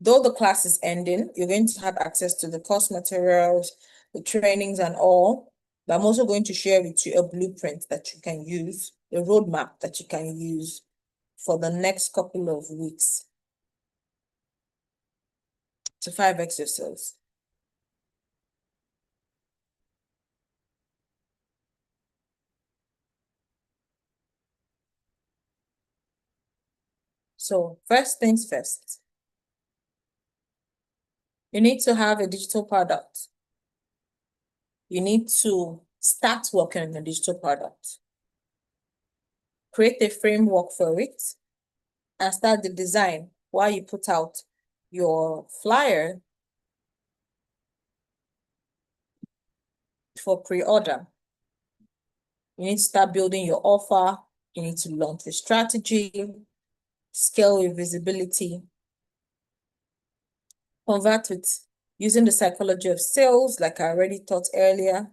though the class is ending, you're going to have access to the course materials, the trainings and all, but I'm also going to share with you a blueprint that you can use, a roadmap that you can use for the next couple of weeks to 5x your sales. So first things first, you need to have a digital product. You need to start working on a digital product. Create a framework for it and start the design while you put out your flyer for pre-order. You need to start building your offer. You need to launch a strategy, scale with visibility, convert with using the psychology of sales, like I already taught earlier.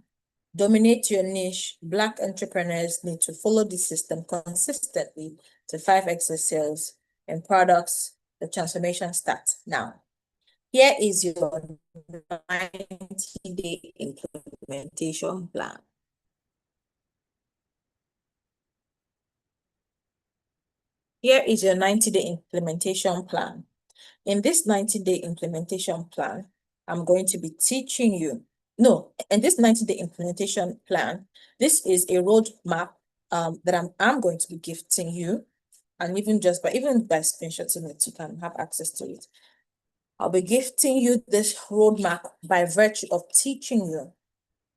Dominate your niche. Black entrepreneurs need to follow this system consistently to 5x sales and products. The transformation starts now. Here is your 90-day implementation plan. Here is your 90-day implementation plan. In this 90-day implementation plan, I'm going to be teaching you. No, in this 90-day implementation plan, this is a roadmap that I'm going to be gifting you. And even by screenshotting it, you can have access to it. I'll be gifting you this roadmap by virtue of teaching you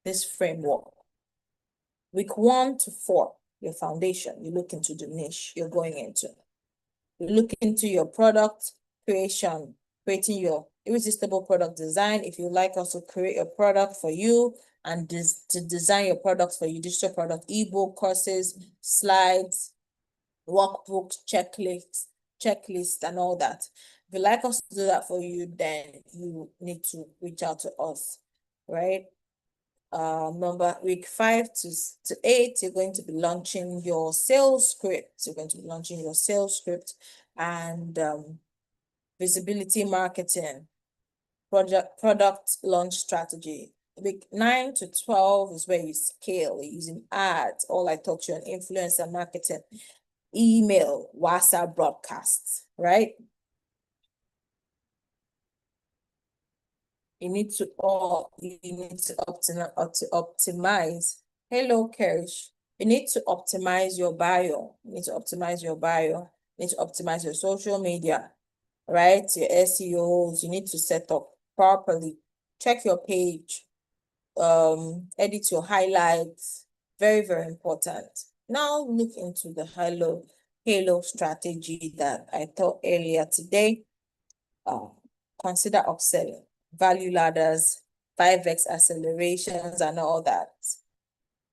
this framework. Week 1 to 4, your foundation, you look into the niche you're going into. You look into your product creation, creating your irresistible product design. If you like us to create a product for you and to design your products for you, digital product, ebook, courses, slides, workbooks, checklists, and all that. If you like us to do that for you, then you need to reach out to us, right? Number week 5 to 8, you're going to be launching your sales script. You're going to be launching your sales script and visibility marketing, product launch strategy. Week 9 to 12 is where you scale using ads. All I taught you on influencer marketing, email, WhatsApp broadcasts, right? You need to optimize. Hello, Kerish. You need to optimize your bio. You need to optimize your bio. You need to optimize your social media, right? Your SEOs. You need to set up properly. Check your page. Edit your highlights. Very, very important. Now look into the Halo strategy that I taught earlier today. Consider upselling, value ladders, 5x accelerations, and all that.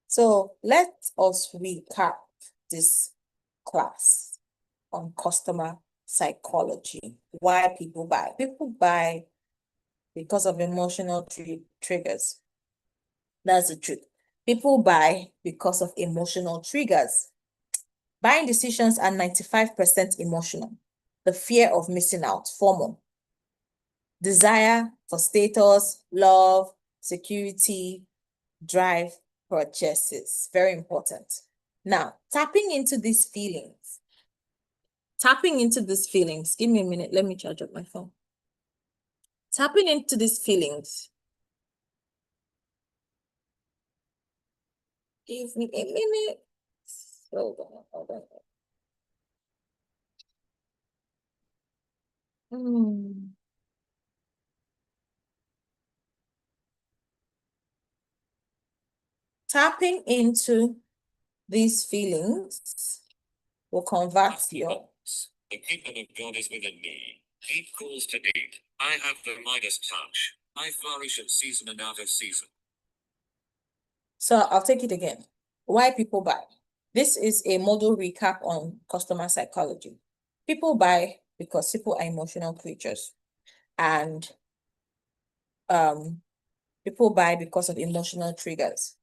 So let us recap this class on customer psychology. Why people buy. People buy because of emotional triggers. That's the truth. People buy because of emotional triggers. Buying decisions are 95% emotional. The fear of missing out, FOMO. Desire for status, love, security, drive purchases. Very important. Now, tapping into these feelings. Tapping into these feelings. Give me a minute. Let me charge up my phone. Tapping into these feelings. Give me a minute. Hold on, hold on. Tapping into these feelings will convert your. The kingdom of God is within me. Deep calls to deep. I have the Midas touch. I flourish in season and out of season. So I'll take it again. Why people buy? This is a model recap on customer psychology. People buy because people are emotional creatures, and people buy because of emotional triggers.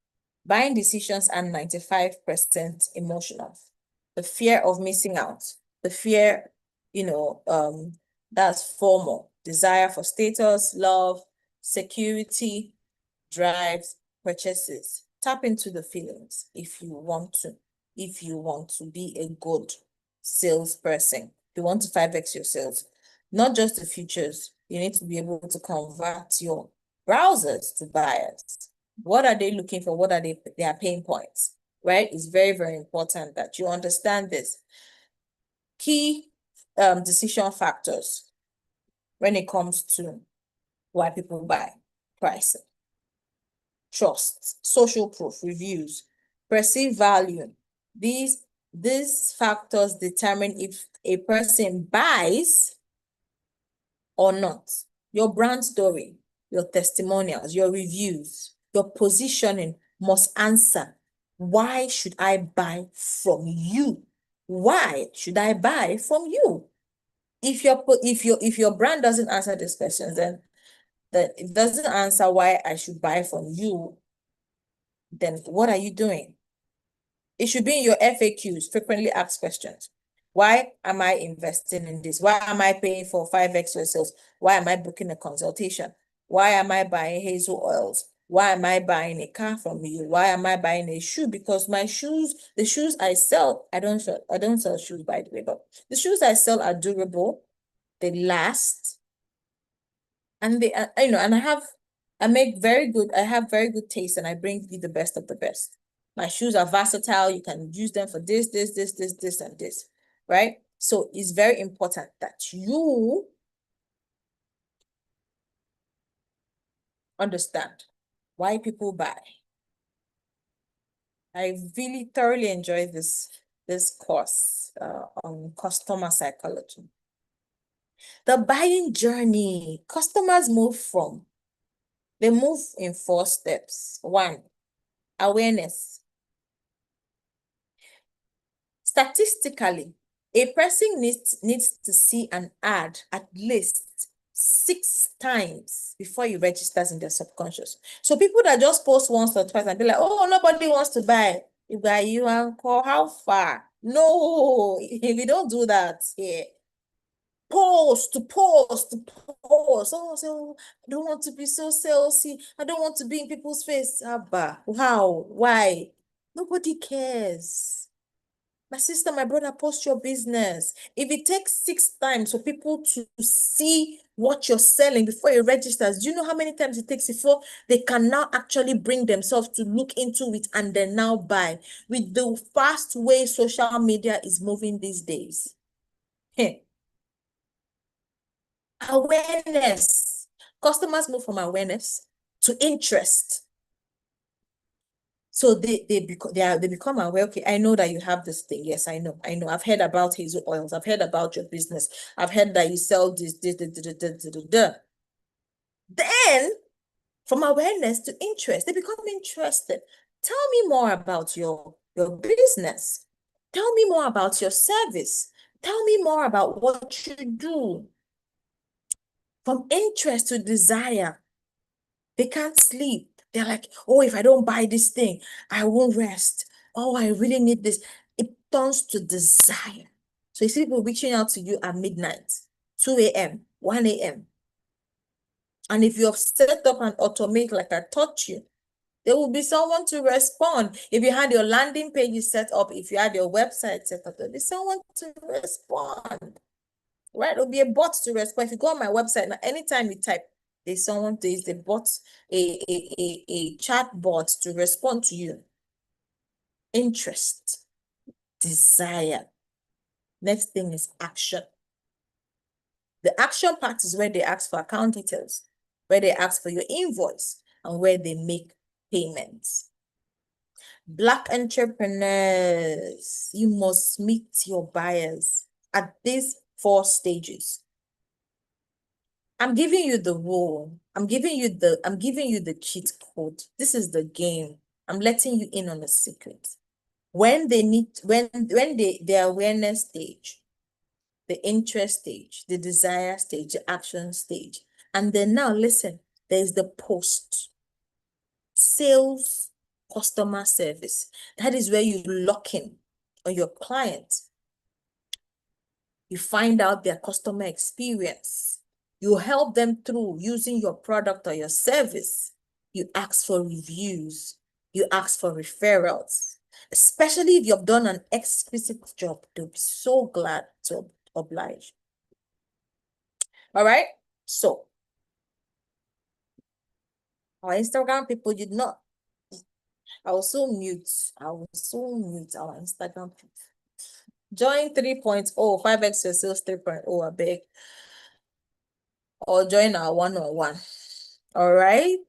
Buying decisions are 95% emotional. The fear of missing out, the fear, that's formal, desire for status, love, security, drives purchases. Tap into the feelings if you want to be a good salesperson. You want to 5x your sales, not just the futures. You need to be able to convert your browsers to buyers. What are they looking for? What are their pain points? Right? It's very, very important that you understand this. Key decision factors when it comes to why people buy: pricing, trust, social proof, reviews, perceived value. These factors determine if a person buys or not. Your brand story, your testimonials, your reviews, your positioning must answer, why should I buy from you? Why should I buy from you? If your brand doesn't answer these questions, then it doesn't answer why I should buy from you, then what are you doing? It should be in your FAQs, frequently asked questions. Why am I investing in this? Why am I paying for 5x sales? Why am I booking a consultation? Why am I buying hazel oils? Why am I buying a car from you? Why am I buying a shoe? Because my shoes, the shoes I sell, I don't sell shoes, by the way, but the shoes I sell are durable, they last, and they and I have very good taste, and I bring you the best of the best. My shoes are versatile. You can use them for this, and this, right? So it's very important that you understand why people buy. I really thoroughly enjoyed this course on customer psychology. The buying journey. Customers they move in 4 steps. 1, awareness. Statistically, a person needs to see an ad at least 6 times before he registers in their subconscious. So people that just post once or twice and be like, oh, nobody wants to buy. You buy you and call how far? No, we don't do that here. Post. Oh, so I don't want to be so salesy. I don't want to be in people's face. Abba, how? Why? Nobody cares. My sister, my brother, post your business. If it takes 6 times for people to see what you're selling before it registers, do you know how many times it takes before they can now actually bring themselves to look into it and then now buy? With the fast way social media is moving these days. Hey. Awareness. Customers move from awareness to interest. So they become aware. Okay, I know that you have this thing. Yes, I know. I've heard about hazel oils. I've heard about your business. I've heard that you sell this. Then, from awareness to interest, they become interested. Tell me more about your business. Tell me more about your service. Tell me more about what you do. From interest to desire, they can't sleep. They're like, oh, if I don't buy this thing, I won't rest. Oh, I really need this. It turns to desire. So you see people reaching out to you at midnight, 2 a.m., 1 a.m. And if you have set up an automate like I taught you, There will be someone to respond. If you had your landing page set up, if you had your website set up, there'll be someone to respond. Right? There'll be a bot to respond. If you go on my website now, anytime you type, there's a bot, a chat bot to respond to you. Interest, desire. Next thing is action. The action part is where they ask for account details, where they ask for your invoice, and where they make payments. Black entrepreneurs, you must meet your buyers at these 4 stages. I'm giving you the rule. I'm giving you the cheat code. This is the game. I'm letting you in on a secret. When their awareness stage, the interest stage, the desire stage, the action stage. And then now listen, there's the post. Sales, customer service. That is where you lock in on your client. You find out their customer experience. You help them through using your product or your service. You ask for reviews. You ask for referrals. Especially if you've done an exquisite job, they'll be so glad to oblige. All right? So, our Instagram people did not. I will soon mute our Instagram people. Join 3.0, 5x your sales 3.0, I beg. Or join our one-on-one. All right?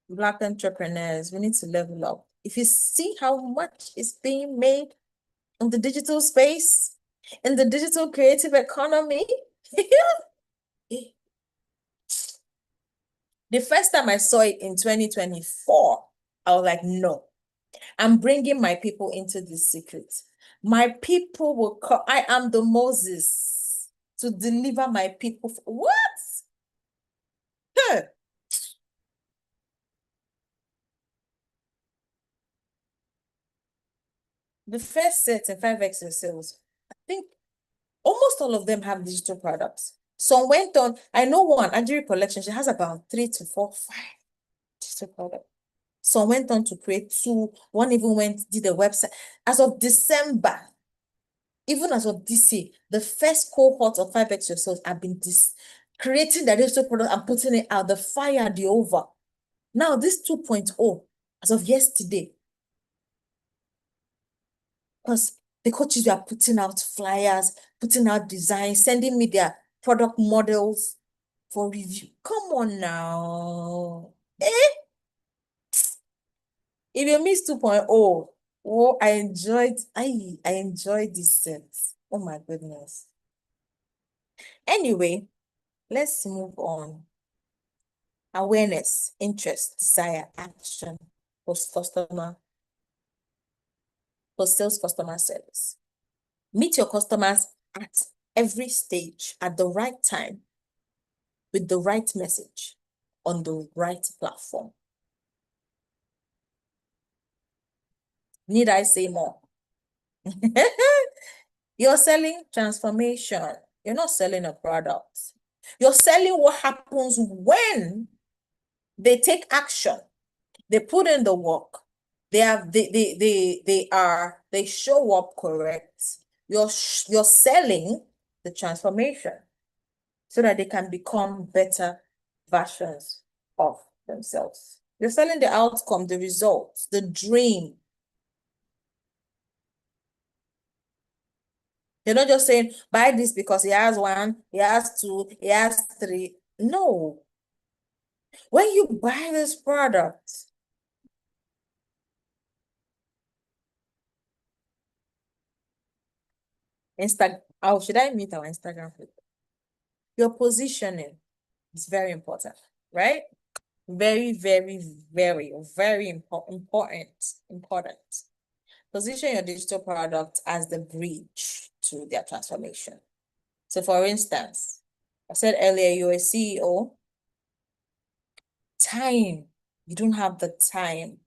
Black entrepreneurs, we need to level up. If you see how much is being made in the digital space, in the digital creative economy, the first time I saw it in 2024, I was like, no, I'm bringing my people into this secret. My people will come. I am the Moses to deliver my people. What? Huh. The first set in 5x sales, I think almost all of them have digital products. Some went on, I know one, Andrew Collection, she has about 3 to 4, 5 digital products. Some went on to create 2, one even did a website. As of December, even as of this year, the first cohort of 5x yourselves have been creating the digital product and putting it out. The fire, the over. Now, this 2.0, as of yesterday, because the coaches were putting out flyers, putting out designs, sending me their product models for review. Come on now. Eh? If you miss 2.0, oh, I enjoyed this set. Oh my goodness. Anyway, let's move on. Awareness, interest, desire, action, post-sales customer service. Meet your customers at every stage, at the right time, with the right message, on the right platform. Need I say more? You're selling transformation. You're not selling a product. You're selling what happens when they take action. They put in the work. They show up correct. You're selling the transformation so that they can become better versions of themselves. You're selling the outcome, the results, the dream. You're not just saying, buy this because he has 1, he has 2, he has 3. No. When you buy this product, should I meet our Instagram people? Your positioning is very important, right? Very, very, very, very important. Position your digital product as the bridge to their transformation. So for instance, I said earlier, you're a CEO. Time. You don't have the time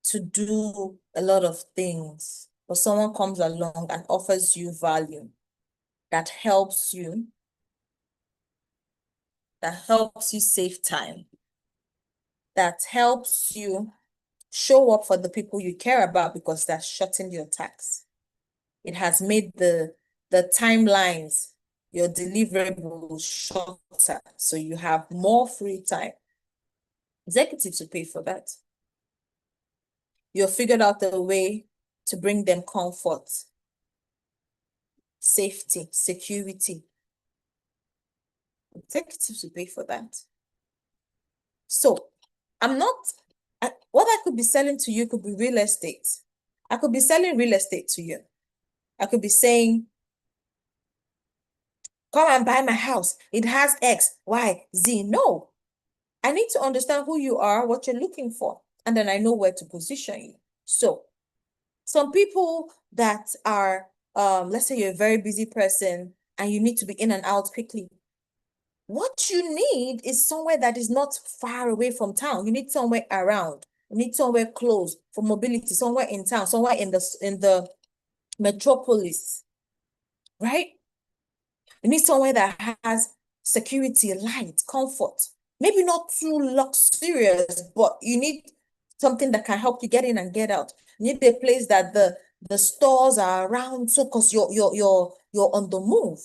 to do a lot of things, but someone comes along and offers you value. that helps you save time, that helps you show up for the people you care about because that's shortened your tax. It has made the timelines, your deliverables shorter, so you have more free time. Executives will pay for that. You've figured out a way to bring them comfort, safety, security. Executives will pay for that. So what I could be selling to you could be real estate. I could be selling real estate to you. I could be saying, come and buy my house. It has X, Y, Z. No, I need to understand who you are, what you're looking for, and then I know where to position you. So some people that are, let's say you're a very busy person and you need to be in and out quickly. What you need is somewhere that is not far away from town. You need somewhere around. You need somewhere close for mobility, somewhere in town, somewhere in the metropolis, right? You need somewhere that has security, light, comfort. Maybe not too luxurious, but you need something that can help you get in and get out. You need a place that the stores are around, so because you're on the move.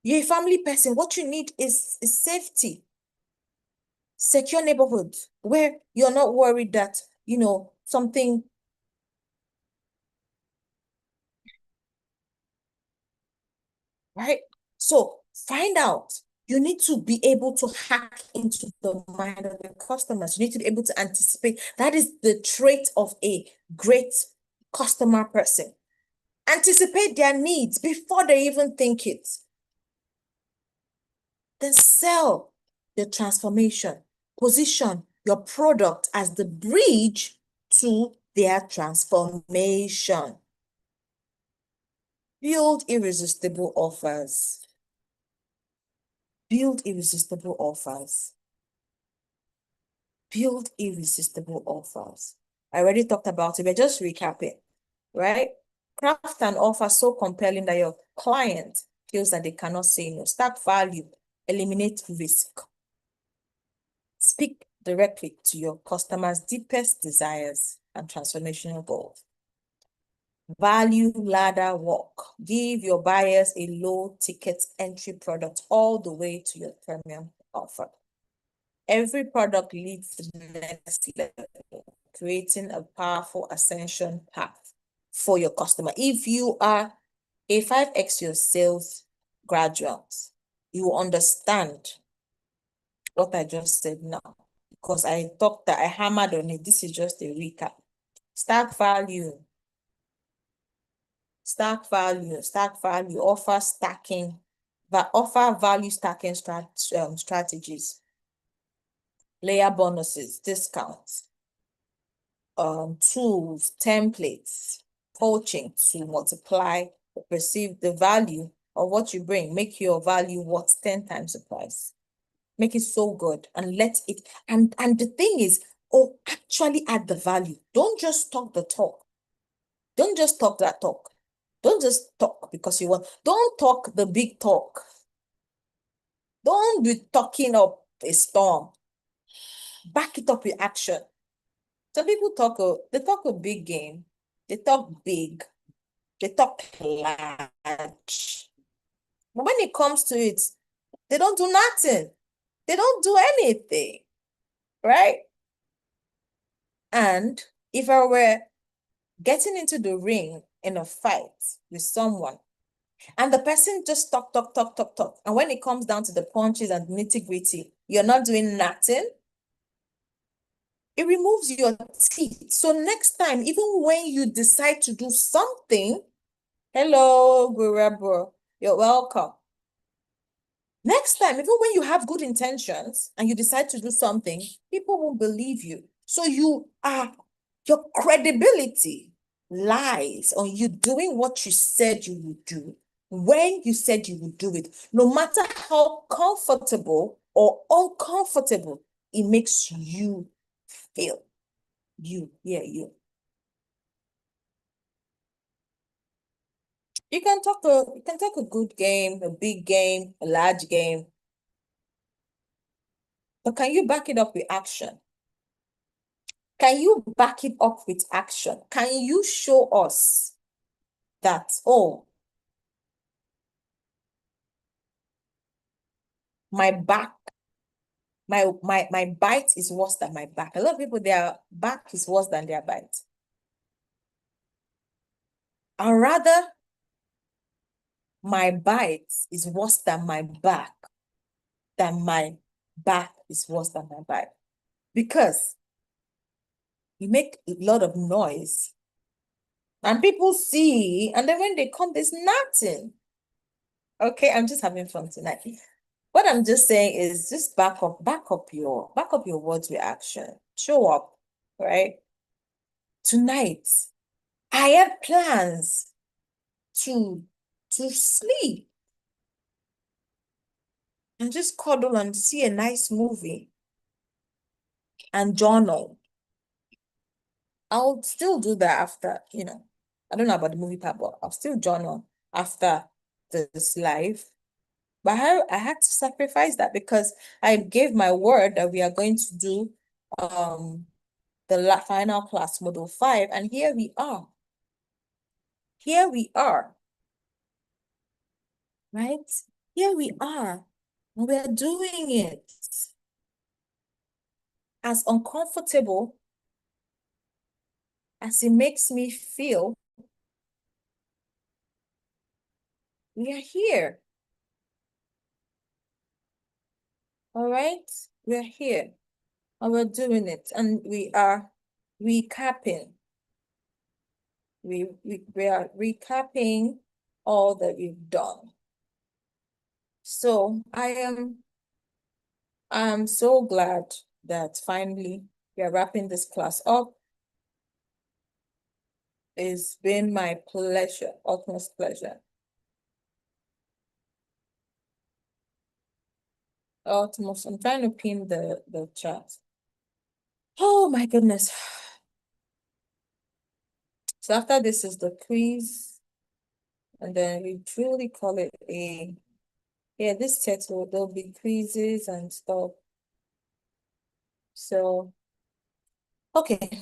You're a family person. What you need is safety, secure neighborhood where you're not worried that, something. Right? So find out. You need to be able to hack into the mind of your customers. You need to be able to anticipate. That is the trait of a great customer person. Anticipate their needs before they even think it. Then sell your transformation. Position your product as the bridge to their transformation. Build irresistible offers. Build irresistible offers. Build irresistible offers. I already talked about it, but just recap it, right? Craft an offer so compelling that your client feels that they cannot say no. Stack value, eliminate risk. Speak directly to your customer's deepest desires and transformational goals. Value ladder walk. Give your buyers a low ticket entry product all the way to your premium offer. Every product leads to the next level, creating a powerful ascension path for your customer. If you are a 5X your sales graduate, you will understand what I just said now, because I hammered on it. This is just a recap. Stack value, offer stacking, offer value stacking strategies, layer bonuses, discounts, tools, templates, coaching to multiply the perceived the value of what you bring. Make your value worth 10 times the price. Make it so good and let it, and the thing is, actually add the value. Don't just talk the talk. Don't just talk that talk. Don't just talk because you want. Don't talk the big talk. Don't be talking up a storm. Back it up with action. Some people they talk a big game. They talk big. They talk large. But when it comes to it, they don't do nothing. They don't do anything, right? And if I were getting into the ring in a fight with someone, and the person just talk, talk, talk, talk, talk, and when it comes down to the punches and nitty-gritty, you're not doing nothing, it removes your teeth. So next time, even when you decide to do something, hello, Gurabro, you're welcome. Next time, even when you have good intentions and you decide to do something, people won't believe you. So your credibility lies on you doing what you said you would do when you said you would do it, no matter how comfortable or uncomfortable it makes you feel. You. You can talk a good game, a big game, a large game, but can you back it up with action? Can you back it up with action? Can you show us that, oh, my back, my bite is worse than my back. A lot of people, their back is worse than their bite. And rather, my bite is worse than my back is worse than my bite. Because you make a lot of noise and people see, and then when they come, there's nothing. Okay, I'm just having fun tonight. What I'm just saying is just back up your words with action. Show up, right? Tonight, I have plans to sleep and just cuddle and see a nice movie and journal. I'll still do that after, I don't know about the movie part, but I'll still journal after this live. But I had to sacrifice that because I gave my word that we are going to do the final class, module 5, and here we are. Here we are, right? Here we are, and we are doing it. As uncomfortable as it makes me feel, we are here. All right? We're here and we're doing it. And we are recapping. We are recapping all that we've done. So I'm so glad that finally we are wrapping this class up. It's been my pleasure, utmost pleasure. Utmost, I'm trying to pin the chat. Oh my goodness. So after this is the quiz, and then we truly call it this text there'll be quizzes and stuff. So, okay.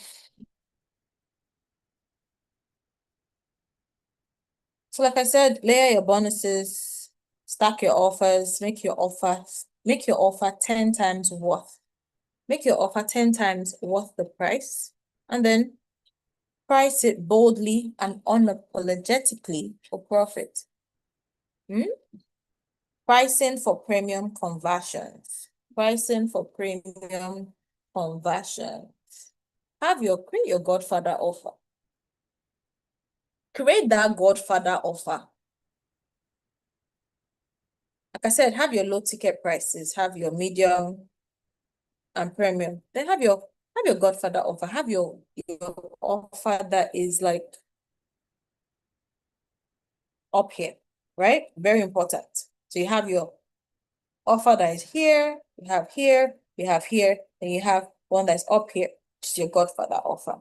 So like I said, layer your bonuses, stack your offers, make your offer 10 times worth. Make your offer 10 times worth the price, and then price it boldly and unapologetically for profit. Pricing for premium conversions. Pricing for premium conversions. Create your Godfather offer. Create that Godfather offer. Like I said, have your low ticket prices, have your medium and premium. Then have your Godfather offer. Have your offer that is like up here, right? Very important. So you have your offer that is here, you have here, you have here, and you have one that's up here, which is your Godfather offer.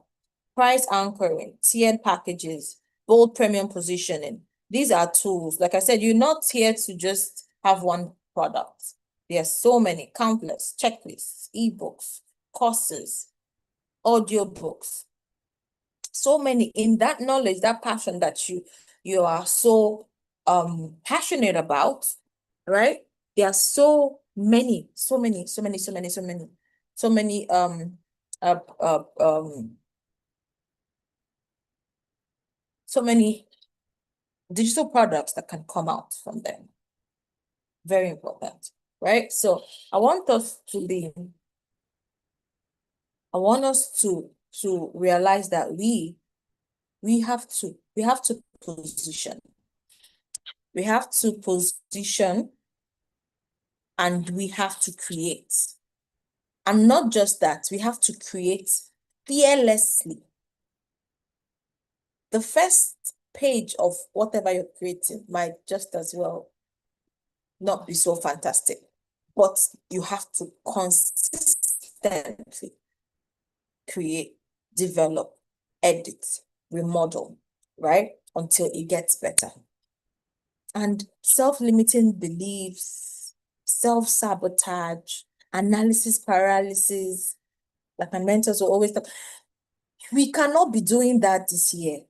Price anchoring, tiered packages, bold premium positioning. These are tools. Like I said, you're not here to just have one product. There's so many, countless checklists, ebooks, courses, audiobooks. So many in that knowledge, that passion that you are so passionate about, right? There are so many so many digital products that can come out from them. Very important, right? So I want us to realize that we have to position. We have to position and we have to create. And not just that, we have to create fearlessly. The first page of whatever you're creating might just as well not be so fantastic, but you have to consistently create, develop, edit, remodel, right? Until it gets better. and self-limiting beliefs, self-sabotage, analysis paralysis, like my mentors will always tell, we cannot be doing that this year.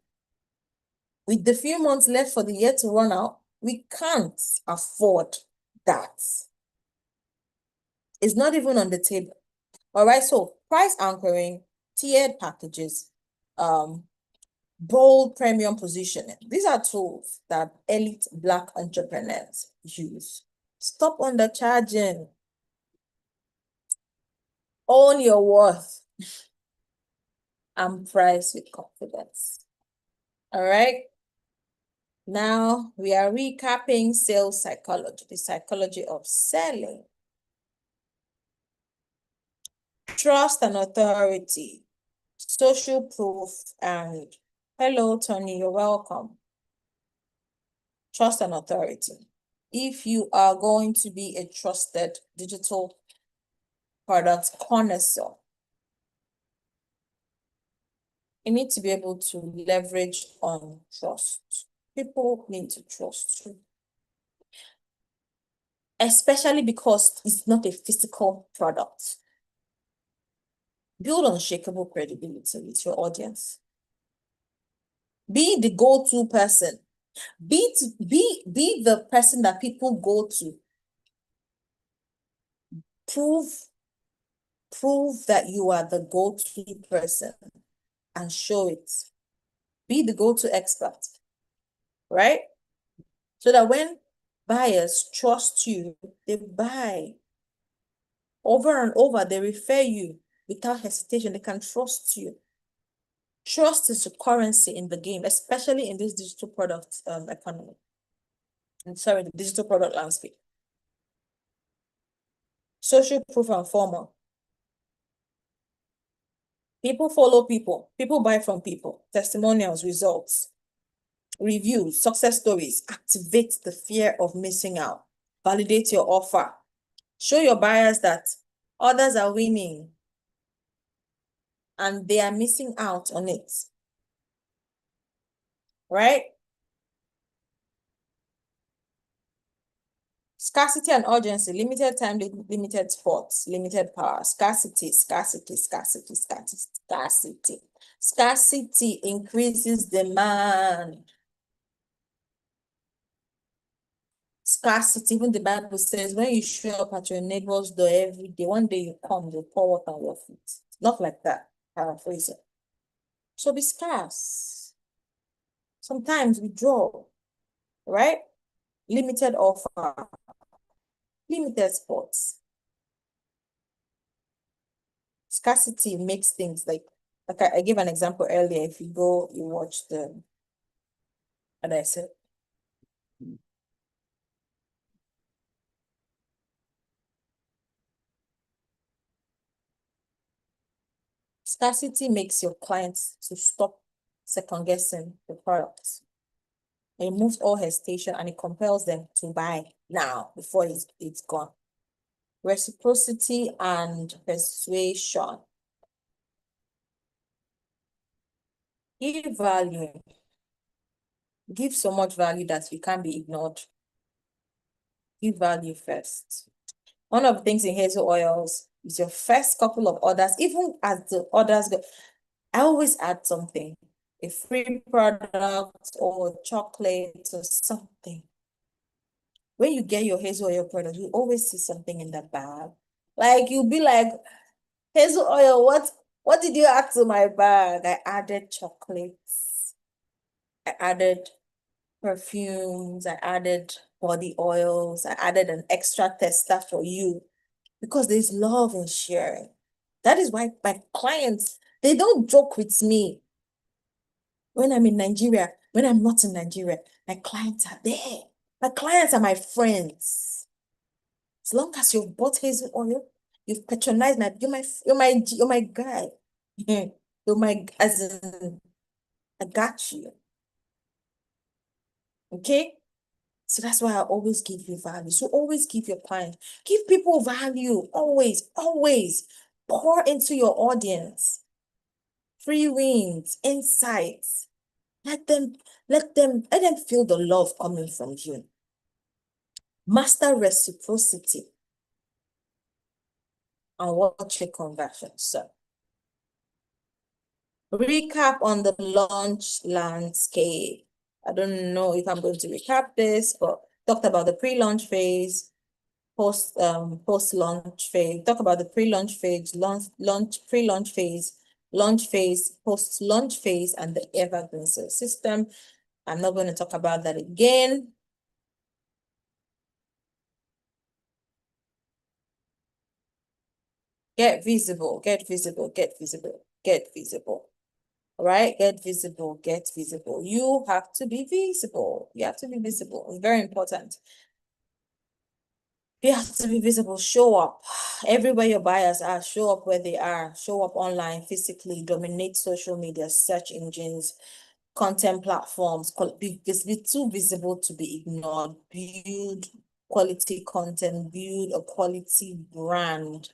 With the few months left for the year to run out, we can't afford that. It's not even on the table. All right, so price anchoring, tiered packages, bold premium positioning. These are tools that elite Black entrepreneurs use. Stop undercharging. Own your worth and price with confidence. All right. Now we are recapping sales psychology, the psychology of selling. Trust and authority, social proof, and hello, Tony, you're welcome. Trust and authority. If you are going to be a trusted digital product connoisseur, you need to be able to leverage on trust. People need to trust you, especially because it's not a physical product. Build unshakable credibility with your audience. Be the go-to person. Be the person that people go to. Prove that you are the go-to person and show it. Be the go-to expert, right? So that when buyers trust you, they buy. Over and over, they refer you without hesitation. They can trust you. Trust is a currency in the game, especially in this digital product economy. I'm sorry, the digital product landscape. Social proof and formal. People follow people. People buy from people. Testimonials, results, reviews, success stories. Activate the fear of missing out. Validate your offer. Show your buyers that others are winning and they are missing out on it. Right? Scarcity and urgency, limited time, limited spots, limited power. Scarcity, scarcity, scarcity, scarcity, scarcity. Scarcity increases demand. Scarcity, even the Bible says, when you show up at your neighbor's door every day, one day you come, they pour water on your feet. Not like that, paraphrase it. So be scarce. Sometimes we draw, right? Limited offer, limited spots. Scarcity makes things like I gave an example earlier. If you go, you watch the, and I said, scarcity makes your clients to stop second guessing the product. It removes all hesitation and it compels them to buy now before it's gone. Reciprocity and persuasion. Give value. Give so much value that you can't be ignored. Give value first. One of the things in hazel oils is your first couple of orders, even as the orders go, I always add something, a free product or chocolate or something. When you get your hazel oil product, you always see something in the bag. Like you'll be like, hazel oil, what did you add to my bag? I added chocolates. I added perfumes. I added body oils. I added an extra tester for you because there's love in sharing. That is why my clients, they don't joke with me. When I'm in Nigeria, when I'm not in Nigeria, my clients are there. My clients are my friends. As long as you've bought hazel oil, you've patronized my, you're my guy. You're my, as in, I got you. Okay? So that's why I always give you value. So always give your client, give people value. Always, always pour into your audience. Free wins, insights. Let them feel the love coming from you. Master reciprocity and watch your conversion. So, recap on the launch landscape. I don't know if I'm going to recap this, but talked about the pre-launch phase, post-launch phase, talk about the pre-launch phase, pre-launch phase, launch phase, post-launch phase, and the evergreen sales system. I'm not going to talk about that again. Get visible, get visible, get visible, get visible. All right, get visible, get visible. You have to be visible. You have to be visible. It's very important. You have to be visible. Show up everywhere your buyers are. Show up where they are. Show up online, physically. Dominate social media, search engines, content platforms. Be too visible to be ignored. Build quality content. Build a quality brand.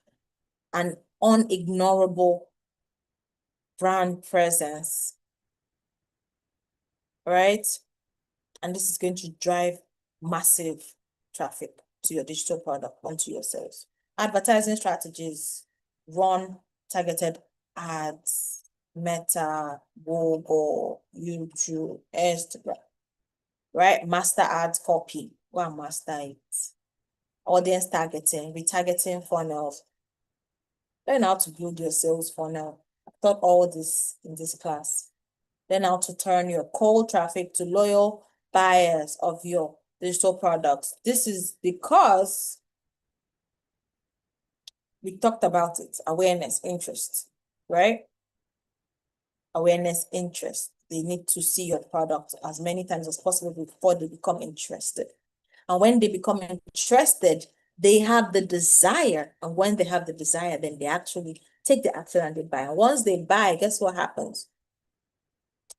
An unignorable brand presence. Right? And this is going to drive massive traffic to your digital product, onto your sales. Advertising strategies, run targeted ads, Meta, Google, YouTube, Instagram, right? Master ads copy, go and master it. Audience targeting, retargeting funnels. Learn how to build your sales funnel. I taught all this in this class. Learn how to turn your cold traffic to loyal buyers of your digital products. This is because we talked about it, awareness, interest, right? Awareness, interest. They need to see your product as many times as possible before they become interested. And when they become interested, they have the desire. And when they have the desire, then they actually take the action and they buy. And once they buy, guess what happens?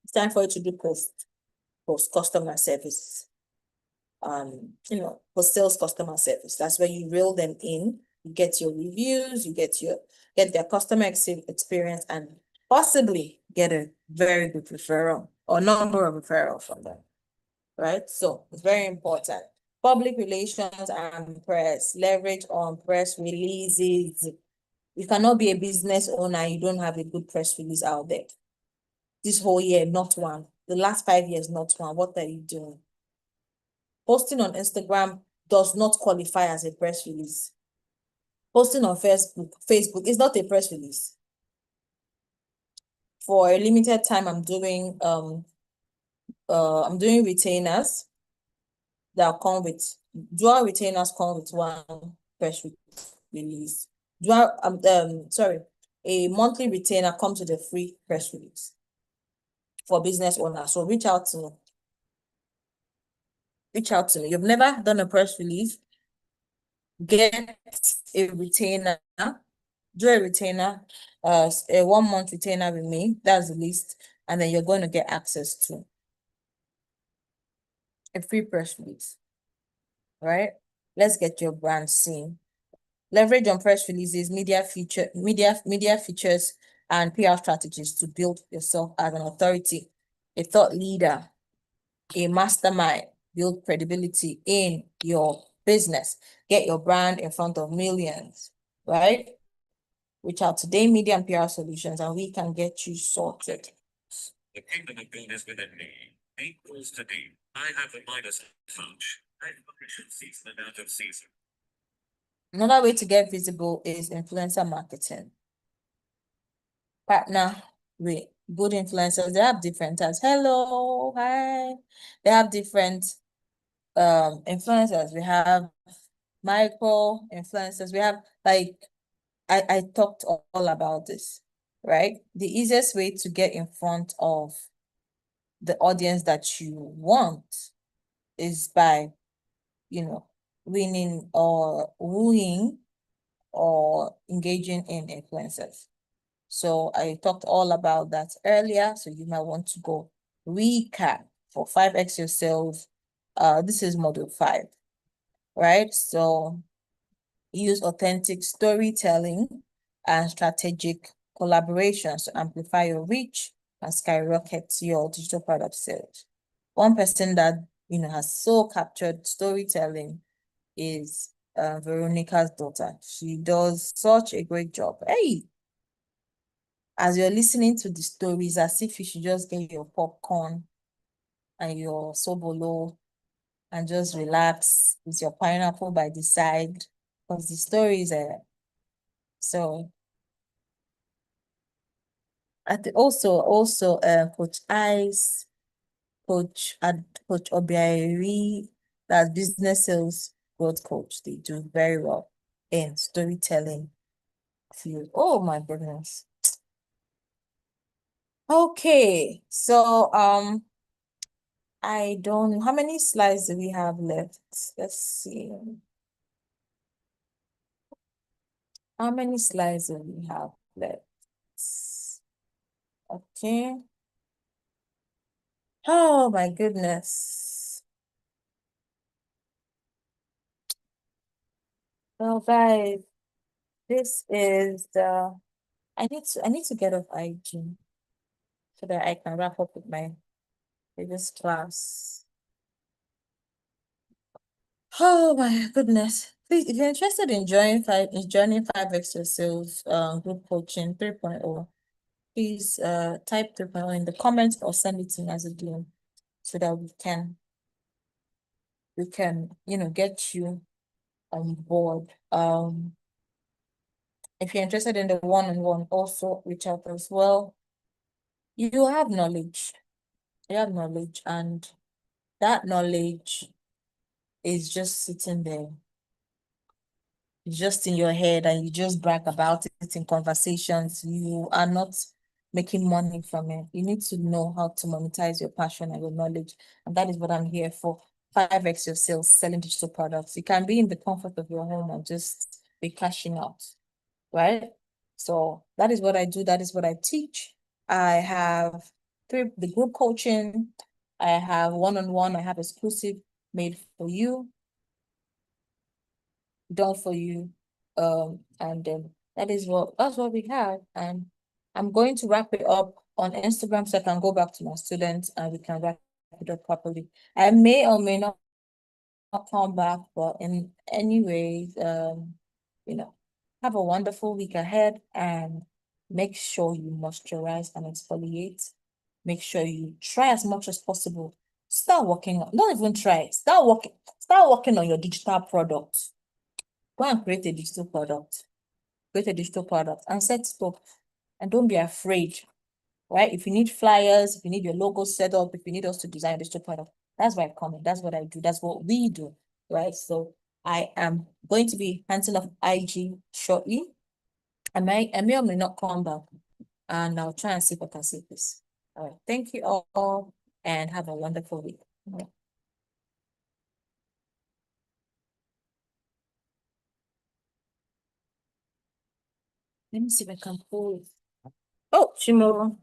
It's time for you to do post customer service. For sales customer service. That's where you reel them in, you get your reviews, you get their customer experience, and possibly get a very good referral or number of referrals from them. Right? So it's very important. Public relations and press, leverage on press releases. You cannot be a business owner, you don't have a good press release out there. This whole year, not one. The last 5 years, not one. What are you doing? Posting on Instagram does not qualify as a press release. Posting on Facebook is not a press release. For a limited time, I'm doing retainers that come with dual retainers come with one press release. A monthly retainer comes with a free press release for business owners. So reach out to me. Reach out to me. You've never done a press release, get a retainer, do a retainer, a 1 month retainer with me. That's the list. And then you're going to get access to a free press release. Right? Let's get your brand seen. Leverage on press releases, media features, and PR strategies to build yourself as an authority, a thought leader, a mastermind. Build credibility in your business. Get your brand in front of millions, right? Reach out to Day Media and PR Solutions, and we can get you sorted. The kingdom of God is within me. 8 calls to deep. I have the Midas touch. I should season and out of season. Another way to get visible is influencer marketing. Partner with good influencers. They have different types. Hello, hi. They have different influencers. We have micro influencers. We have I talked all about this, right? The easiest way to get in front of the audience that you want is by, winning or wooing or engaging in influencers. So I talked all about that earlier. So you might want to go recap for 5x your sales. This is module 5, right? So use authentic storytelling and strategic collaborations to amplify your reach, and skyrocket your digital product sales. One person that has so captured storytelling is Veronica's daughter. She does such a great job. Hey, as you're listening to the stories, as if you should just get your popcorn and your sobolo and just relax with your pineapple by the side, because the stories are so. Also, Coach Ice, Coach Obiari, that's business sales growth coach. They do very well in storytelling field. Oh my goodness. Okay, so I don't know how many slides do we have left. Let's see. How many slides do we have left? Okay. Oh my goodness. Well, guys, this is the I need to get off IG so that I can wrap up with my previous class. Oh my goodness. Please, if you're interested in joining 5 Extra Sales group coaching 3.0, please type 3.0 in the comments or send it to me as a DM so that we can get you on board. If you're interested in the one-on-one, also reach out as well. You have knowledge. You have knowledge, and that knowledge is just sitting there, just in your head, and you just brag about it in conversations. You are not making money from it. You need to know how to monetize your passion and your knowledge. And that is what I'm here for. 5X your sales, selling digital products. You can be in the comfort of your home and just be cashing out, right? So that is what I do. That is what I teach. I have the group coaching. I have one-on-one. I have exclusive made for you, done for you. And then that's what we have. And I'm going to wrap it up on Instagram so I can go back to my students and we can wrap it up properly. I may or may not come back, but in any way, you know, have a wonderful week ahead and make sure you moisturize and exfoliate. Make sure you try as much as possible. Start working on, don't even try, start working on your digital product. Go and create a digital product. Create a digital product and set it up. And don't be afraid, right? If you need flyers, if you need your logo set up, if you need us to design a digital product, that's why I come in. That's what I do. That's what we do, right? So I am going to be handing off IG shortly. I may or may not come back, and I'll try and see if I can see this. All right. Thank you all and have a wonderful week. Let me see if I can pull it. Oh, Shimoro.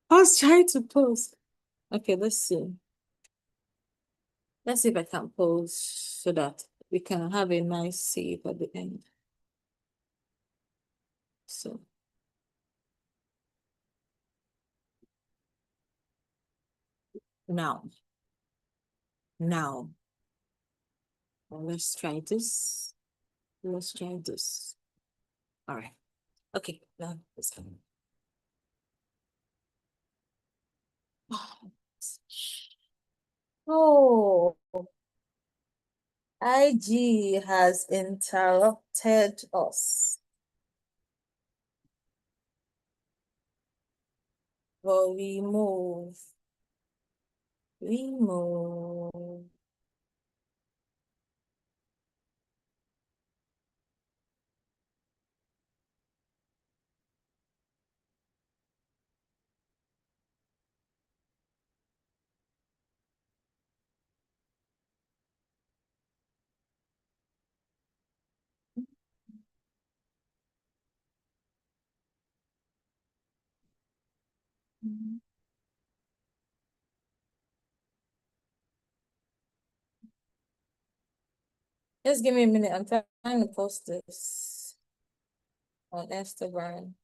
I was trying to post. Okay, let's see. Let's see if I can post so that we can have a nice save at the end. So now, now, let's try this. Let's try this. All right. Okay, now let's go. Oh, IG has interrupted us. But we move. We move. Just give me a minute. I'm trying to post this on Instagram.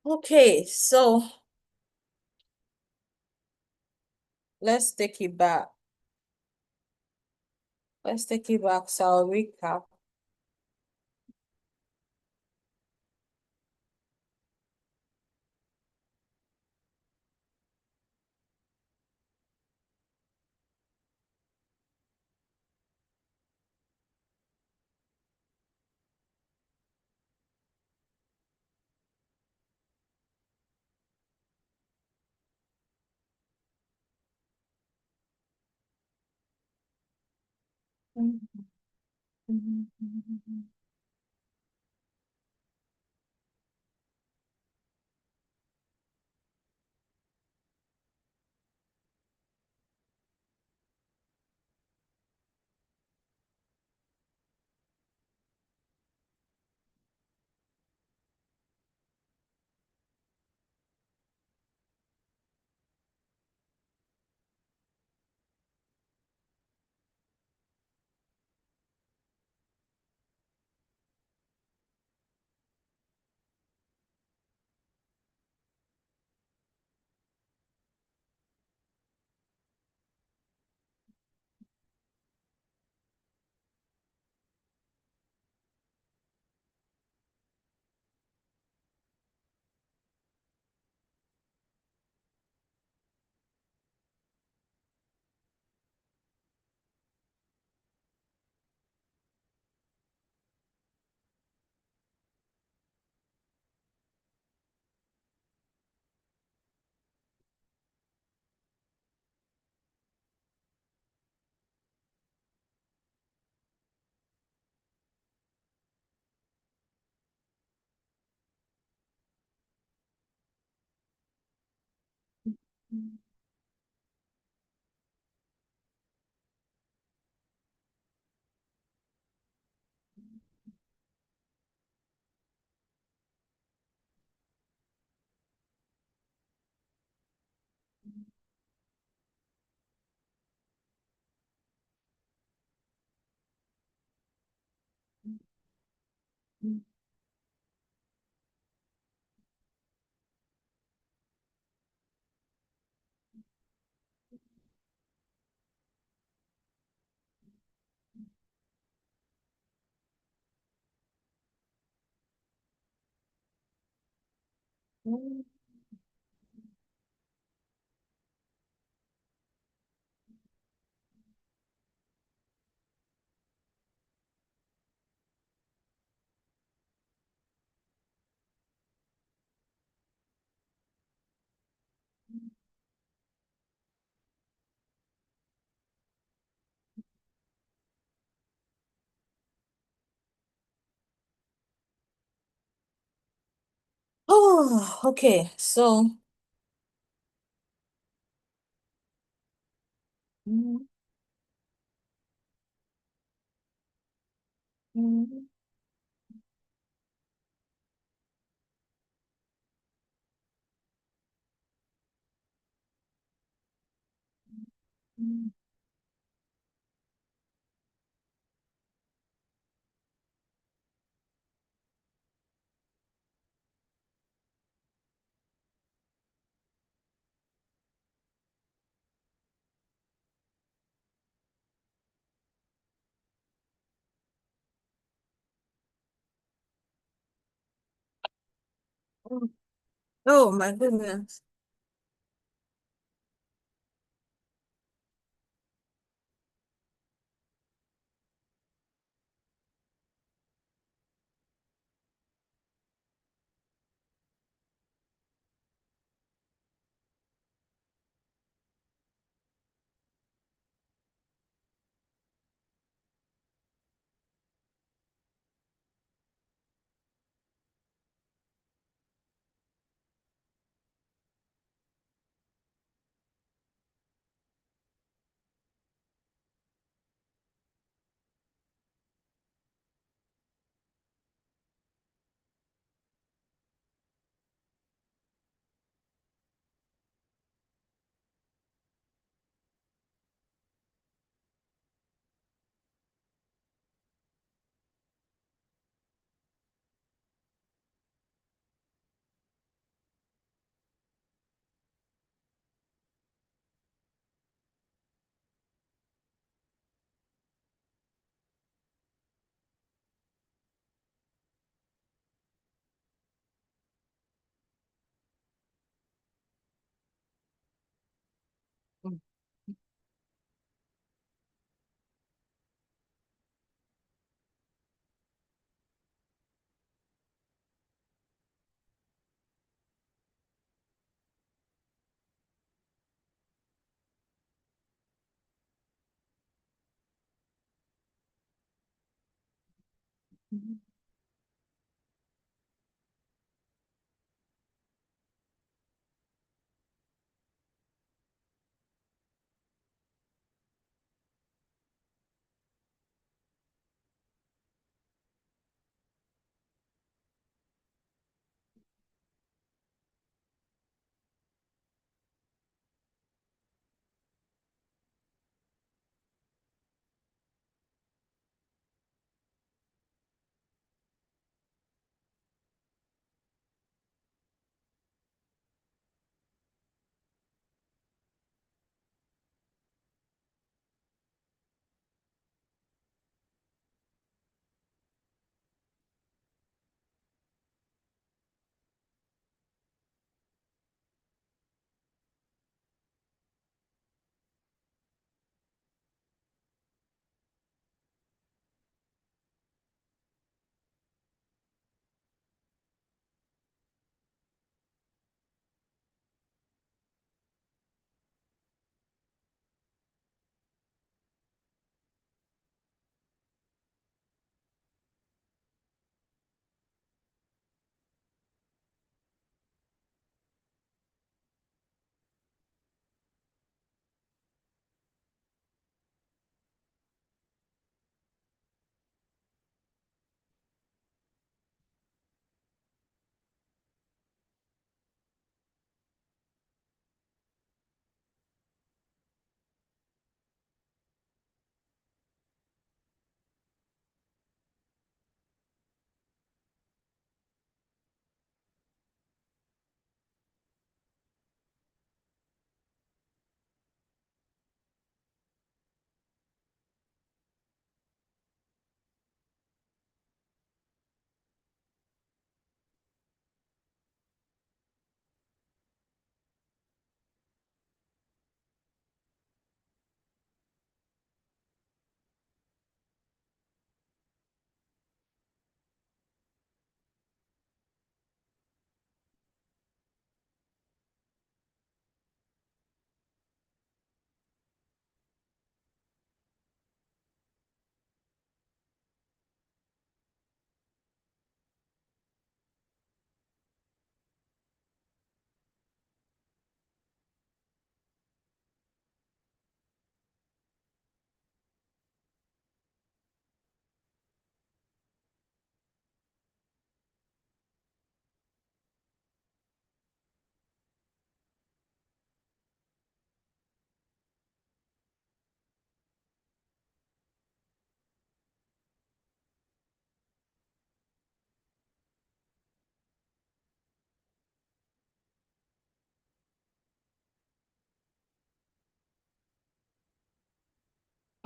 Okay, so let's take it back. Let's take it back. So I'll recap. Oh, okay. So, mm, mm, mm, Oh my goodness.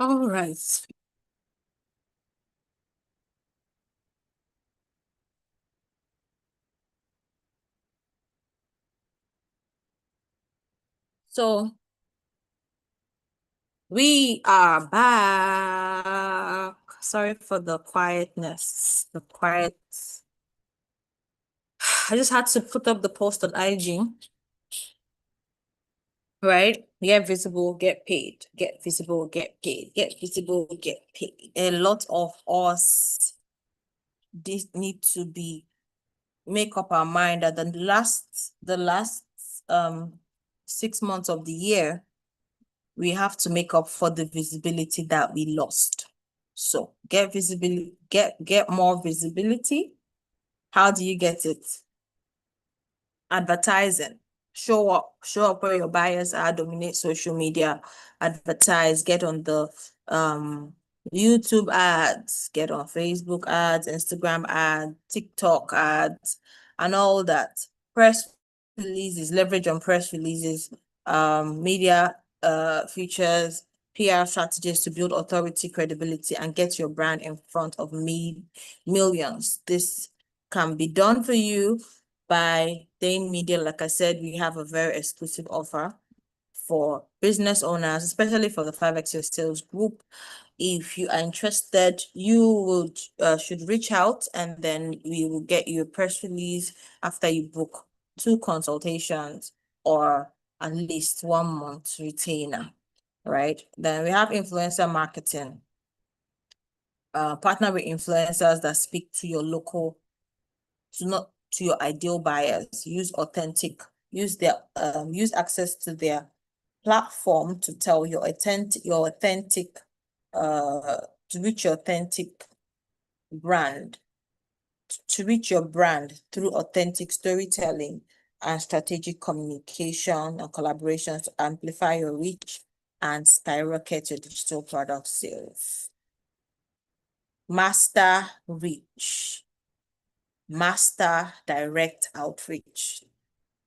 All right. So we are back. Sorry for the quietness. I just had to put up the post on IG. Right? Get visible, get paid. Get visible, get paid. Get visible, get paid. A lot of us need to make up our mind that the last 6 months of the year, we have to make up for the visibility that we lost. So get visibility, get more visibility. How do you get it? Advertising. Show up where your buyers are, dominate social media, advertise, get on the YouTube ads, get on Facebook ads, Instagram ads, TikTok ads, and all that. Press releases, leverage on press releases, media features, PR strategies to build authority, credibility, and get your brand in front of millions. This can be done for you by Dane Media. Like I said, we have a very exclusive offer for business owners, especially for the 5X Your Sales group. If you are interested, you should reach out, and then we will get you a press release after you book 2 consultations or at least 1 month retainer, right? Then we have influencer marketing. Partner with influencers that speak to your local, to your ideal buyers. Use access to their platform to tell to reach your authentic brand, to reach your brand through authentic storytelling and strategic communication and collaborations to amplify your reach and skyrocket your digital product sales. Master reach. Master direct outreach.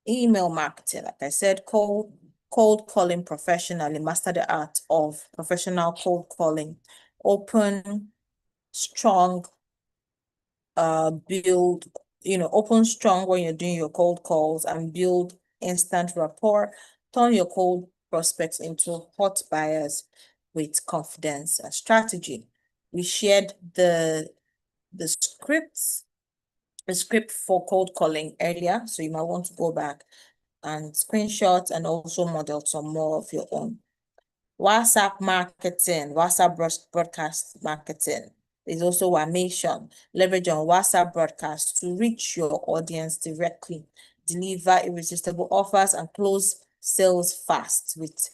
Email marketing, like I said, cold calling professionally, master the art of professional cold calling. Open strong, open strong when you're doing your cold calls and build instant rapport. Turn your cold prospects into hot buyers with confidence and strategy. We shared the scripts, the script for cold calling earlier, so you might want to go back and screenshot and also model some more of your own. WhatsApp marketing, WhatsApp broadcast marketing is also one mission. Leverage on WhatsApp broadcast to reach your audience directly, deliver irresistible offers, and close sales fast with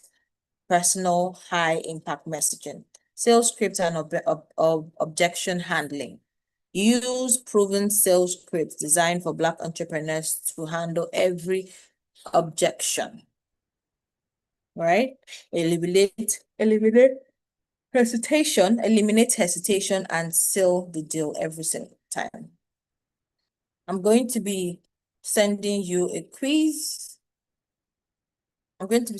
personal high impact messaging. Sales script and objection handling. Use proven sales scripts designed for Black entrepreneurs to handle every objection, right? Eliminate hesitation and seal the deal every single time. I'm going to be sending you a quiz. I'm going to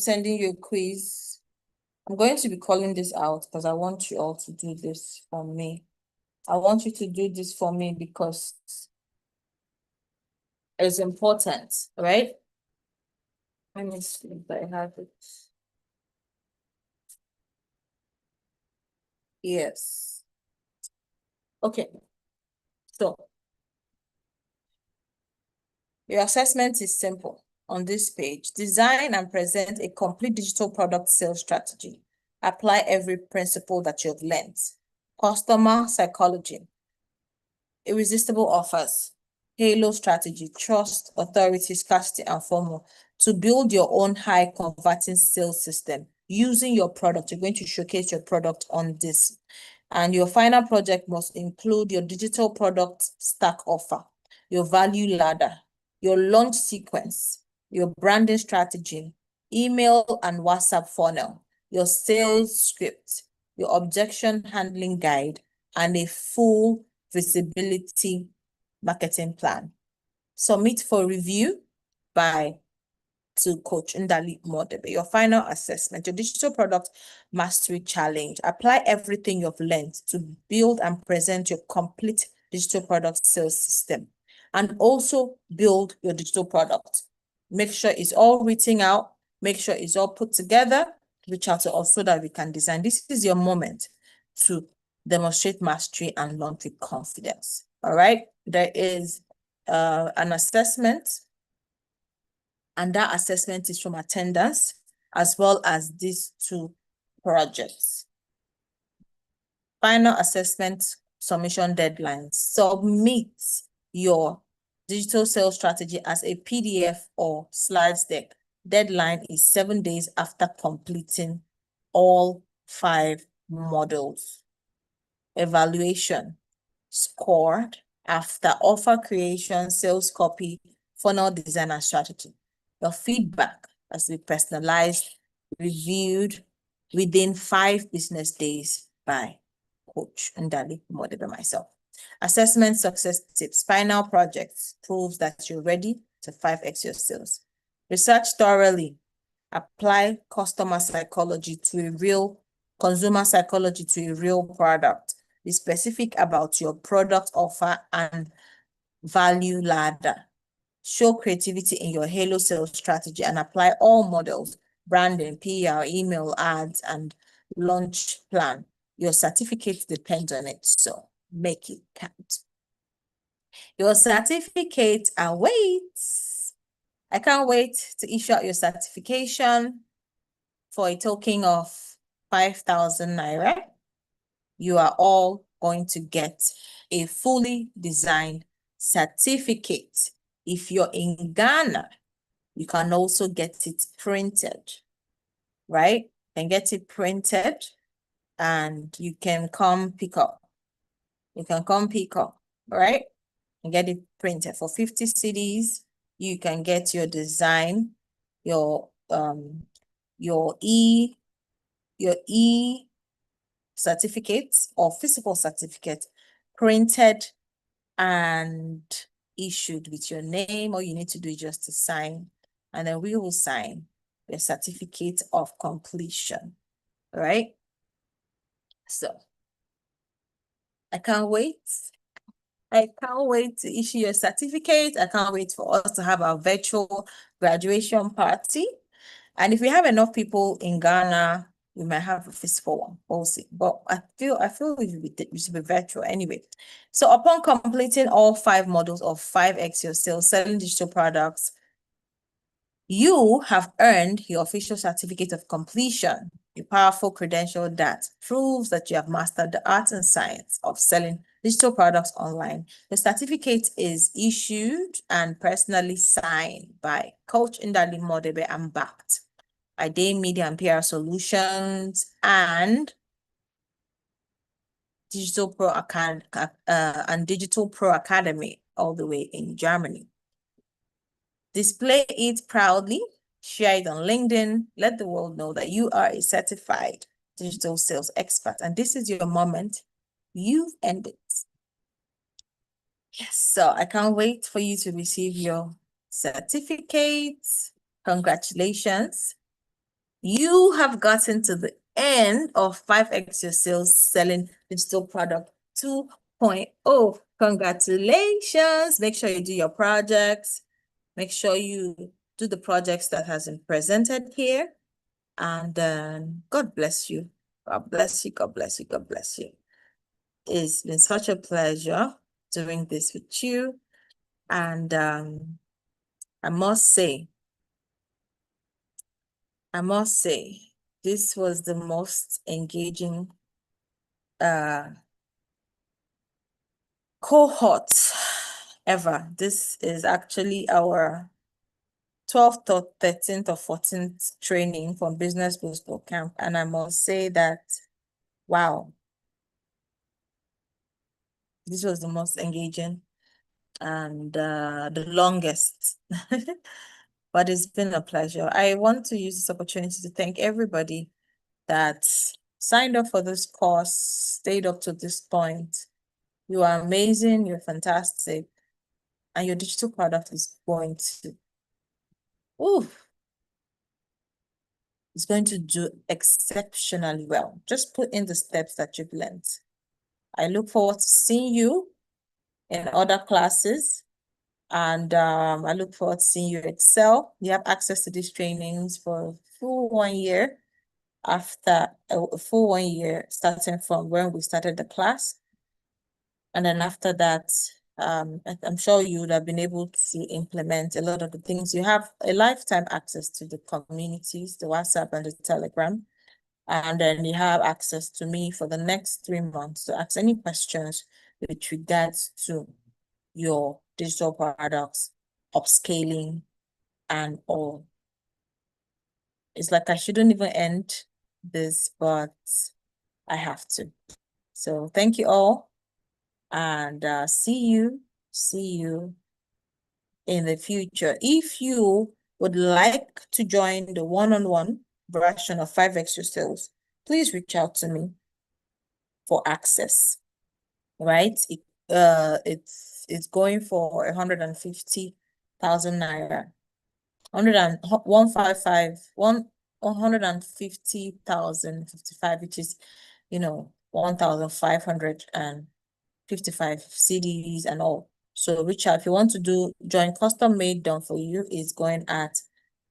be calling this out because I want you all to do this for me. I want you to do this for me because it's important, right? Let me see if I have it. Yes. Okay. So your assessment is simple. On this page, design and present a complete digital product sales strategy. Apply every principle that you've learned. Customer psychology, irresistible offers, halo strategy, trust, authority, scarcity, and FOMO. To build your own high converting sales system using your product, you're going to showcase your product on this. And your final project must include your digital product stack offer, your value ladder, your launch sequence, your branding strategy, email and WhatsApp funnel, your sales script, your objection handling guide, and a full visibility marketing plan. Submit for review to Coach Ndali Modebe. Your final assessment, your digital product mastery challenge. Apply everything you've learned to build and present your complete digital product sales system, and also build your digital product. Make sure it's all written out Make sure it's all put together. Reach out to us so that we can design. This is your moment to demonstrate mastery and launch with confidence. All right. There is an assessment, and that assessment is from attendance as well as these two projects. Final assessment submission deadline. Submit your digital sales strategy as a PDF or slides deck. Deadline is 7 days after completing all 5 modules. Evaluation scored after offer creation, sales copy, funnel design, and strategy. Your feedback has been personalized, reviewed within 5 business days by Coach Ndali, Modebe, myself. Assessment success tips. Final projects proves that you're ready to 5x your sales. Research thoroughly. Apply customer psychology to a real consumer psychology to a real product. Be specific about your product offer and value ladder. Show creativity in your Halo sales strategy and apply all models, branding, PR, email, ads, and launch plan. Your certificate depends on it, so make it count. Your certificate awaits. I can't wait to issue out your certification for a token of 5,000 Naira. You are all going to get a fully designed certificate. If you're in Ghana, you can also get it printed, right? You can get it printed and you can come pick up. You can come pick up, right? And get it printed for 50 cedis. You can get your design, your e certificates or physical certificate printed and issued with your name. All you need to do is just to sign, and then we will sign your certificate of completion. All right. So I can't wait. I can't wait to issue your certificate. I can't wait for us to have our virtual graduation party. And if we have enough people in Ghana, we might have a physical one. We'll see. But I feel it should be virtual anyway. So upon completing all 5 models of 5x your sales, selling digital products, you have earned your official certificate of completion, a powerful credential that proves that you have mastered the art and science of selling digital products online. The certificate is issued and personally signed by Coach Ndali Modebe and backed by Day Media and PR Solutions and Digital Pro Academy all the way in Germany. Display it proudly, share it on LinkedIn, let the world know that you are a certified digital sales expert. And this is your moment. You've earned it. Yes, so I can't wait for you to receive your certificate. Congratulations. You have gotten to the end of 5x your sales selling digital product 2.0. Congratulations. Make sure you do your projects. Make sure you do the projects that has been presented here. And God bless you. God bless you. God bless you. God bless you. It's been such a pleasure doing this with you. And I must say, this was the most engaging cohort ever. This is actually our 12th or 13th or 14th training from Business Boost Camp. And I must say that, wow, this was the most engaging and the longest. But it's been a pleasure. I want to use this opportunity to thank everybody that signed up for this course, stayed up to this point. You are amazing, you're fantastic, and your digital product is going to, it's going to do exceptionally well. Just put in the steps that you've learned. I look forward to seeing you in other classes. And I look forward to seeing you excel. You have access to these trainings for a full 1 year after a full 1 year, starting from when we started the class. And then after that, I'm sure you would have been able to implement a lot of the things. You have a lifetime access to the communities, the WhatsApp and the Telegram. And then you have access to me for the next 3 months to ask any questions with regards to your digital products, upscaling, and all. It's like I shouldn't even end this, but I have to. So thank you all, and see you in the future. If you would like to join the one-on-one version of 5x Sales, please reach out to me for access. Right? It's going for 150,000 naira. 150,055, which is 1,555 CDs and all. So reach out if you want to join custom made done for you is going at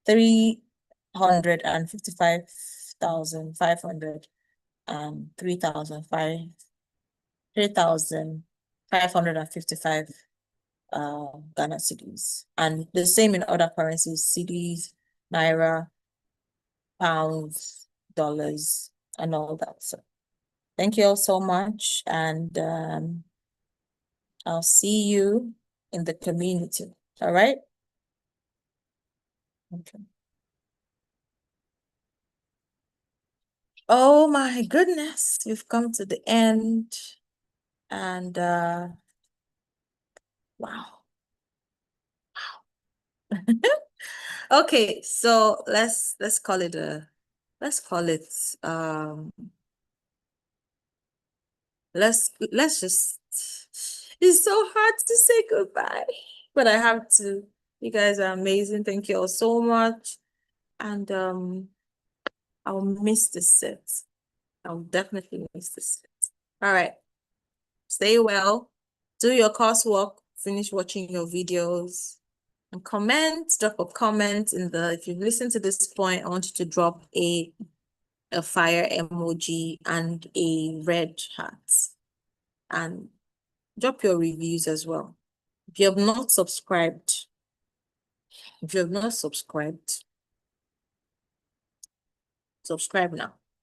355,500 and 3,555 Ghana cedis. And the same in other currencies, cedis, naira, pounds, dollars, and all that. So thank you all so much. And I'll see you in the community. All right? Okay. Oh my goodness, we've come to the end. And wow. Okay, so let's call it let's just, it's so hard to say goodbye, but I have to. You guys are amazing. Thank you all so much. And I'll miss the set. I'll definitely miss the set. All right. Stay well. Do your coursework. Finish watching your videos. And drop a comment if you've listened to this point, I want you to drop a fire emoji and a red heart. And drop your reviews as well. If you have not subscribed, subscribe now.